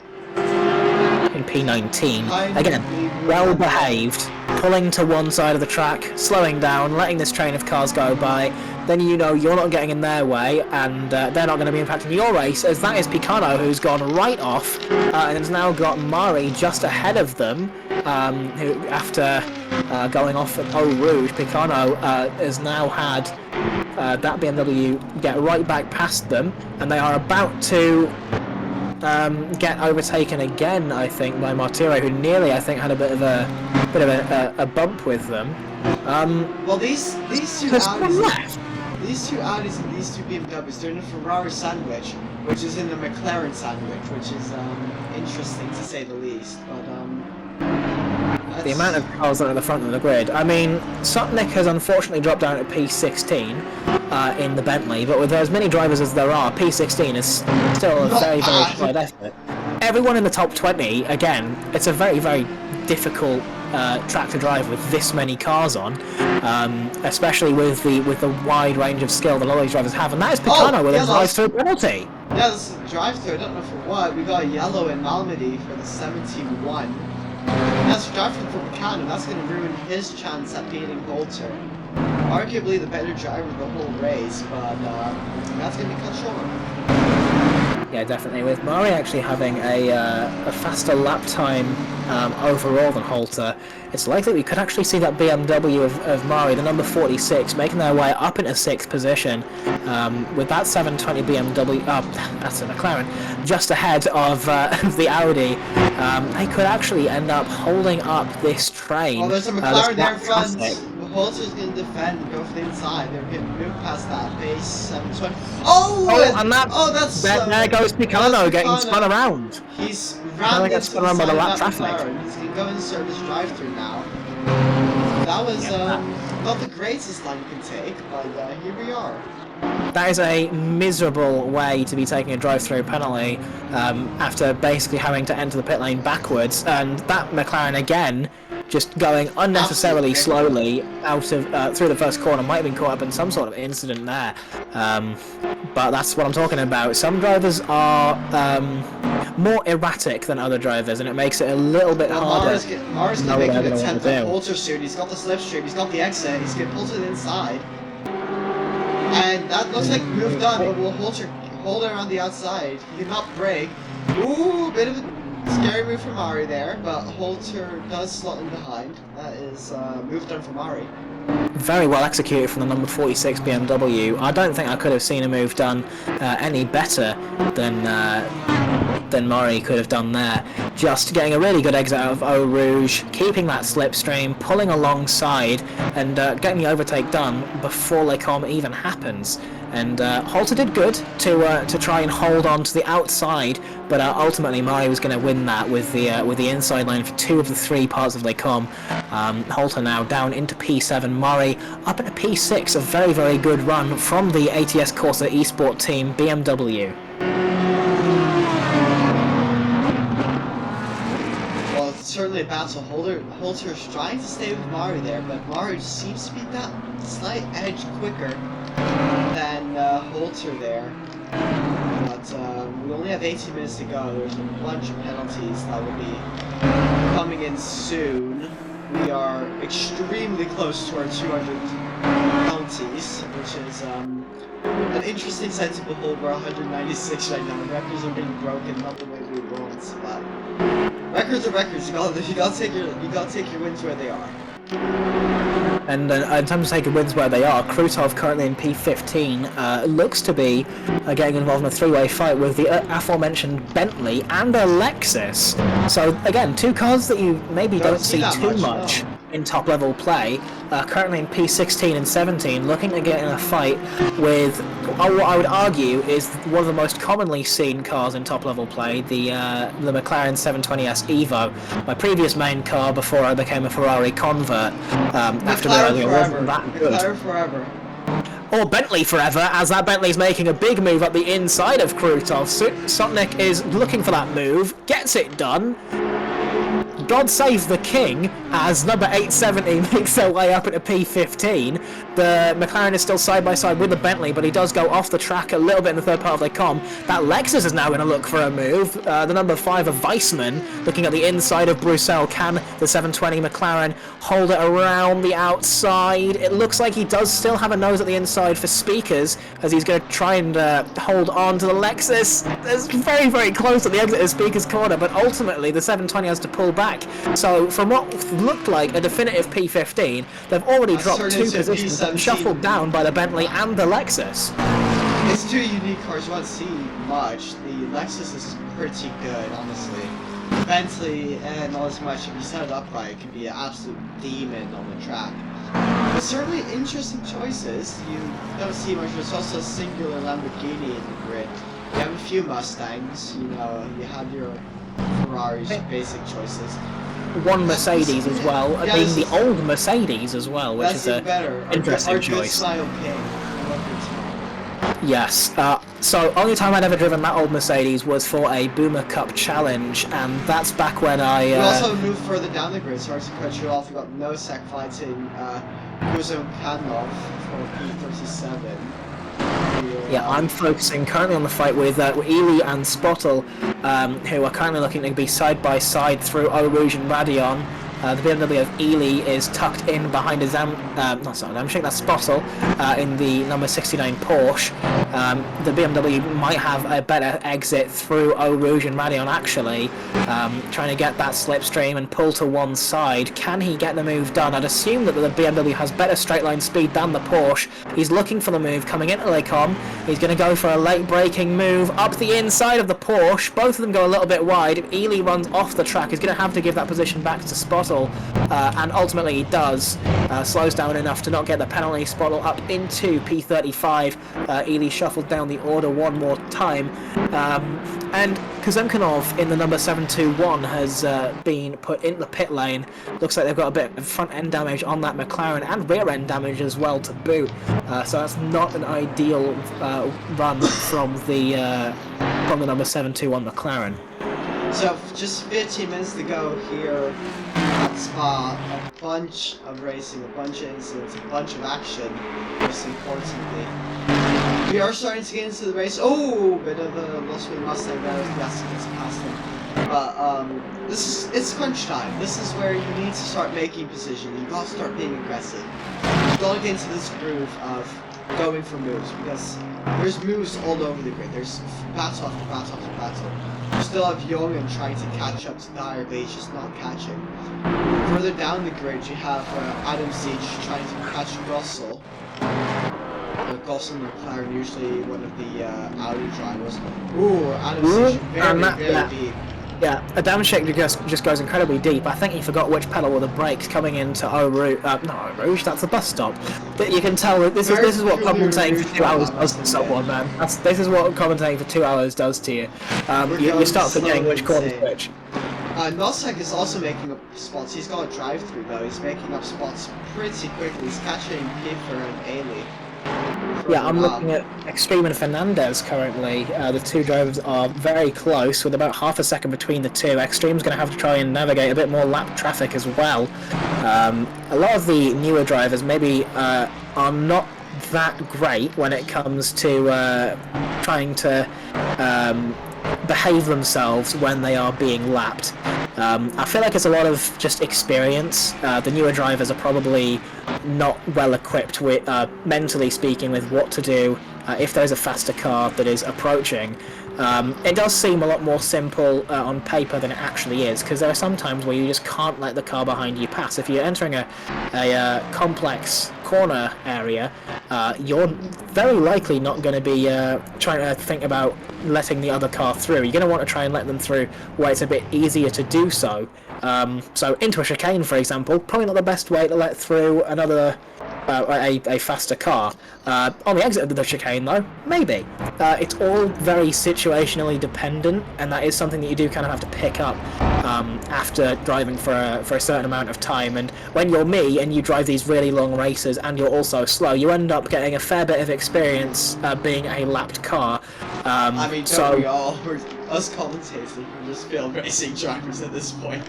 In P19. Again, well behaved, pulling to one side of the track, slowing down, letting this train of cars go by. Then you know you're not getting in their way, and they're not going to be impacting your race, as that is Picano, who's gone right off, and has now got Mari just ahead of them, who, after going off at Eau Rouge, Picano has now had that BMW get right back past them, and they are about to get overtaken again, I think, by Martiro, who nearly, I think, had a bit of a bump with them. Well, these two Audis, these two Audis and these two BMWs, they're in a Ferrari sandwich, which is in the McLaren sandwich, which is interesting to say the least. But the amount of cars that are at the front of the grid. I mean, Sotnik has unfortunately dropped down at P16 in the Bentley, but with as many drivers as there are, P16 is still a very, very slight effort. Everyone in the top 20, again, it's a very, very difficult track to drive with this many cars on, especially with the wide range of skill that a lot of these drivers have, and that is Picano with a drive-through penalty. Yeah, this is a drive-through, I don't know for what. We got a yellow in Malmedy for the 71. That's a drive-through for Picano, that's going to ruin his chance at beating Holter. Arguably the better driver of the whole race, but that's going to be cut short. Yeah, definitely. With Mari actually having a faster lap time overall than Halter, it's likely we could actually see that BMW of Mari, the number 46, making their way up into 6th position with that 720 BMW, that's a McLaren, just ahead of the Audi. They could actually end up holding up this train. Oh, there's a McLaren there in front. Traffic. Halter's going to defend and go for the inside. They're going to move past that base 720. Oh! And there goes Picano getting spun around. He's rammed into the around by the side lap of that traffic. McLaren. He's going to go insert his drive-through now. That was not the greatest line you can take, but here we are. That is a miserable way to be taking a drive-through penalty after basically having to enter the pit lane backwards, and that McLaren again just going unnecessarily slowly out of through the first corner. Might have been caught up in some sort of incident there, but that's what I'm talking about. Some drivers are more erratic than other drivers, and it makes it a little bit harder. Mars going to make an attempt at Halter soon. He's got the slipstream, he's got the exit, he's going to pull to the inside. And that looks like move done, but will Halter hold it around the outside? He did not brake. Ooh, bit of a scary move from Mari there, but Halter does slot in behind. That is move done from Mari. Very well executed from the number 46 BMW. I don't think I could have seen a move done any better than Mari could have done there. Just getting a really good exit out of Eau Rouge, keeping that slipstream, pulling alongside, and getting the overtake done before Les Combes even happens. And Halter did good to try and hold on to the outside, but ultimately Mari was going to win that with the inside line for 2 of the 3 parts of Les Combes. Halter now down into P7, Mari up into P6, a very, very good run from the ATS Corsa eSport team BMW. Well, it's certainly a battle. Halter's trying to stay with Mari there, but Mari seems to be that slight edge quicker than Halter there. But we only have 18 minutes to go. There's a bunch of penalties that will be coming in soon. We are extremely close to our 200 penalties, which is an interesting sight to behold. We're 196 right now. Records are being broken, not the way we want, but records are records. You gotta take your wins where they are. And in terms of taking wins where they are, Krutov currently in P15 looks to be getting involved in a 3-way fight with the aforementioned Bentley and a Lexus. So again, 2 cars that you maybe don't see too much in top-level play. Currently in P16 and 17, looking to get in a fight with what I would argue is one of the most commonly seen cars in top-level play, the McLaren 720S Evo, my previous main car before I became a Ferrari convert. After realizing it wasn't that good. McLaren forever. Or Bentley forever, as that Bentley's making a big move up the inside of Krutov. Sotnik is looking for that move, gets it done. God save the king, as number 870 makes their way up into P15. The McLaren is still side by side with the Bentley, but he does go off the track a little bit in the third part of Les Combes. That Lexus is now going to look for a move. The number 5 of Weissman, looking at the inside of Bruxelles. Can the 720 McLaren hold it around the outside? It looks like he does still have a nose at the inside for Speakers, as he's going to try and hold on to the Lexus. It's very, very close at the exit of Speakers' corner, but ultimately the 720 has to pull back. So from what looked like a definitive P15, they've already dropped 2 positions and shuffled down by the Bentley and the Lexus. It's 2 unique cars, you won't see much. The Lexus is pretty good, honestly. The Bentley, not as much. If you set it up right, it can be an absolute demon on the track. But certainly interesting choices. You don't see much. There's also a singular Lamborghini in the grid. You have a few Mustangs, you have your Ferraris, basic choices. One Mercedes as well, being the old Mercedes as well, which is an interesting choice. Yes, so only time I'd ever driven that old Mercedes was for a Boomer Cup challenge, and that's back when I... We also moved further down the grid, sorry to cut you off, we got Nosek fighting Kuzumkanov for P37. Yeah, I'm focusing currently on the fight with Ely and Spottle, who are currently looking to be side by side through Eau Rouge and Radion. The BMW of Ely is tucked in behind a that's Spottle in the number 69 Porsche. The BMW might have a better exit through Eau Rouge and Radion actually, trying to get that slipstream and pull to one side. Can he get the move done? I'd assume that the BMW has better straight line speed than the Porsche. He's looking for the move coming into Les Combes. He's going to go for a late braking move up the inside of the Porsche. Both of them go a little bit wide. If Ely runs off the track, he's going to have to give that position back to Spottle, and ultimately he does. Slows down enough to not get the penalty. Spottle up into P35. Ely shuffled down the order one more time, and Kazemkanov in the number 721 has been put in the pit lane. Looks like they've got a bit of front end damage on that McLaren and rear end damage as well to boot, so that's not an ideal run from the number 721 McLaren. So just 15 minutes to go here at Spa. A bunch of racing, a bunch of incidents, a bunch of action, most importantly. We are starting to get into the race. Oh, bit of a lost-wing Mustang there. Yes, gets past him. But it's crunch time. This is where you need to start making precision. You gotta start being aggressive. You gotta get into this groove of going for moves, because there's moves all over the grid. There's battle after battle after battle. You still have Young trying to catch up to Dyer, but he's just not catching. Further down the grid, you have Adam Siege trying to catch Russell. Gosling and McLaren, usually one of the Audi drivers. Ooh, Adam Siege very deep. Yeah, Adamczyk just goes incredibly deep. I think he forgot which pedal were the brakes coming into Eau Rouge. Not Eau Rouge, that's a bus stop. But you can tell that this is what commentating for 2 hours does to someone, man. This is what commentating for 2 hours does to you. You start forgetting which corner's which. Nosek is also making up spots. He's got a drive-through though. He's making up spots pretty quickly. He's catching Kiefer and Ailey. Yeah, I'm looking at Extreme and Fernandez currently. The two drivers are very close, with about half a second between the two. Extreme's going to have to try and navigate a bit more lap traffic as well. A lot of the newer drivers maybe are not that great when it comes to trying to behave themselves when they are being lapped. I feel like it's a lot of just experience. The newer drivers are probably not well equipped with, mentally speaking, with what to do if there's a faster car that is approaching. It does seem a lot more simple on paper than it actually is, because there are some times where you just can't let the car behind you pass. If you're entering a complex corner area, you're very likely not going to be trying to think about letting the other car through. You're going to want to try and let them through where it's a bit easier to do so. So into a chicane, for example, probably not the best way to let through another a faster car. On the exit of the chicane, though, maybe. It's all very situationally dependent, and that is something that you do kind of have to pick up after driving for a certain amount of time. And when you're me and you drive these really long races and you're also slow, you end up getting a fair bit of experience being a lapped car. I mean, don't we all? Us commentators, we're just field racing drivers at this point.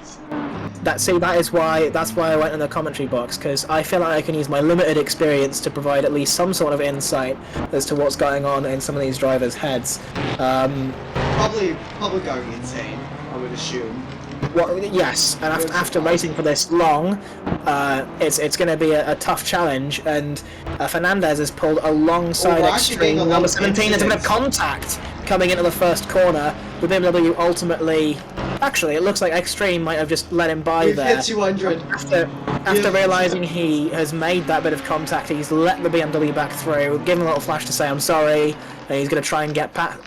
That's why I went in the commentary box, because I feel like I can use my limited experience to provide at least some sort of insight as to what's going on in some of these drivers' heads. Probably going insane, I would assume. Well, yes, and after racing for this long, it's going to be a tough challenge, and Fernandez has pulled alongside Extreme. Number 17 is a bit of contact coming into the first corner. The BMW ultimately... Actually, it looks like Extreme might have just let him by there. Hit 200. After realising he has made that bit of contact, he's let the BMW back through, give him a little flash to say I'm sorry, and he's going to try and get back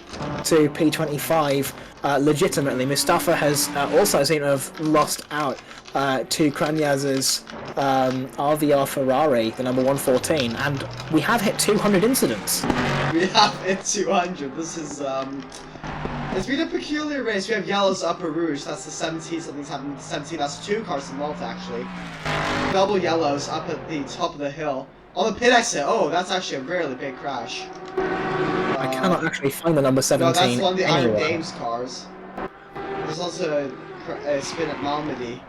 to P25 legitimately. Mustafa has also seemed to have lost out to Kranyaz's RVR Ferrari, the number 114, and we have hit 200 incidents. We have hit 200. This is it's been a peculiar race. We have yellows up Eau Rouge, that's the 17, something's happened to 17, that's two cars involved actually. Double yellows up at the top of the hill. On the pit exit, oh, that's actually a really big crash. I cannot actually find the number 17 No, that's one of the anywhere. Iron Dames cars. There's also a spin at Malmedy.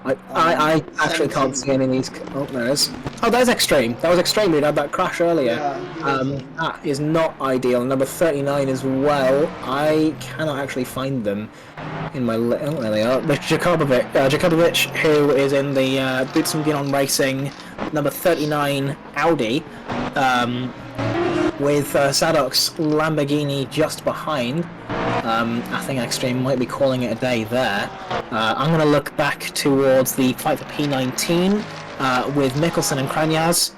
I actually can't 17. see any of these. Oh, there is. Oh, there's Extreme. That was Extreme who had that crash earlier. Yeah, he was in. That is not ideal. Number 39 as well. I cannot actually find them in my. Oh, there they are. There's Jakobovic, who is in the Boots and Guion Racing number 39 Audi, with Sadok's Lamborghini just behind. I think Extreme might be calling it a day there. I'm going to look back towards the fight for P19 with Mikkelsen and Kranyaz.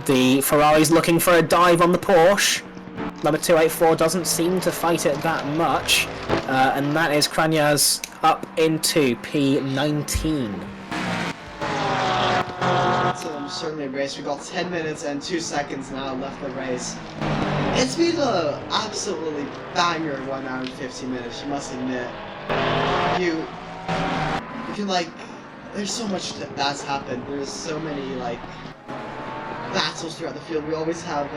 The Ferrari's looking for a dive on the Porsche. Number 284 doesn't seem to fight it that much, and that is Kranyaz up into P19. Certainly a race. We got 10 minutes and 2 seconds now left of the race. It's been a absolutely banger 1 hour and 15 minutes, you must admit. You can there's so much that's happened. There's so many battles throughout the field. We always have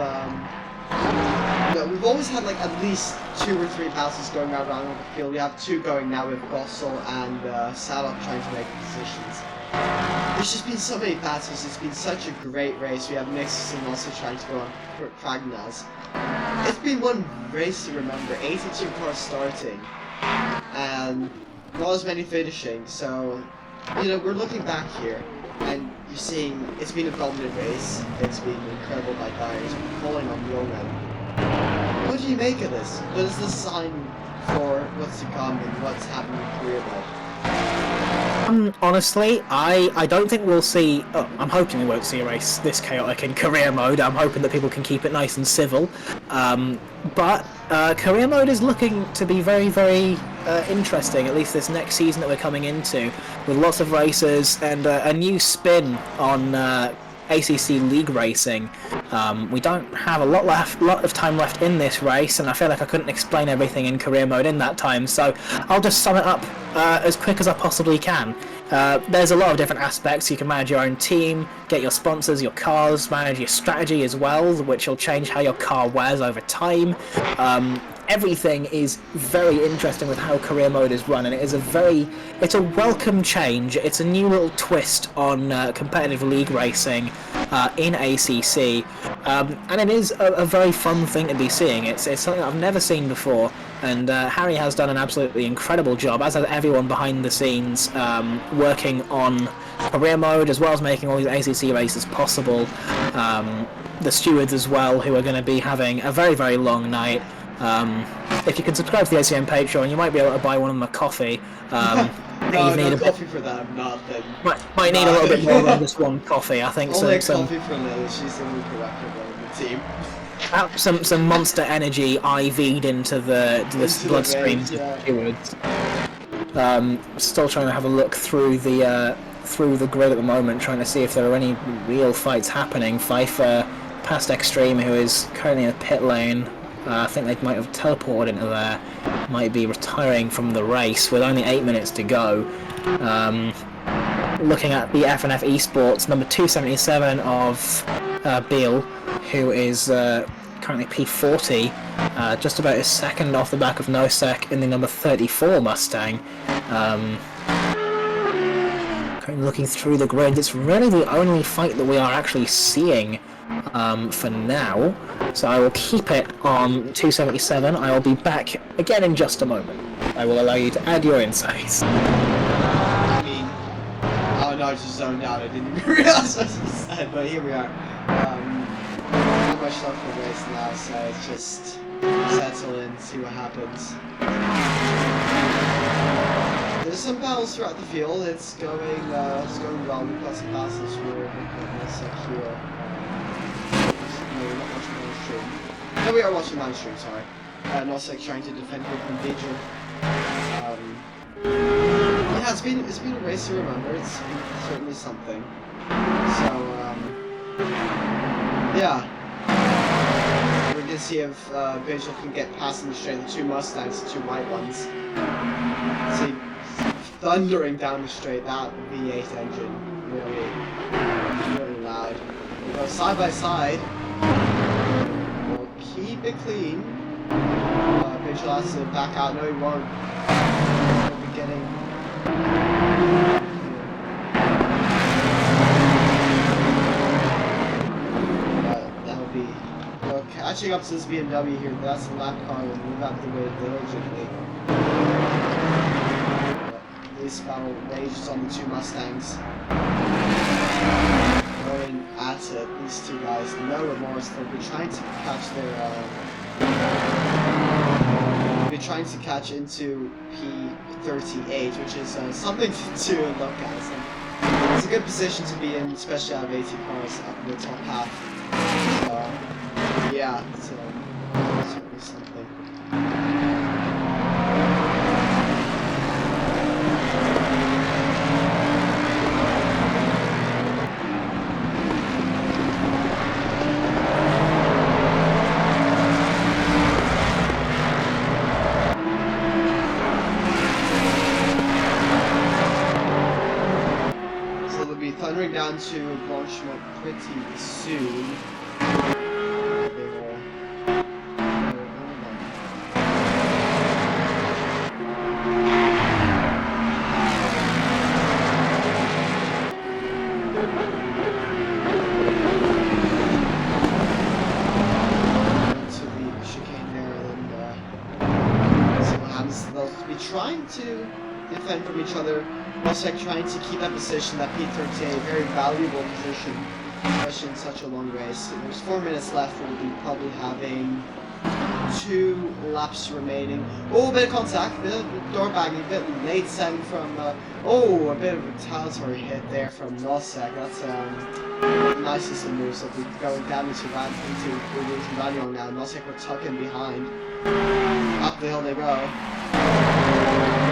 we've always had at least 2 or 3 battles going around the field. We have 2 going now with Gossel and Sadok trying to make positions. There's just been so many battles. It's been such a great race. We have Nixon also trying to go on Pragnaz. It's been one race to remember. 82 cars starting, and not as many finishing. So, we're looking back here, and you're seeing it's been a dominant race. It's been incredible by Dyers, pulling on Roman. What do you make of this? What is the sign for what's to come and what's happening in career mode? Honestly, I don't think we'll see. Oh, I'm hoping we won't see a race this chaotic in career mode. I'm hoping that people can keep it nice and civil. But career mode is looking to be very, very interesting. At least this next season that we're coming into, with lots of races and a new spin on ACC League racing. We don't have a lot of time left in this race, and I feel like I couldn't explain everything in career mode in that time, so I'll just sum it up as quick as I possibly can. There's a lot of different aspects. You can manage your own team, get your sponsors, your cars, manage your strategy as well, which will change how your car wears over time. Everything is very interesting with how career mode is run, and it's a welcome change. It's a new little twist on competitive league racing in ACC, and it is a very fun thing to be seeing. It's something I've never seen before, and Harry has done an absolutely incredible job, as has everyone behind the scenes, working on career mode as well as making all these ACC races possible. The stewards as well, who are going to be having a very, very long night. If you can subscribe to the ACM Patreon, you might be able to buy one of them a coffee. No, no coffee for that, nothing. Might need a little bit more than just one coffee, I think. Only coffee for Liz, she's the only corrective one in the team. Some Monster Energy IV'd into the bloodstream of the stewards. Still trying to have a look through the grid at the moment, trying to see if there are any real fights happening. Pfeiffer past Extreme, who is currently in the pit lane. I think they might have teleported into there, might be retiring from the race with only 8 minutes to go. Looking at the FNF Esports, number 277 of Beal, who is currently P40, just about a second off the back of Nosek in the number 34 Mustang. Looking through the grid, it's really the only fight that we are actually seeing for now, so I will keep it on 277. I will be back again in just a moment. I will allow you to add your insights. I mean, oh no, I just zoned out. I didn't even realize what you said, but here we are. Not much left for the race now, so it's just settle in, see what happens. There's some battles throughout the field. It's going well. We've got some battles for here. No, we are watching live stream, sorry. Nosek trying to defend here from Vigil. Yeah, it's been a race to remember. It's certainly something. So, yeah. We're gonna see if Vigil can get past in the straight. The 2 Mustangs, the 2 white ones. See, thundering down the straight. That V8 engine, really loud. We go side by side. Keep it clean. Vigil has to back out. No, he won't. We'll be getting That would be catching up to this BMW here. That's the lap car, and move out the way diligently. This battle rages on the two Mustangs. Going at it, these two guys, no remorse. They'll be trying to catch their. They'll be trying to catch into P38, which is something to look at. So it's a good position to be in, especially out of 80 cars up in the top half. Yeah, it's certainly something. So they'll be thundering down to Blanchiment pretty soon. Trying to defend from each other, also trying to keep that position, that P38, a very valuable position, especially in such a long race. There's 4 minutes left, we'll be probably having 2 laps remaining. Oh, a bit of contact, a bit of door banging, a bit late send from, a bit of retaliatory hit there from Nosek. That's nicest of moves. They'll be going down into Radion now. Nosek will tuck in behind. Up the hill they go.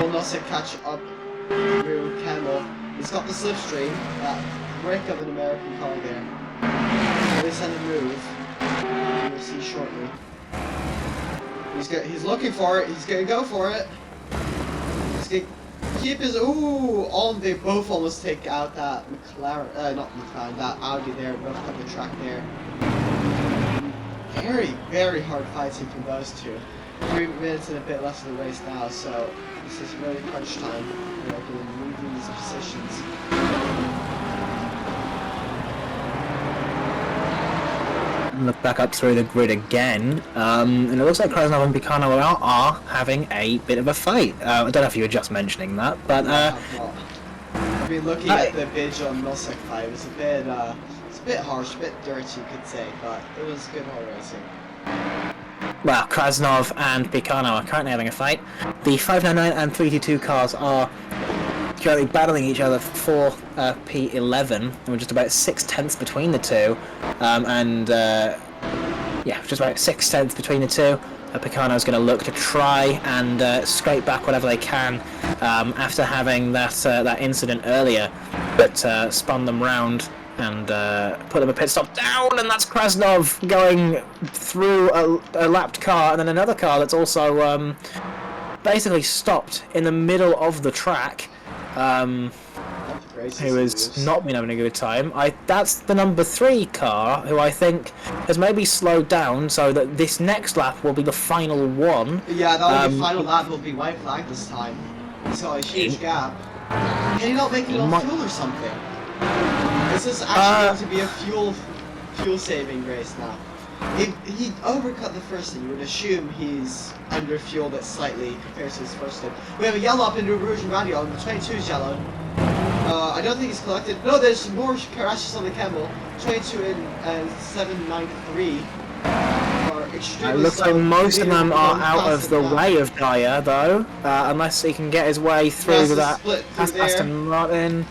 Will Nosek catch up through Campbell? He's got the slipstream, that brick of an American car there. They send a move. We'll see shortly. He's looking for it. He's gonna go for it. He's gonna keep his they both almost take out that McLaren, not McLaren, that Audi there. Both cut the track there. Very, very hard fighting from those two. 3 minutes and a bit less of the race now, so this is really crunch time. We're going to move these positions. Look back up through the grid again, and it looks like Krasnov and Picano are having a bit of a fight. I don't know if you were just mentioning that, but I mean, looking at the Bidge on Nosek fight, it was a bit harsh, a bit dirty, you could say, but it was good hard racing. Well, Krasnov and Picano are currently having a fight. The 599 and 322 cars are currently battling each other for P11, and we're just about 6/10 between the two. Just about 6/10 between the two. Picano's going to look to try and scrape back whatever they can after having that incident earlier that spun them round and put them a pit stop down, and that's Krasnov going through a lapped car, and then another car that's also basically stopped in the middle of the track, who has not been having a good time. That's the number 3 car, who I think has maybe slowed down so that this next lap will be the final one. Yeah, that will be the final lap, will be white flag this time. We saw a huge gap. Can you not make it on fuel or something? This is actually going to be a fuel-saving race now. If he overcut the first thing, you would assume he's under-fueled it slightly compared to his first stint. We have a yellow up into Rouge and Radio, the 22 is yellow. I don't think he's collected. No, there's more crashes on the Camel. 22 and 793 are extremely It looks like most of them are out of the way of Dyer, though, unless he can get his way through that past Aston Martin.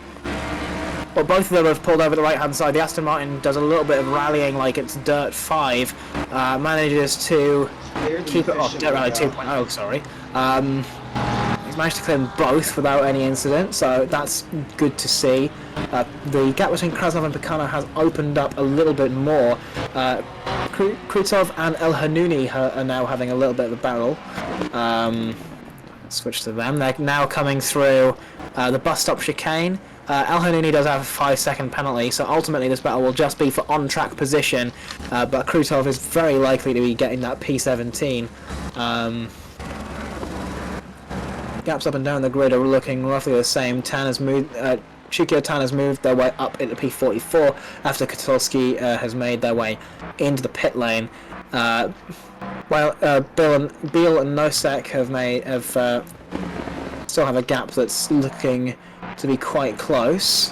Well, both of them have pulled over the right-hand side. The Aston Martin does a little bit of rallying like it's Dirt 5. Manages to keep it off. Dirt Rally 2.0, sorry. He's managed to clear them both without any incident, so that's good to see. The gap between Krasnov and Picano has opened up a little bit more. Krutov and El Hanouni are now having a little bit of a battle. Switch to them. They're now coming through the bus stop chicane. El Hanouni does have a 5-second penalty, so ultimately this battle will just be for on-track position, but Krutov is very likely to be getting that P17. gaps up and down the grid are looking roughly the same. Chukio Tan has moved their way up into P44 after Kotulski has made their way into the pit lane. While Beal and Nosek still have a gap that's looking to be quite close.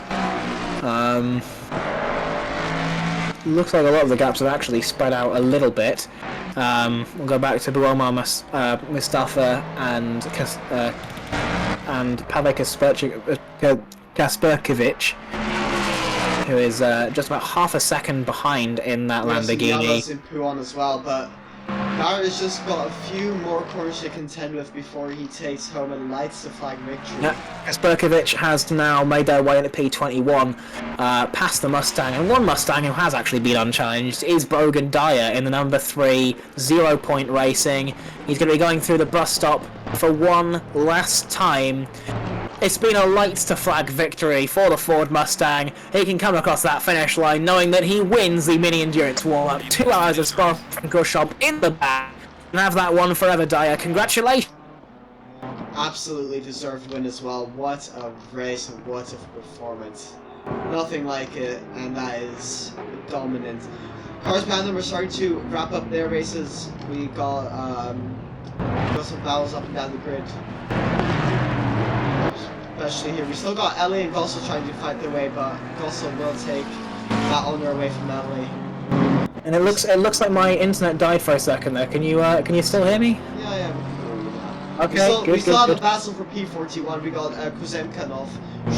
Looks like a lot of the gaps have actually spread out a little bit. We'll go back to Baroma Mustafa and Pavel Kasperkovic, who is just about half a second behind in that Lamborghini. In Puan as well, but Garrett has just got a few more corners to contend with before he takes home and lights the flag victory. Yeah, Kasperkovic has now made their way into P21, past the Mustang, and one Mustang who has actually been unchallenged is Brogan Dyer in the number 3 0 Point Racing. He's going to be going through the bus stop for one last time. It's been a lights to flag victory for the Ford Mustang. He can come across that finish line knowing that he wins the mini endurance warm-up. 2 hours of Spa-Francorchamps in the bag. And have that one forever, Dyer. Congratulations. Absolutely deserved win as well. What a race and what a performance. Nothing like it, and that is dominant. Cars Panda, we're starting to wrap up their races. We got some battles up and down the grid. Especially here. We still got LA and Gossel trying to fight their way, but Gossel will take that honor away from LA. And it looks like my internet died for a second there. Can you still hear me? Yeah. Okay, we still have good. a battle for P41. We got Kuzemkanov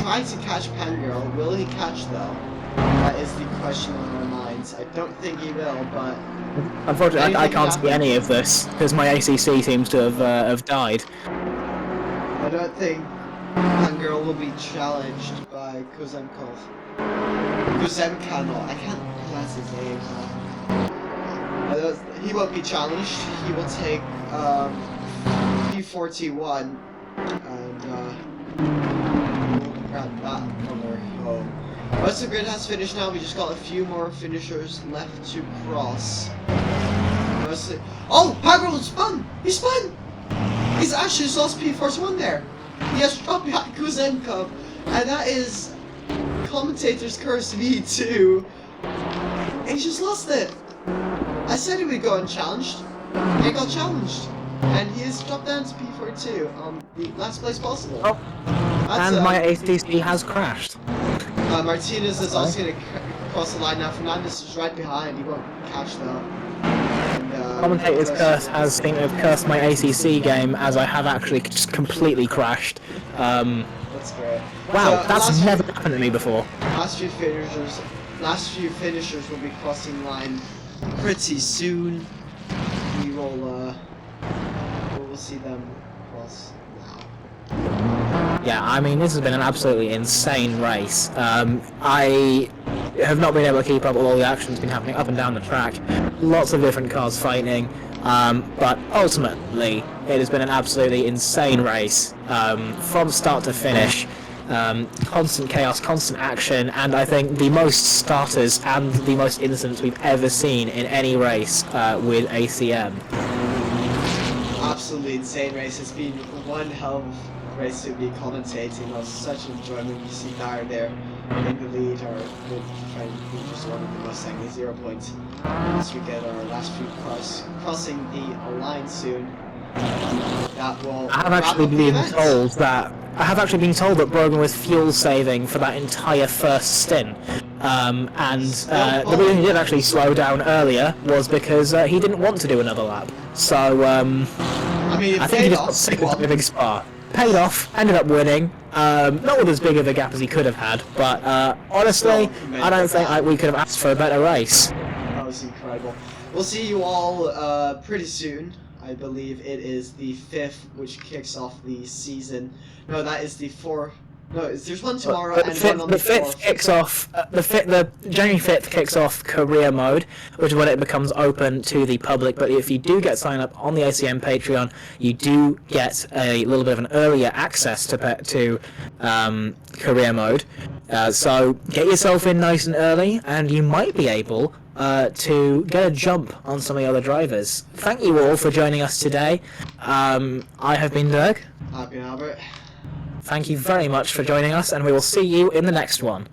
trying to catch Pangirl. Will he catch though? That is the question on our minds. I don't think he will, but unfortunately I can't see any of this because my ACC seems to have died. I don't think Pangirl will be challenged by Kuzemkanov. I can't pronounce his name. He won't be challenged. He will take P41 and we'll grab that honor home. Most of the grid has finished now. We just got a few more finishers left to cross. Oh, Pangirl spun! He spun! He's actually just lost P41 there. He has dropped behind Kuzemkov, and that is commentator's curse V2. He just lost it. I said he would go unchallenged. He got challenged. And he has dropped down to P42 on the last place possible. Oh. And my ACC has crashed. Martinez is also going to cross the line now. Fernandez is right behind. He won't catch though. Commentator's curse has seemed to have cursed my ACC game as I have actually just completely crashed. That's great. Wow, that's never happened to me before. Last few finishers will be crossing line pretty soon. We will see them cross now. Yeah, I mean, this has been an absolutely insane race. I have not been able to keep up with all the action that's been happening up and down the track. Lots of different cars fighting, but ultimately, it has been an absolutely insane race from start to finish. Constant chaos, constant action, and I think the most starters and the most incidents we've ever seen in any race with ACM. Absolutely insane race. It's been one hell of a race to be commentating. It was such enjoyment. You see Dyer there in the lead, or with friend who just won the Mustang, the 0 points. As we get our last few cars crossing the line soon. That will I have actually been told that Brogan was fuel saving for that entire first stint. The reason he did actually slow down earlier was because he didn't want to do another lap. So I think he just got sick of the big Spa. Paid off, ended up winning. Not with as big of a gap as he could have had, but honestly, I don't think we could have asked for a better race. That was incredible. We'll see you all pretty soon. I believe it is the 5th, which kicks off the season. No, that is the 4th. No, there's one tomorrow and one on the 4th. Kicks off. The January 5th kicks off career mode, which is when it becomes open to the public. But if you do get signed up on the ACM Patreon, you do get a little bit of an earlier access to career mode. So get yourself in nice and early, and you might be able to get a jump on some of the other drivers. Thank you all for joining us today. I have been Dirk. Happy Albert. Thank you very much for joining us, and we will see you in the next one.